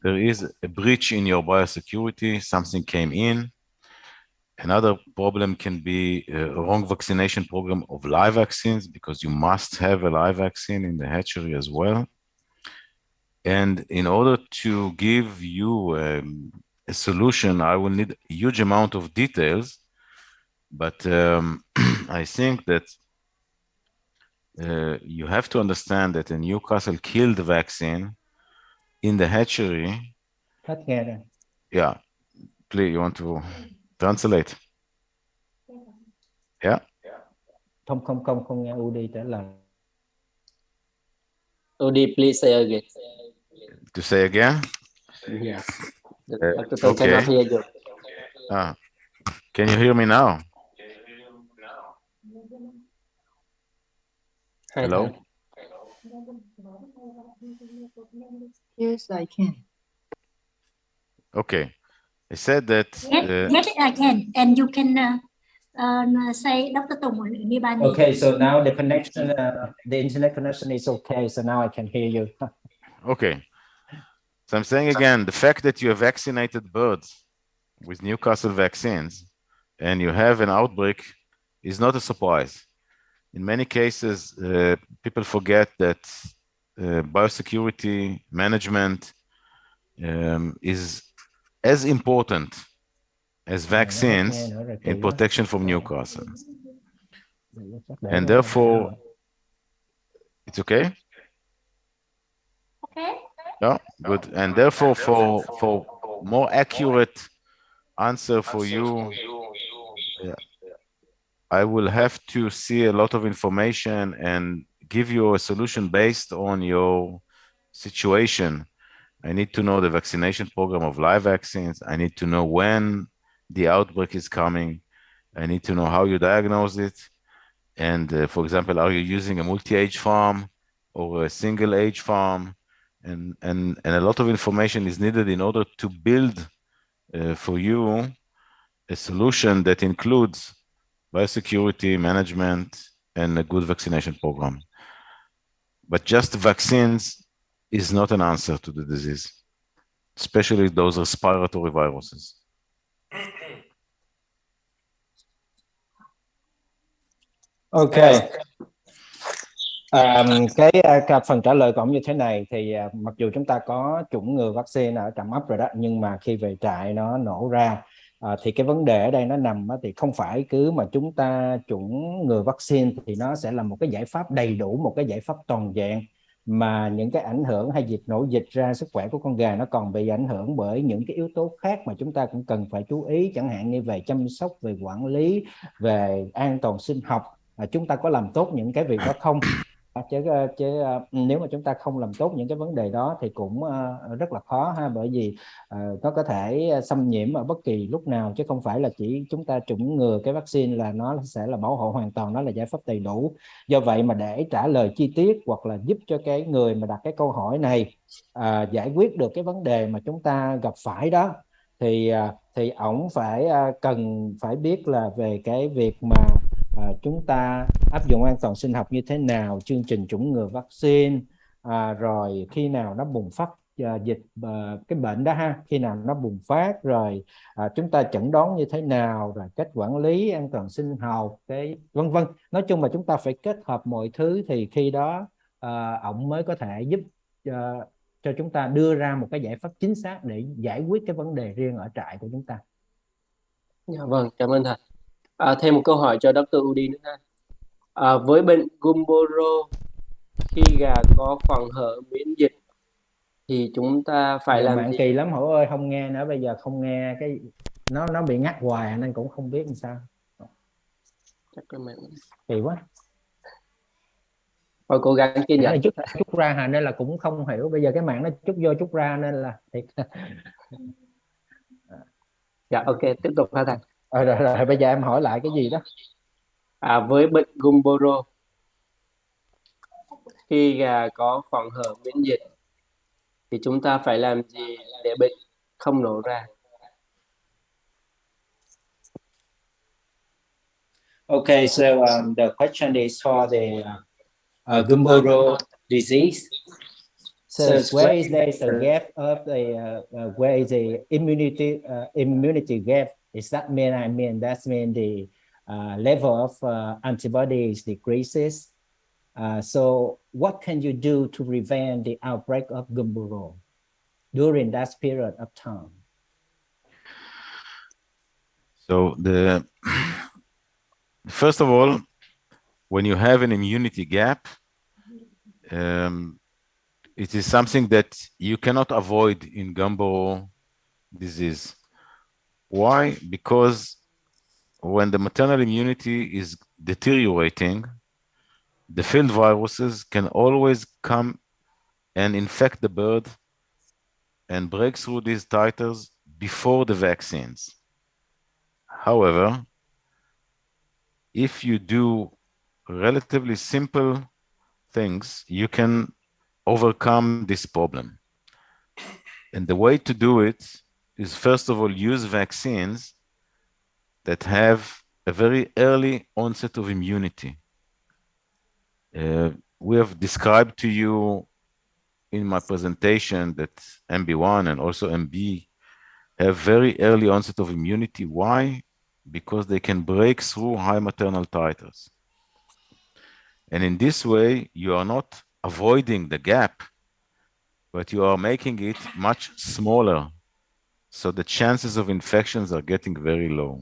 there is a breach in your biosecurity, something came in. Another problem can be a wrong vaccination program of live vaccines, because you must have a live vaccine in the hatchery as well. And in order to give you a solution, I will need a huge amount of details, but I think that you have to understand that a Newcastle killed vaccine in the hatchery. Yeah, please, you want to translate? Yeah. Không nghe Udi trả lời. Udi, please say again. To say again? Yes. Okay. Cannot hear you. Can you hear me now? Hello? Yes, I can. Okay. I said that... Yes, I can. And you can say Dr. Tùng nearby me. Okay, so now the connection, the internet connection is okay, so now I can hear you. Okay. So I'm saying again, the fact that you have vaccinated birds with Newcastle vaccines and you have an outbreak is not a surprise. In many cases, people forget that biosecurity management is as important as vaccines in protection from Newcastle. And therefore, it's okay? Okay. Yeah, good. And therefore, for more accurate answer for you, I will have to see a lot of information and give you a solution based on your situation. I need to know the vaccination program of live vaccines. I need to know when the outbreak is coming. I need to know how you diagnose it. And for example, are you using a multi-age farm or a single-age farm? And a lot of information is needed in order to build for you a solution that includes biosecurity management and a good vaccination program. But just vaccines is not an answer to the disease, especially those respiratory viruses. Okay. Cái phần trả lời của ông như thế này thì mặc dù chúng ta có chủng ngừa vaccine ở trạm ấp rồi đó, nhưng mà khi về trại nó nổ ra thì cái vấn đề ở đây nó nằm thì không phải cứ mà chúng ta chủng ngừa vaccine thì nó sẽ là một cái giải pháp đầy đủ, một cái giải pháp toàn diện, mà những cái ảnh hưởng hay dịch nổ dịch ra sức khỏe của con gà nó còn bị ảnh hưởng bởi những cái yếu tố khác mà chúng ta cũng cần phải chú ý, chẳng hạn như về chăm sóc, về quản lý, về an toàn sinh học. Chúng ta có làm tốt những cái việc đó không? Chứ nếu mà chúng ta không làm tốt những cái vấn đề đó thì cũng rất là khó ha, bởi vì nó có thể xâm nhiễm ở bất kỳ lúc nào, chứ không phải là chỉ chúng ta chủng ngừa cái vaccine là nó sẽ là bảo hộ hoàn toàn, nó là giải pháp đầy đủ. Do vậy mà để trả lời chi tiết hoặc là giúp cho cái người mà đặt cái câu hỏi này giải quyết được cái vấn đề mà chúng ta gặp phải đó, thì ổng cần phải biết là về cái việc mà chúng ta áp dụng an toàn sinh học như thế nào, chương trình chủng ngừa vaccine, rồi khi nào nó bùng phát dịch cái bệnh đó ha, khi nào nó bùng phát, rồi chúng ta chẩn đoán như thế nào, rồi cách quản lý an toàn sinh học, cái vân vân. Nói chung là chúng ta phải kết hợp mọi thứ thì khi đó ổng mới có thể giúp cho chúng ta đưa ra một cái giải pháp chính xác để giải quyết cái vấn đề riêng ở trại của chúng ta. Dạ vâng, cảm ơn thầy. Thêm một câu hỏi cho Dr. Udi nữa ha. Với bệnh Gumboro, khi gà có khoảng hở miễn dịch thì chúng ta phải làm bạn gì? Kỳ lắm Hữu ơi, không nghe nữa, bây giờ không nghe, cái nó bị ngắt hoài nên cũng không biết làm sao. Chắc là Kỳ quá. Thôi cố gắng kiên nhẫn. Chút ra hà nên là cũng không hiểu, bây giờ cái mạng nó chút vô chút ra nên là thiệt. Dạ ok, tiếp tục ha thầy. Rồi bây giờ em hỏi lại cái gì đó. Với bệnh Gumboro, khi gà có khoảng hở miễn dịch thì chúng ta phải làm gì để bệnh không nổ ra? Okay, so the question is for the Gumboro disease. So where is there a gap of the where is the immunity gap? Is that mean that mean the level of antibodies decreases? So what can you do to prevent the outbreak of Gumboro during that period of time? So first of all, when you have an immunity gap, it is something that you cannot avoid in Gumboro disease. Why? Because when the maternal immunity is deteriorating, the field viruses can always come and infect the bird and break through these titers before the vaccines. However, if you do relatively simple things, you can overcome this problem. And the way to do it is, first of all, use vaccines that have a very early onset of immunity. We have described to you in my presentation that MB1 and also MB have very early onset of immunity. Why? Because they can break through high maternal titers. And in this way, you are not avoiding the gap, but you are making it much smaller. So the chances of infections are getting very low.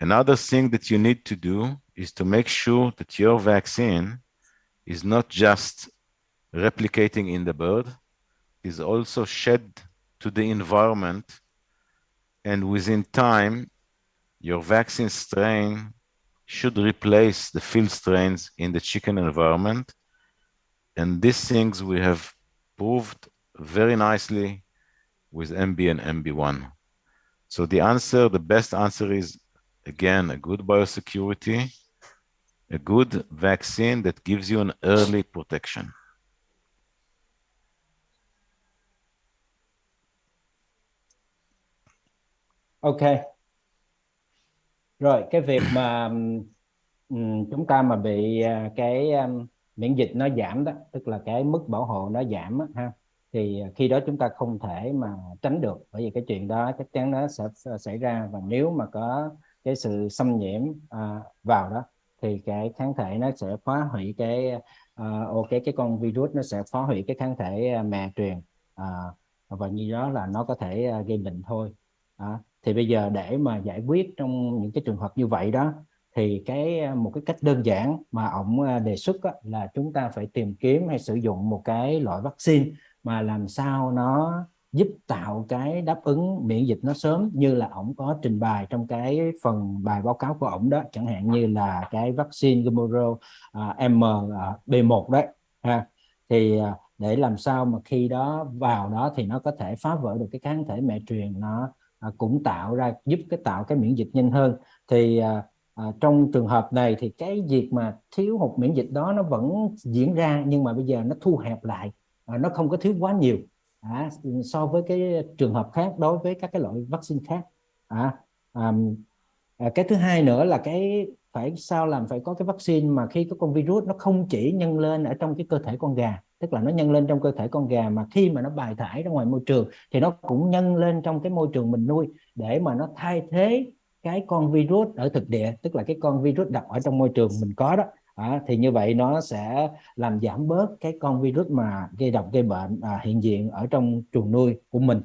Another thing that you need to do is to make sure that your vaccine is not just replicating in the bird, is also shed to the environment, and within time, your vaccine strain should replace the field strains in the chicken environment. And these things we have proved very nicely with MB and MB1. So the best answer is, again, a good biosecurity, a good vaccine that gives you an early protection. Ok. Rồi cái việc mà chúng ta mà bị cái miễn dịch nó giảm đó, tức là cái mức bảo hộ nó giảm đó, ha, thì khi đó chúng ta không thể mà tránh được, bởi vì cái chuyện đó chắc chắn nó sẽ xảy ra. Và nếu mà có cái sự xâm nhiễm vào đó thì cái kháng thể nó sẽ phá hủy cái con virus, nó sẽ phá hủy cái kháng thể mẹ truyền, và như đó là nó có thể gây bệnh thôi. Thì bây giờ để mà giải quyết trong những cái trường hợp như vậy đó, thì một cái cách đơn giản mà ông đề xuất là chúng ta phải tìm kiếm hay sử dụng một cái loại vaccine mà làm sao nó giúp tạo cái đáp ứng miễn dịch nó sớm, như là ông có trình bày trong cái phần bài báo cáo của ông đó, chẳng hạn như là cái vaccine Phibro MB1 đấy ha. Thì để làm sao mà khi đó vào đó thì nó có thể phá vỡ được cái kháng thể mẹ truyền, nó cũng giúp tạo cái miễn dịch nhanh hơn. Thì trong trường hợp này thì cái việc mà thiếu hụt miễn dịch đó nó vẫn diễn ra, nhưng mà bây giờ nó thu hẹp lại, nó không có thiếu quá nhiều so với cái trường hợp khác đối với các cái loại vaccine khác. Cái thứ hai nữa là phải có cái vaccine mà khi có con virus nó không chỉ nhân lên ở trong cái cơ thể con gà, tức là nó nhân lên trong cơ thể con gà, mà khi mà nó bài thải ra ngoài môi trường thì nó cũng nhân lên trong cái môi trường mình nuôi, để mà nó thay thế cái con virus ở thực địa, tức là cái con virus độc ở trong môi trường mình có đó. Thì như vậy nó sẽ làm giảm bớt cái con virus mà gây độc gây bệnh hiện diện ở trong chuồng nuôi của mình.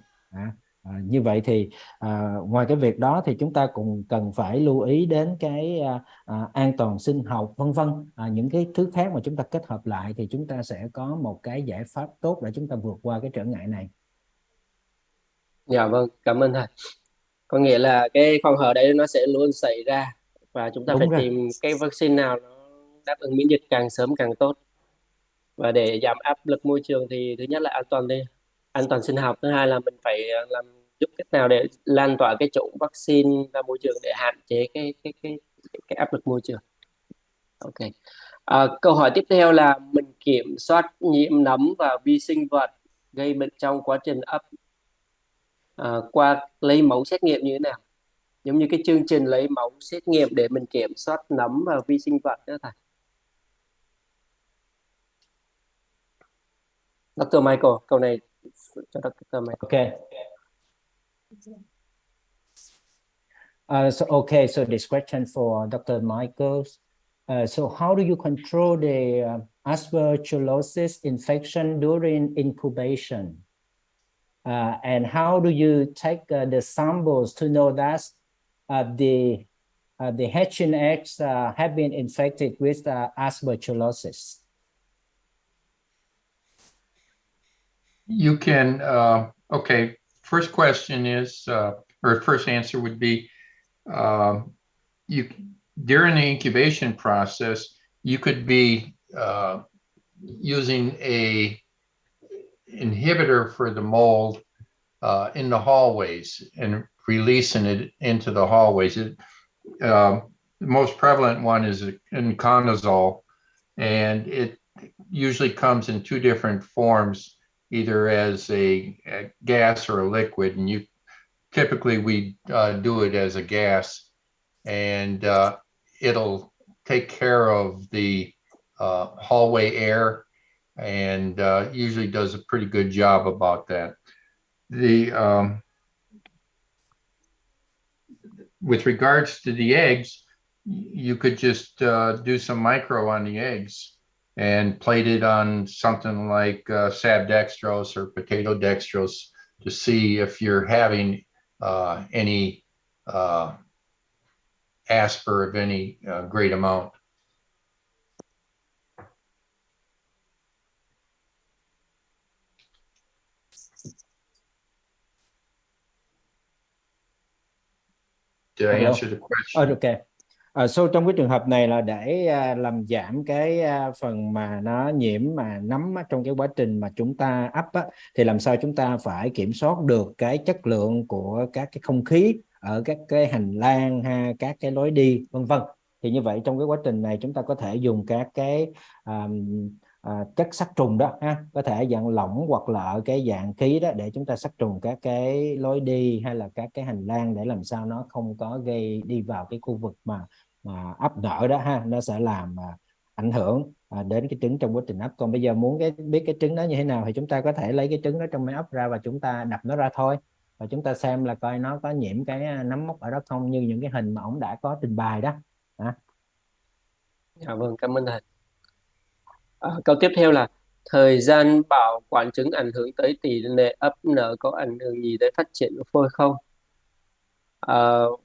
Như vậy thì ngoài cái việc đó thì chúng ta cũng cần phải lưu ý đến cái an toàn sinh học vân vân, những cái thứ khác mà chúng ta kết hợp lại thì chúng ta sẽ có một cái giải pháp tốt để chúng ta vượt qua cái trở ngại này. Dạ vâng, cảm ơn thầy. Có nghĩa là cái phòng hở đấy nó sẽ luôn xảy ra, và chúng ta phải tìm cái vaccine nào nó đáp ứng miễn dịch càng sớm càng tốt. Và để giảm áp lực môi trường thì thứ nhất là an toàn sinh học, thứ hai là mình phải giúp cách nào để lan tỏa cái chủng vaccine ra môi trường để hạn chế cái áp lực môi trường. Ok. Câu hỏi tiếp theo là mình kiểm soát nhiễm nấm và vi sinh vật gây bệnh trong quá trình ấp qua lấy mẫu xét nghiệm như thế nào? giống như cái chương trình lấy mẫu xét nghiệm để mình kiểm soát nấm và vi sinh vật đó thầy. Dr. Michael, câu này cho Dr. Michael. Okay. So this question for Dr. Michael. So how do you control the aspergillosis infection during incubation? And how do you take the samples to know that the hatching eggs have been infected with aspergillosis? You can, okay, first question is, or first answer would be, during the incubation process, you could be using a inhibitor for the mold in the hallways and releasing it into the hallways. The most prevalent one is inconazole, and it usually comes in two different forms, either as a gas or a liquid, and typically we do it as a gas, and it'll take care of the hallway air, and usually does a pretty good job about that. With regards to the eggs, you could just do some micro on the eggs and plate it on something like sabdextrose or potato dextrose to see if you're having any asper of any great amount. Did I answer the question? Okay. So trong cái trường hợp này là để làm giảm cái phần mà nó nhiễm mà nấm trong cái quá trình mà chúng ta ấp á, thì làm sao chúng ta phải kiểm soát được cái chất lượng của các cái không khí ở các cái hành lang ha, các cái lối đi vân vân. Thì như vậy trong cái quá trình này chúng ta có thể dùng các cái chất sát trùng đó ha, có thể dạng lỏng hoặc là ở cái dạng khí đó để chúng ta sát trùng các cái lối đi hay là các cái hành lang để làm sao nó không có gây đi vào cái khu vực mà ấp nở đó ha, nó sẽ làm ảnh hưởng đến cái trứng trong quá trình ấp. Còn bây giờ muốn biết cái trứng đó như thế nào thì chúng ta có thể lấy cái trứng đó trong máy ấp ra và chúng ta đập nó ra thôi, và chúng ta xem là coi nó có nhiễm cái nấm mốc ở đó không, như những cái hình mà ổng đã có trình bày đó. Dạ vâng, cảm ơn thầy. Câu tiếp theo là thời gian bảo quản trứng ảnh hưởng tới tỷ lệ ấp nở, có ảnh hưởng gì tới phát triển của phôi không?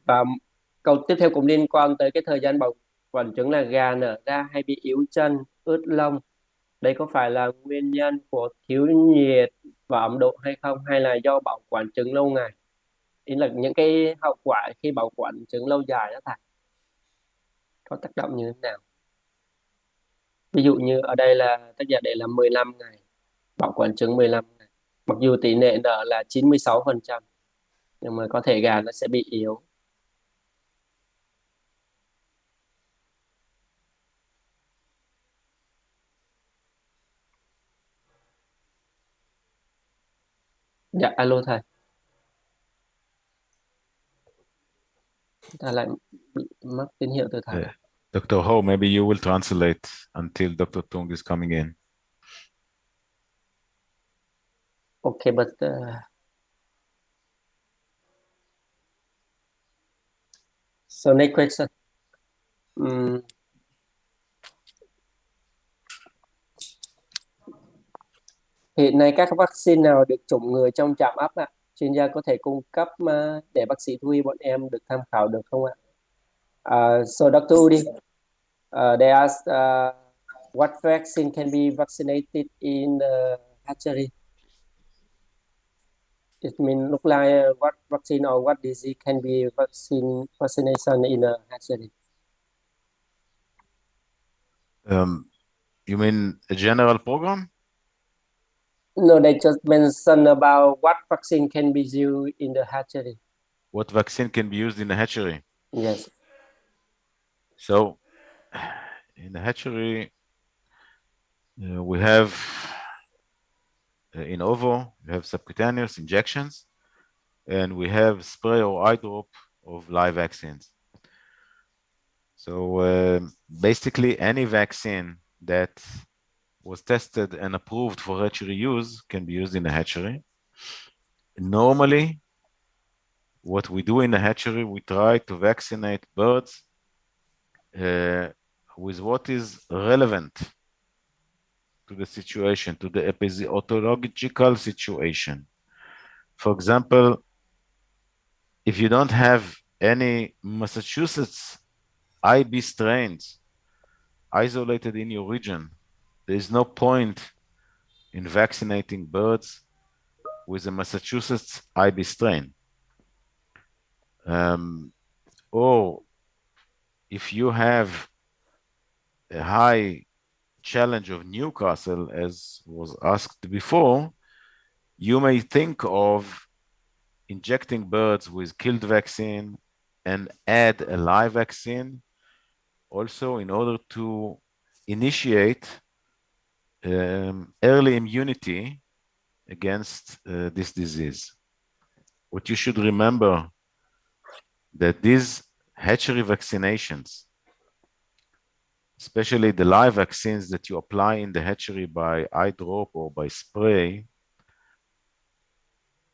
Và câu tiếp theo cũng liên quan tới cái thời gian bảo quản trứng là gà nở ra hay bị yếu chân, ướt lông. Đây có phải là nguyên nhân của thiếu nhiệt và ẩm độ hay không, hay là do bảo quản trứng lâu ngày? Ý là những cái hậu quả khi bảo quản trứng lâu dài đó thầy, có tác động như thế nào? Ví dụ như ở đây là tác giả để là 15 ngày, bảo quản trứng 15 ngày. Mặc dù tỷ lệ nở là 96%, nhưng mà có thể gà nó sẽ bị yếu. Dạ, alo thầy. Ta lại bị mất tín hiệu từ thầy. Yeah. Dr. Ho, maybe you will translate until Dr. Tung is coming in. Okay, but so next question. Hiện nay các vaccine nào được chủng ngừa trong trạm ấp ạ? Chuyên gia có thể cung cấp để bác sĩ thú y bọn em được tham khảo được không ạ? So Dr. Udi, they asked what vaccine can be vaccinated in the hatchery? It means look like what vaccine or what disease can be vaccination in a hatchery? You mean a general program? No, they just mentioned about what vaccine can be used in the hatchery. What vaccine can be used in the hatchery? Yes. So, in the hatchery, we have in ovo, we have subcutaneous injections, and we have spray or eye drop of live vaccines. So basically any vaccine that was tested and approved for hatchery use can be used in a hatchery. Normally, what we do in a hatchery, we try to vaccinate birds with what is relevant to the situation, to the epidemiological situation. For example, if you don't have any Massachusetts IB strains isolated in your region, there is no point in vaccinating birds with a Massachusetts IB strain. Or if you have a high challenge of Newcastle, as was asked before, you may think of injecting birds with killed vaccine and add a live vaccine also in order to initiate early immunity against this disease. What you should remember that these hatchery vaccinations, especially the live vaccines that you apply in the hatchery by eye drop or by spray,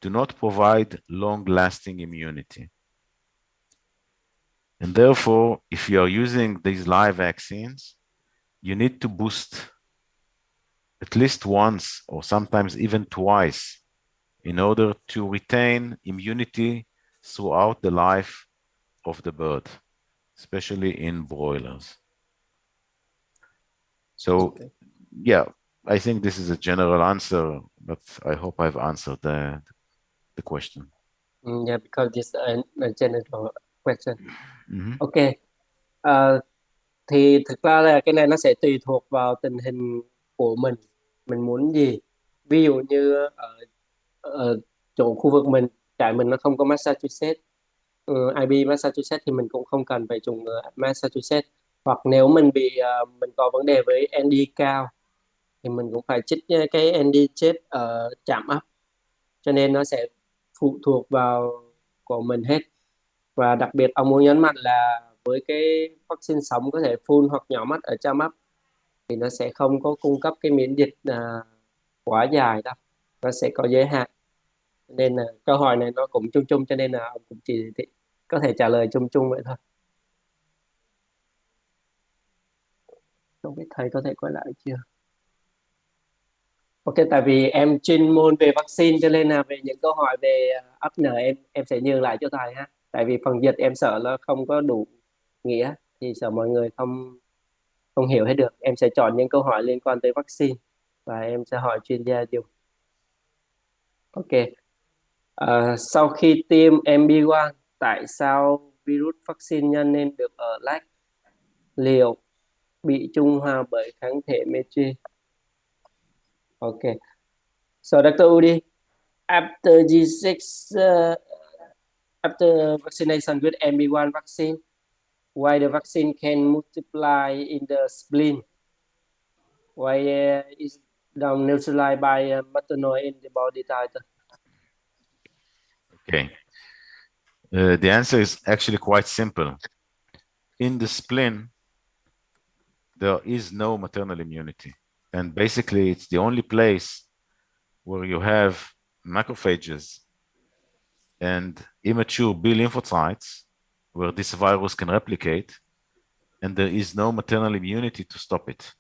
do not provide long-lasting immunity. And therefore, if you are using these live vaccines, you need to boost at least once or sometimes even twice in order to retain immunity throughout the life of the bird, especially in broilers. So, yeah, I think this is a general answer, but I hope I've answered the question. Yeah, because this is a general question. Ok. Thì thực ra là cái này nó sẽ tùy thuộc vào tình hình của mình muốn gì. Ví dụ như ở chỗ khu vực mình, trại mình nó không có Massachusetts, IB Massachusetts thì mình cũng không cần phải dùng Massachusetts. Hoặc nếu mình mình có vấn đề với ND cao thì mình cũng phải trích cái ND chết ở trạm ấp, cho nên nó sẽ phụ thuộc vào của mình hết. Và đặc biệt ông muốn nhấn mạnh là với cái vaccine sống có thể phun hoặc nhỏ mắt ở trạm ấp thì nó sẽ không có cung cấp cái miễn dịch quá dài đâu, nó sẽ có giới hạn. Nên là câu hỏi này nó cũng chung chung, cho nên là ông cũng chỉ có thể trả lời chung chung vậy thôi. Không biết thầy có thể quay lại chưa? Ok, tại vì em chuyên môn về vaccine cho nên là về những câu hỏi về ấp nở em sẽ nhường lại cho thầy ha. Tại vì phần dịch em sợ là không có đủ nghĩa thì sợ mọi người không hiểu hết được. Em sẽ chọn những câu hỏi liên quan tới vaccine và em sẽ hỏi chuyên gia dùng. Ok. Sau khi tiêm MB1, tại sao virus vaccine nhân nên được ở lách? Liệu bị trung hòa bởi kháng thể Metri? Okay. So Dr. Udi, after after vaccination with MB1 vaccine, why the vaccine can multiply in the spleen? Why is down neutralized by maternal antibody titer? Okay. The answer is actually quite simple. In the spleen, there is no maternal immunity. And basically, it's the only place where you have macrophages and immature B lymphocytes where this virus can replicate, and there is no maternal immunity to stop it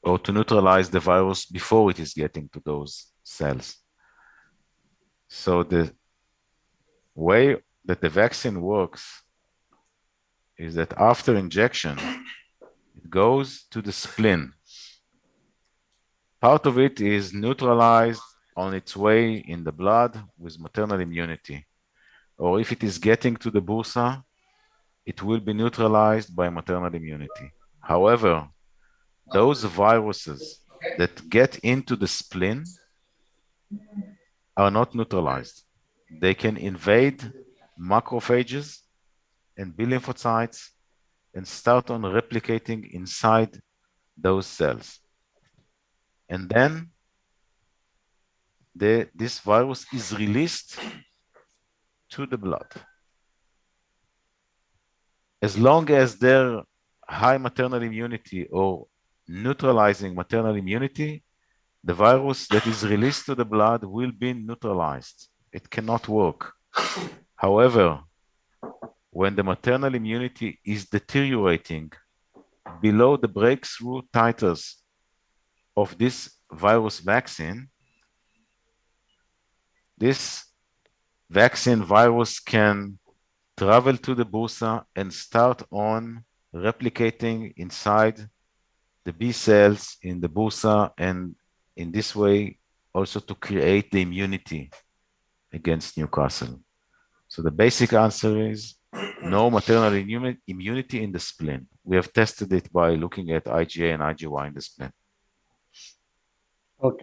or to neutralize the virus before it is getting to those cells. So the way that the vaccine works is that after injection, it goes to the spleen. Part of it is neutralized on its way in the blood with maternal immunity. Or if it is getting to the bursa, it will be neutralized by maternal immunity. However, those viruses that get into the spleen are not neutralized. They can invade macrophages and B lymphocytes and start on replicating inside those cells. And then this virus is released to the blood. as long as their high maternal immunity or neutralizing maternal immunity, the virus that is released to the blood will be neutralized. It cannot work. However, when the maternal immunity is deteriorating below the breakthrough titers of this virus vaccine, this vaccine virus can travel to the bursa and start on replicating inside the B cells in the bursa, and in this way also to create the immunity against Newcastle. So the basic answer is no maternal immunity in the spleen. We have tested it by looking at IgA and IgY in the spleen. Ok.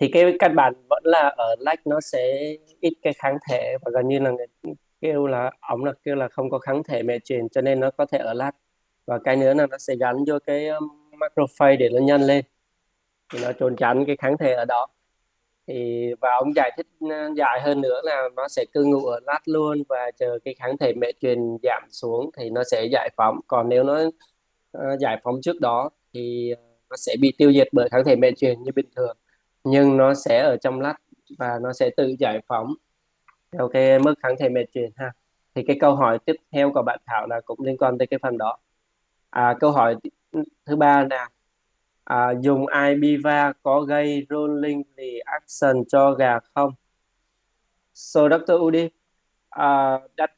Thì cái căn bản vẫn là ở lách nó sẽ ít cái kháng thể, và gần như là người kêu là không có kháng thể mẹ truyền, cho nên nó có thể ở lách. Và cái nữa là nó sẽ gắn vô cái macrophage để nó nhân lên, thì nó trốn tránh cái kháng thể ở đó. Và ông giải thích dài hơn nữa là nó sẽ cư ngụ ở lát luôn, và chờ cái kháng thể mẹ truyền giảm xuống thì nó sẽ giải phóng. Còn nếu nó giải phóng trước đó thì nó sẽ bị tiêu diệt bởi kháng thể mẹ truyền như bình thường, nhưng nó sẽ ở trong lát và nó sẽ tự giải phóng theo cái mức kháng thể mẹ truyền ha. Thì cái câu hỏi tiếp theo của bạn Thảo là cũng liên quan tới cái phần đó. Câu hỏi thứ ba là dùng Ibiva có gây rolling reaction cho gà không? So Dr. Udi, that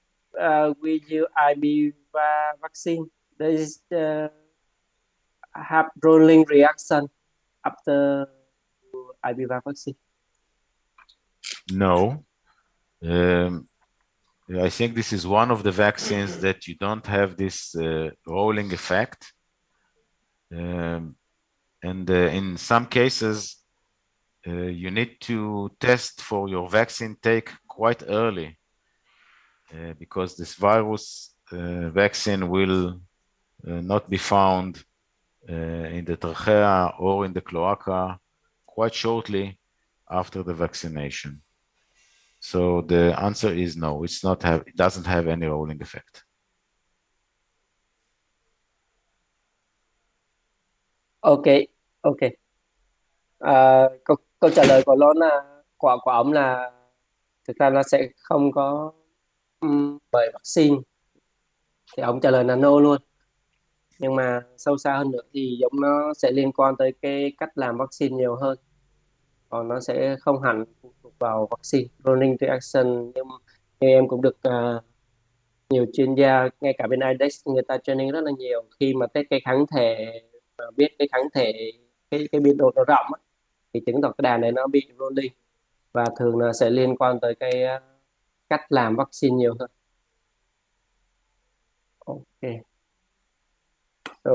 we use Ibiva vaccine, does have rolling reaction after Ibiva vaccine? No. I think this is one of the vaccines that you don't have this rolling effect. And in some cases, you need to test for your vaccine take quite early because this virus vaccine will not be found in the trachea or in the cloaca quite shortly after the vaccination. So the answer is no, it doesn't have any rolling effect. Ok. Câu trả lời của nó là của ông là thực ra nó sẽ không có bởi vaccine, thì ông trả lời là no luôn. Nhưng mà sâu xa hơn nữa thì giống nó sẽ liên quan tới cái cách làm vaccine nhiều hơn, còn nó sẽ không hẳn phụ thuộc vào vaccine. Rolling reaction nhưng em cũng được nhiều chuyên gia ngay cả bên IDEX người ta training rất là nhiều khi mà test cái kháng thể, biết cái kháng thể cái biên độ nó rộng á, thì chứng tỏ cái đàn này nó bị rolling, và thường là sẽ liên quan tới cái cách làm vaccine nhiều hơn. Ok. So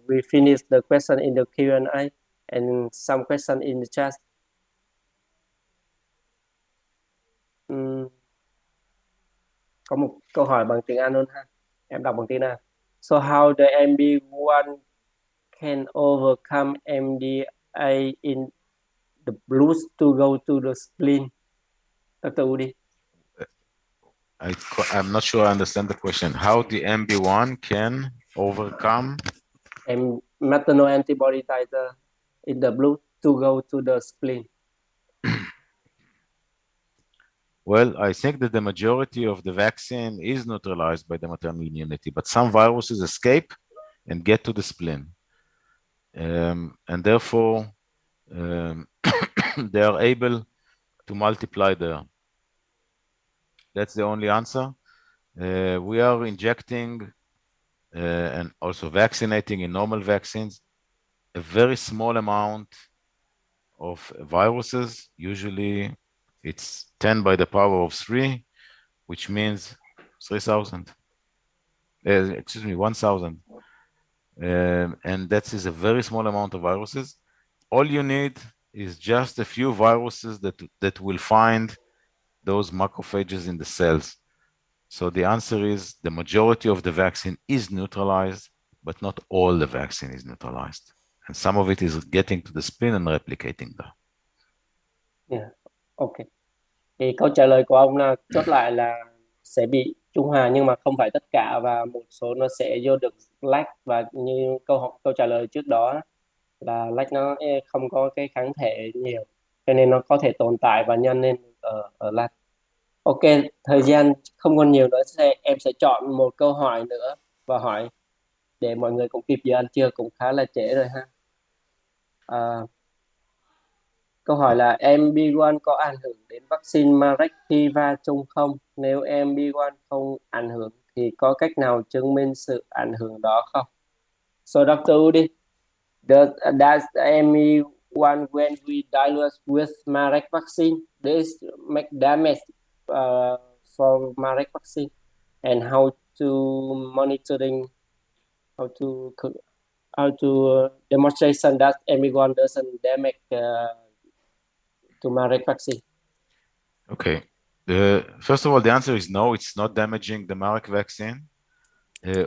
we finish the question in the Q&A and some question in the chat. Có một câu hỏi bằng tiếng Anh luôn ha. Em đọc bằng tiếng Anh. So how the MB1 can overcome MDA in the blood to go to the spleen? Dr. Udi. I'm not sure I understand the question. How the MB1 can overcome maternal antibody titer in the blood to go to the spleen? Well, I think that the majority of the vaccine is neutralized by the maternal immunity, but some viruses escape and get to the spleen. And therefore, they are able to multiply there. That's the only answer. We are injecting and also vaccinating in normal vaccines a very small amount of viruses. Usually it's 10 by the power of 3, which means 3,000. 1,000. And that is a very small amount of viruses. All you need is just a few viruses that will find those macrophages in the cells. So the answer is the majority of the vaccine is neutralized, but not all the vaccine is neutralized. And some of it is getting to the spleen and replicating there. Yeah. Ok. Thì câu trả lời của ông là chốt lại là sẽ bị Trung Hòa nhưng mà không phải tất cả, và một số nó sẽ vô được lách, và như câu trả lời trước đó là lách nó không có cái kháng thể nhiều, cho nên nó có thể tồn tại và nhân lên ở lách. Ok, thời gian không còn nhiều nữa, em sẽ chọn một câu hỏi nữa và hỏi để mọi người cũng kịp giờ ăn trưa, cũng khá là trễ rồi ha. Câu hỏi là MB1 có ảnh hưởng đến vaccine Marek khi va chung không? Nếu MB1 không ảnh hưởng thì có cách nào chứng minh sự ảnh hưởng đó không? So Dr. Udi, does MB1 when we dilute with Marek vaccine, this make damage for Marek vaccine, and how to monitoring, how to demonstration that MB1 doesn't damage to Marek vaccine? Okay. First of all, the answer is no, it's not damaging the Marek vaccine.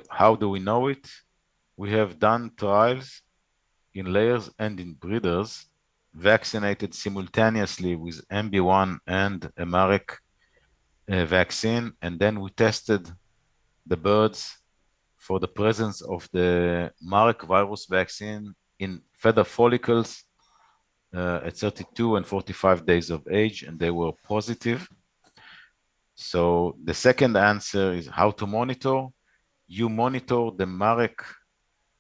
How do we know it? We have done trials in layers and in breeders vaccinated simultaneously with MB1 and a Marek vaccine, and then we tested the birds for the presence of the Marek virus vaccine in feather follicles at 32 and 45 days of age, and they were positive. So the second answer is how to monitor. You monitor the Marek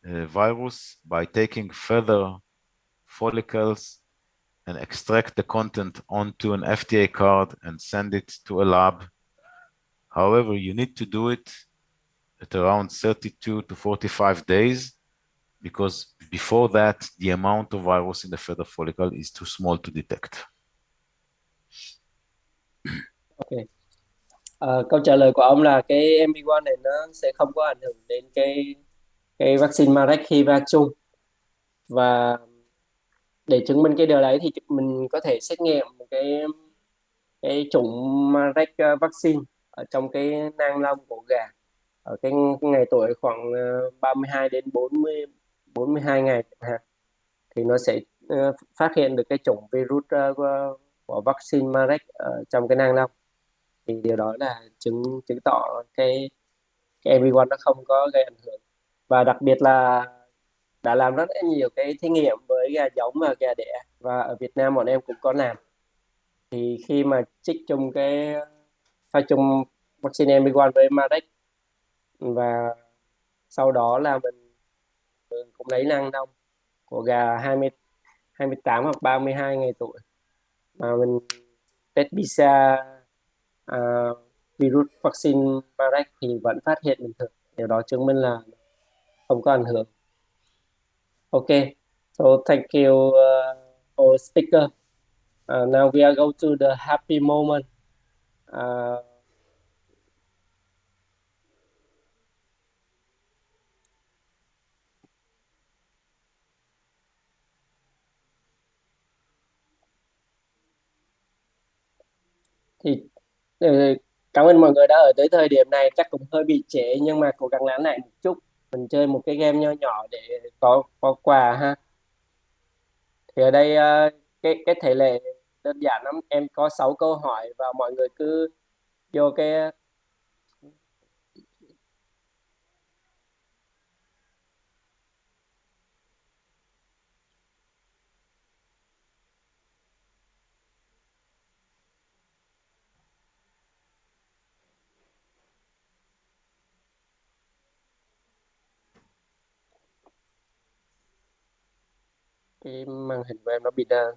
virus by taking feather follicles and extract the content onto an FDA card and send it to a lab. However, you need to do it at around 32 to 45 days, because before that, the amount of virus in the feather follicle is too small to detect. Okay. Câu trả lời của ông là cái MB1 này nó sẽ không có ảnh hưởng đến cái vaccine Marek khi va chung, và để chứng minh cái điều đấy thì mình có thể xét nghiệm một cái chủng Marek vaccine ở trong cái nang lông của gà ở cái ngày tuổi khoảng 32 đến 42 ngày ha, thì nó sẽ phát hiện được cái chủng virus của vaccine Marek ở trong cái nang lông, thì điều đó là chứng tỏ cái MV1 nó không có gây ảnh hưởng. Và đặc biệt là đã làm rất là nhiều cái thí nghiệm với gà giống và gà đẻ, và ở Việt Nam bọn em cũng có làm. Thì khi mà trích chung pha chung vaccine MV1 với Marek, và sau đó là mình cũng lấy nang lông của gà 28 hoặc 32 ngày tuổi mà mình test PISA virus vaccine Marek thì vẫn phát hiện bình thường. Điều đó chứng minh là không có ảnh hưởng. Okay, so thank you for speaker. Now we are going to the happy moment. Thì cảm ơn mọi người đã ở tới thời điểm này, chắc cũng hơi bị trễ nhưng mà cố gắng nán lại một chút, mình chơi một cái game nho nhỏ để có quà ha. Thì ở đây cái thể lệ đơn giản lắm, em có 6 câu hỏi và mọi người cứ vô cái màn hình của em nó bị đơ.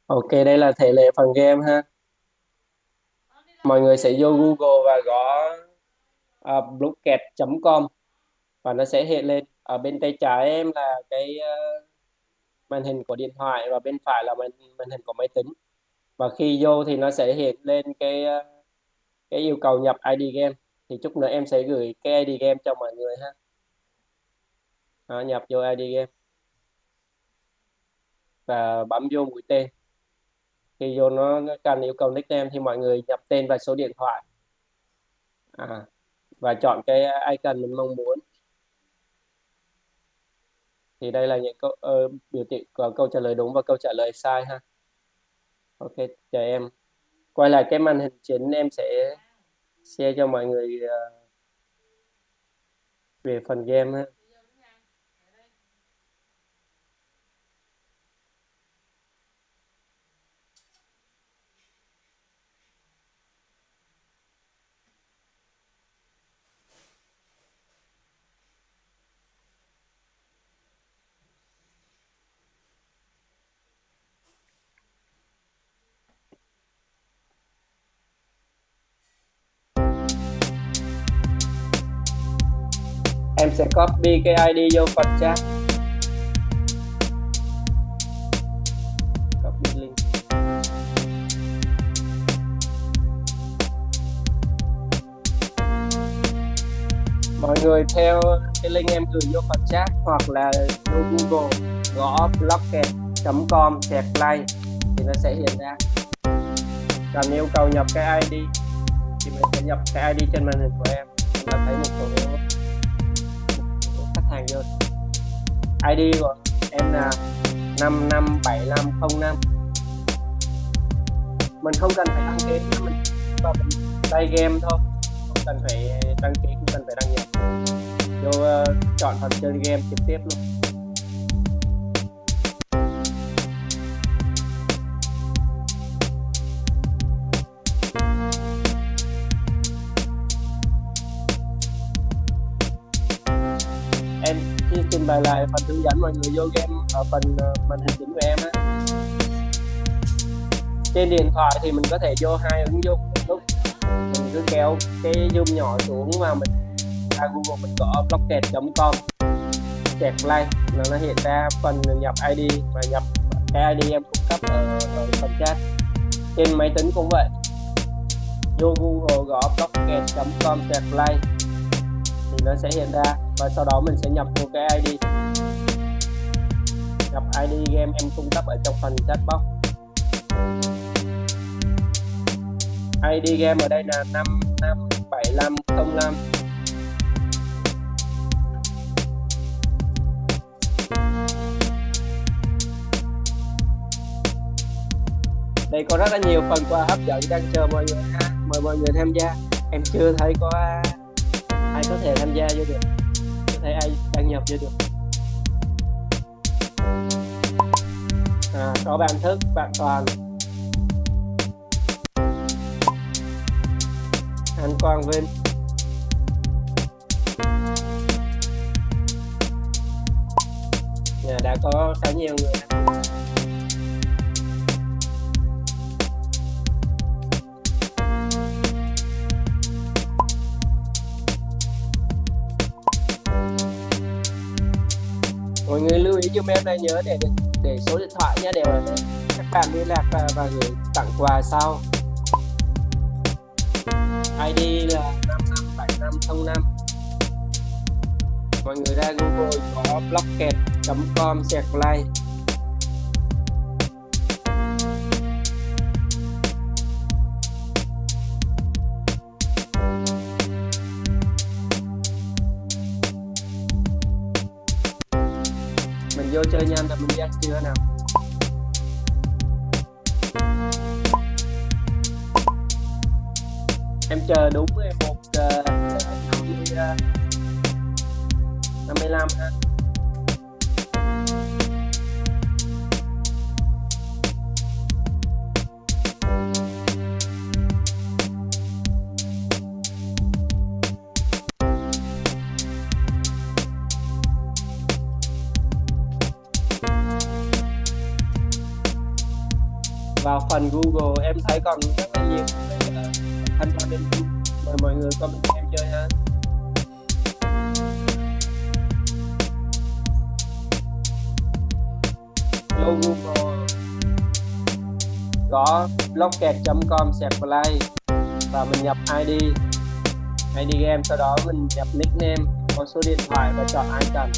Ok, đây là thể lệ phần game ha. Mọi người sẽ vô Google và gõ bluecat.com và nó sẽ hiện lên. Ở bên tay trái em là cái màn hình của điện thoại và bên phải là màn hình của máy tính. Và khi vô thì nó sẽ hiện lên cái yêu cầu nhập ID game. Thì chút nữa em sẽ gửi cái ID game cho mọi người ha. Đó, nhập vô ID game và bấm vô mũi tên. Khi vô nó cần yêu cầu nickname thì mọi người nhập tên và số điện thoại và chọn cái icon mình mong muốn. Thì đây là những biểu thị của câu trả lời đúng và câu trả lời sai ha. Ok, chờ em. Quay lại cái màn hình chính, em sẽ share cho mọi người về phần game ha. Em sẽ copy cái ID vô phần chat. Copy link. Mọi người theo cái link em gửi vô phần chat hoặc là vô Google gõ blockhead.com/play thì nó sẽ hiện ra. Cần yêu cầu nhập cái ID thì mình sẽ nhập cái ID trên màn hình của em. Chúng ta thấy một số khách hàng vô. ID của em là 557505. Mình không cần phải đăng ký, mình vào mình play game thôi, không cần phải đăng ký, không cần phải đăng nhập. Vô chọn phần chơi game trực tiếp luôn. Em xin trình bày lại phần hướng dẫn mọi người vô game ở phần màn hình chính của em á. Trên điện thoại thì mình có thể vô 2 ứng dụng một lúc. Mình cứ kéo cái zoom nhỏ xuống và mình ra Google, mình gõ blockhead.com/play là nó hiện ra phần nhập ID và nhập cái ID em cung cấp ở phần chat. Trên máy tính cũng vậy. Vô Google gõ blockhead.com/play thì nó sẽ hiện ra, và sau đó mình sẽ nhập vô cái ID. Nhập ID game em cung cấp ở trong phần chat box. ID game ở đây là 557505. Đây có rất là nhiều phần quà hấp dẫn đang chờ mọi người ha. Mời mọi người tham gia. Em chưa thấy có ai có thể tham gia vô được, chưa thấy ai đăng nhập vô được. Có bạn Thức, bạn Toàn, anh Quang Vinh. Đã có khá nhiều người. Mọi người lưu ý giúp em đây, nhớ để số điện thoại nhé, đều là để các bạn liên lạc và gửi tặng quà sau. ID là 557505. Mọi người ra Google có blockhead.com/play. Mình vô chơi nhanh là mình đi ăn trưa nào. Em chờ đúng 11:55 ha. Vào phần Google em thấy còn rất là nhiều thân cho bên, mời mọi người qua bên em chơi ha. Vô Google gõ blockhead.com/play và mình nhập ID game, sau đó mình nhập nickname, có số điện thoại và chọn icon.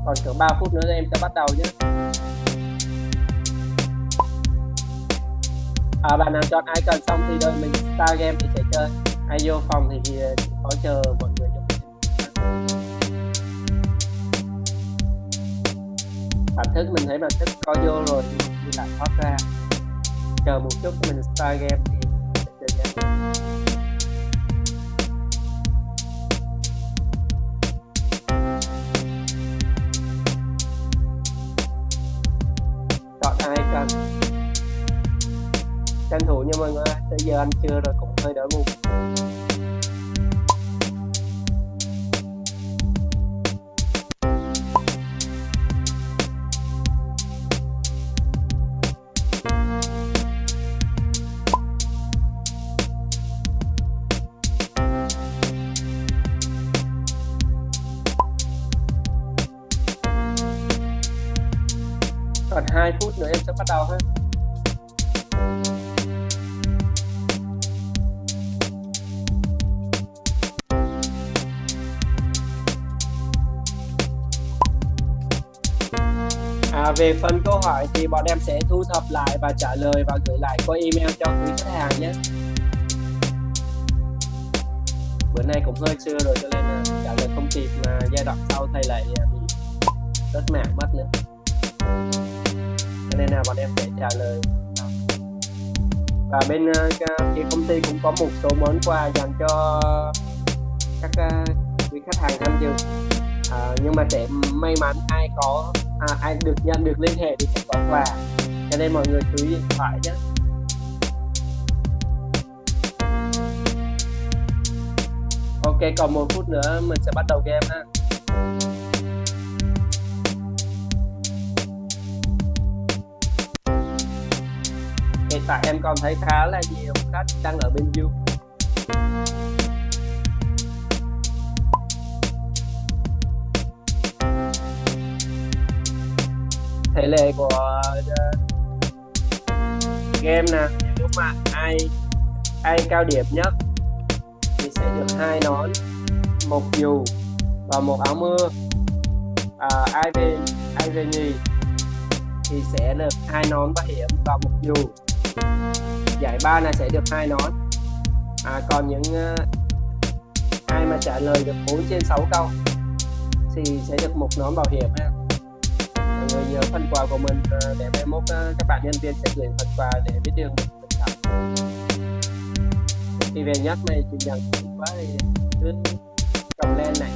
Còn khoảng 3 phút nữa em sẽ bắt đầu nhé. Bạn nào chọn icon xong thì đợi mình start game thì sẽ chơi. Ai vô phòng thì có chờ mọi người. Bản thức mình thấy bản thức có vô rồi thì lại thoát ra. Chờ một chút mình start game thì sẽ chơi game. Chọn ai cần. Tranh thủ nha mọi người, tới giờ ăn trưa rồi cũng hơi đỡ bụng. Còn 2 phút nữa em sẽ bắt đầu ha. Về phần câu hỏi thì bọn em sẽ thu thập lại và trả lời và gửi lại qua email cho quý khách hàng nhé. Bữa nay cũng hơi trưa rồi cho nên là trả lời không kịp, mà giai đoạn sau thầy lại bị rớt mạng mất nữa. Cho nên là bọn em sẽ trả lời. Và bên phía công ty cũng có một số món quà dành cho các quý khách hàng tham dự. Nhưng mà để may mắn ai được nhận được liên hệ thì sẽ có quà, cho nên mọi người chú ý điện thoại nhé. Ok, còn 1 phút nữa mình sẽ bắt đầu game ha. Hiện tại em còn thấy khá là nhiều khách đang ở bên Zoom. Thể lệ của game là nếu mà ai cao điểm nhất thì sẽ được 2 nón, 1 dù và 1 áo mưa. Ai về nhì thì sẽ được 2 nón bảo hiểm và 1 dù. Giải ba là sẽ được 2 nón. Còn những ai mà trả lời được 4 trên 6 câu thì sẽ được 1 nón bảo hiểm ha. Mọi người nhớ phần quà của mình để mai mốt các bạn nhân viên sẽ gửi phần quà để biết đường mình tặng. Khi về nhắc này chủ nhật quá thì cứ cầm lên này.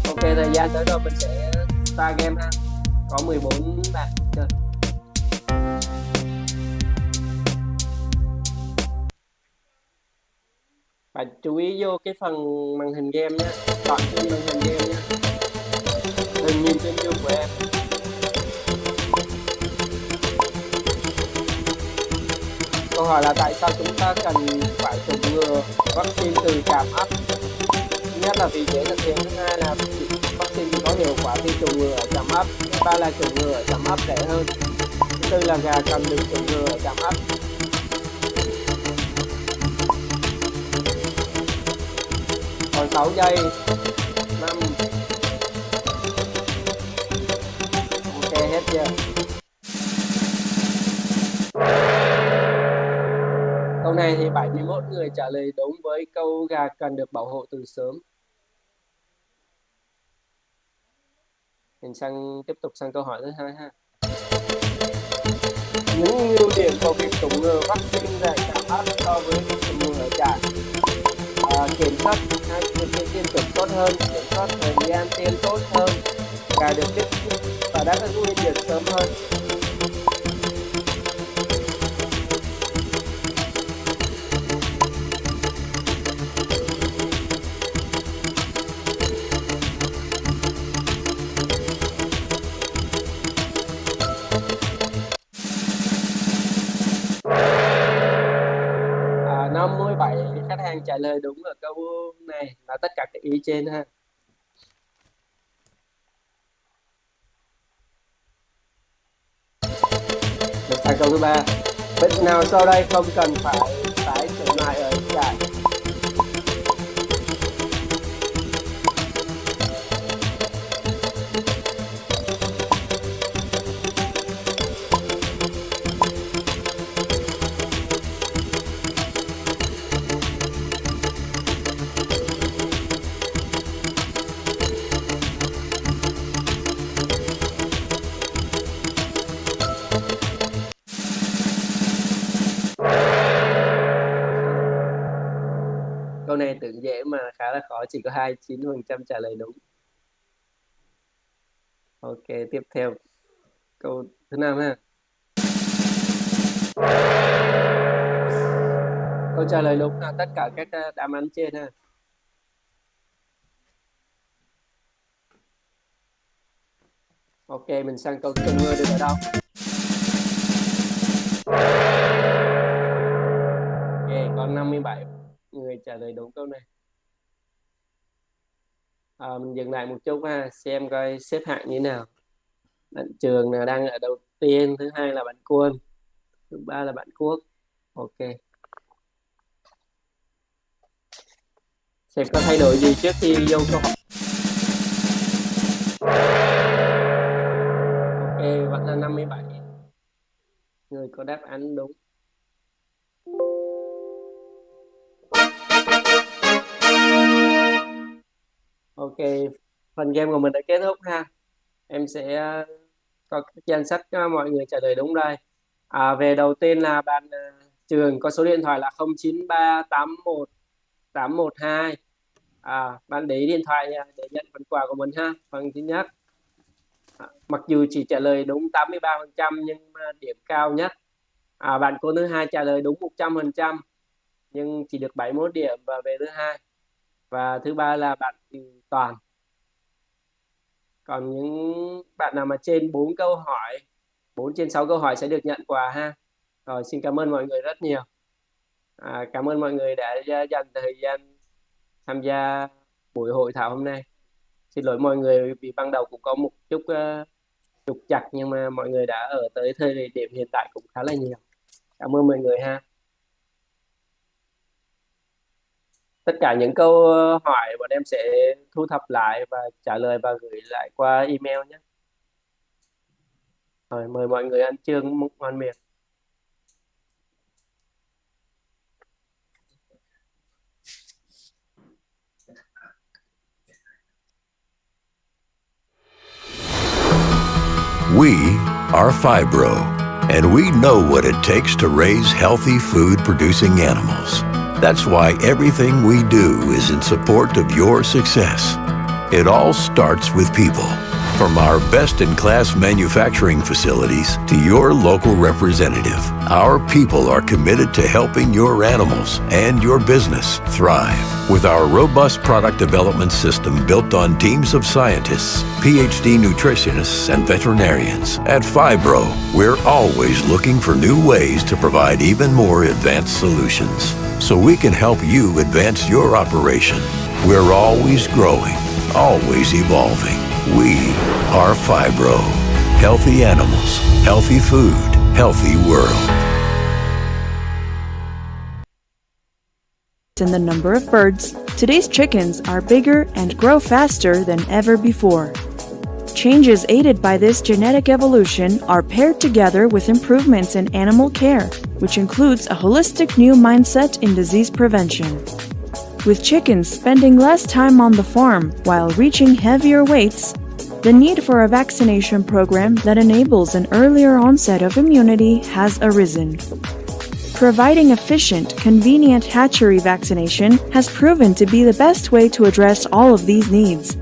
Ok, thời gian tới rồi mình sẽ start game ha. Có 14 bạn chơi. Bạn chú ý vô cái phần màn hình game nhé, chọn trên màn hình game nhé, đừng nhìn trên Zoom của em. Câu hỏi là tại sao chúng ta cần phải chủng ngừa vaccine từ trạm ấp? Thứ nhất là vì dễ thực hiện, thứ hai là vaccine có hiệu quả khi chủng ngừa ở trạm ấp, thứ ba là chủng ngừa ở trạm ấp rẻ hơn, thứ tư là gà cần được chủng ngừa ở trạm ấp. Còn 6 giây. 5. Ok, hết chưa? Câu này thì 71 người trả lời đúng với câu gà cần được bảo hộ từ sớm. Mình tiếp tục sang câu hỏi thứ hai ha. Những ưu điểm của việc chủng ngừa vaccine tại trạm ấp so với việc chủng ngừa ở trại. Kiểm soát tiêm chủng tốt hơn, kiểm soát thời gian tiêm tốt hơn, gà được tiếp xúc và đáp ứng miễn dịch sớm hơn. À, 57 khách hàng trả lời đúng ở câu này là tất cả các ý trên ha. Được, sang câu thứ 3. Bệnh nào sau đây không cần phải tái trở lại ở trại? Câu này tưởng dễ mà khá là khó, chỉ có 29% trả lời đúng. Ok, tiếp theo câu thứ 5 ha. Câu trả lời đúng là tất cả các đáp án trên ha. Ok, mình sang câu tương mưa được ở đâu? Ok, có 57 người trả lời đúng câu này. Mình dừng lại một chút ha, xem coi xếp hạng như thế nào. Bạn Trường là đang ở đầu tiên, thứ hai là bạn Quân, thứ ba là bạn Quốc. Ok. Sẽ có thay đổi gì trước khi vô câu hỏi? Ok, vẫn là 57 người có đáp án đúng. Ok, phần game của mình đã kết thúc ha. Em sẽ có danh sách mọi người trả lời đúng đây. Về đầu tiên là bạn Trường có số điện thoại là 09381812. Bạn để ý điện thoại để nhận phần quà của mình ha. Phần thứ nhất, mặc dù chỉ trả lời đúng 83% nhưng điểm cao nhất. Bạn cô thứ hai trả lời đúng 100% nhưng chỉ được 71 điểm và về thứ hai. Và thứ ba là bạn Toàn. Còn những bạn nào mà trên 4 câu hỏi, 4 trên 6 câu hỏi sẽ được nhận quà ha. Rồi, xin cảm ơn mọi người rất nhiều. Cảm ơn mọi người đã dành thời gian tham gia buổi hội thảo hôm nay. Xin lỗi mọi người vì ban đầu cũng có một chút trục trặc nhưng mà mọi người đã ở tới thời điểm hiện tại cũng khá là nhiều. Cảm ơn mọi người ha. Tất cả những câu hỏi bọn em sẽ thu thập lại và trả lời và gửi lại qua email nhé. Rồi, mời mọi người ăn trưa ngon miệng. We are Phibro, and we know what it takes to raise healthy food-producing animals. That's why everything we do is in support of your success. It all starts with people. From our best-in-class manufacturing facilities to your local representative, our people are committed to helping your animals and your business thrive. With our robust product development system built on teams of scientists, PhD nutritionists, and veterinarians, at Phibro, we're always looking for new ways to provide even more advanced solutions so we can help you advance your operation. We're always growing, always evolving. We are Phibro. Healthy animals, healthy food, healthy world. In the number of birds, today's chickens are bigger and grow faster than ever before. Changes aided by this genetic evolution are paired together with improvements in animal care, which includes a holistic new mindset in disease prevention. With chickens spending less time on the farm while reaching heavier weights, the need for a vaccination program that enables an earlier onset of immunity has arisen. Providing efficient, convenient hatchery vaccination has proven to be the best way to address all of these needs.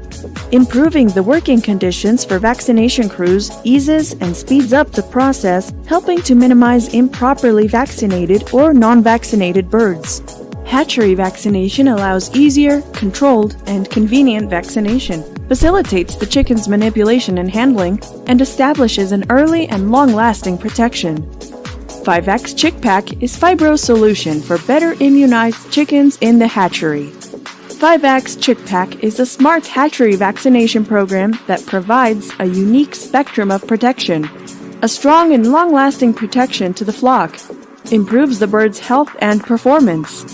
Improving the working conditions for vaccination crews eases and speeds up the process, helping to minimize improperly vaccinated or non-vaccinated birds. Hatchery vaccination allows easier, controlled, and convenient vaccination, facilitates the chicken's manipulation and handling, and establishes an early and long-lasting protection. 5X Chick Pack is Phibro's solution for better immunized chickens in the hatchery. 5X Chick Pack is a smart hatchery vaccination program that provides a unique spectrum of protection, a strong and long-lasting protection to the flock, improves the bird's health and performance,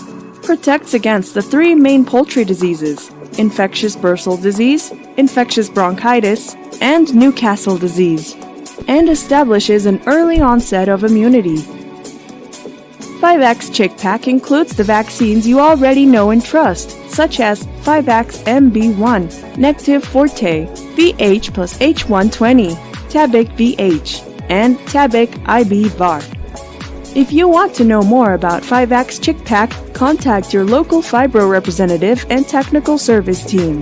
protects against the 3 main poultry diseases: infectious bursal disease, infectious bronchitis, and Newcastle disease, and establishes an early onset of immunity. 5X Chick Pack includes the vaccines you already know and trust, such as 5X MB1, Nective Forte, VH plus H120, Tabic VH, and Tabic IB VAR. If you want to know more about 5X Chick Pack, Contact your local Phibro representative and technical service team.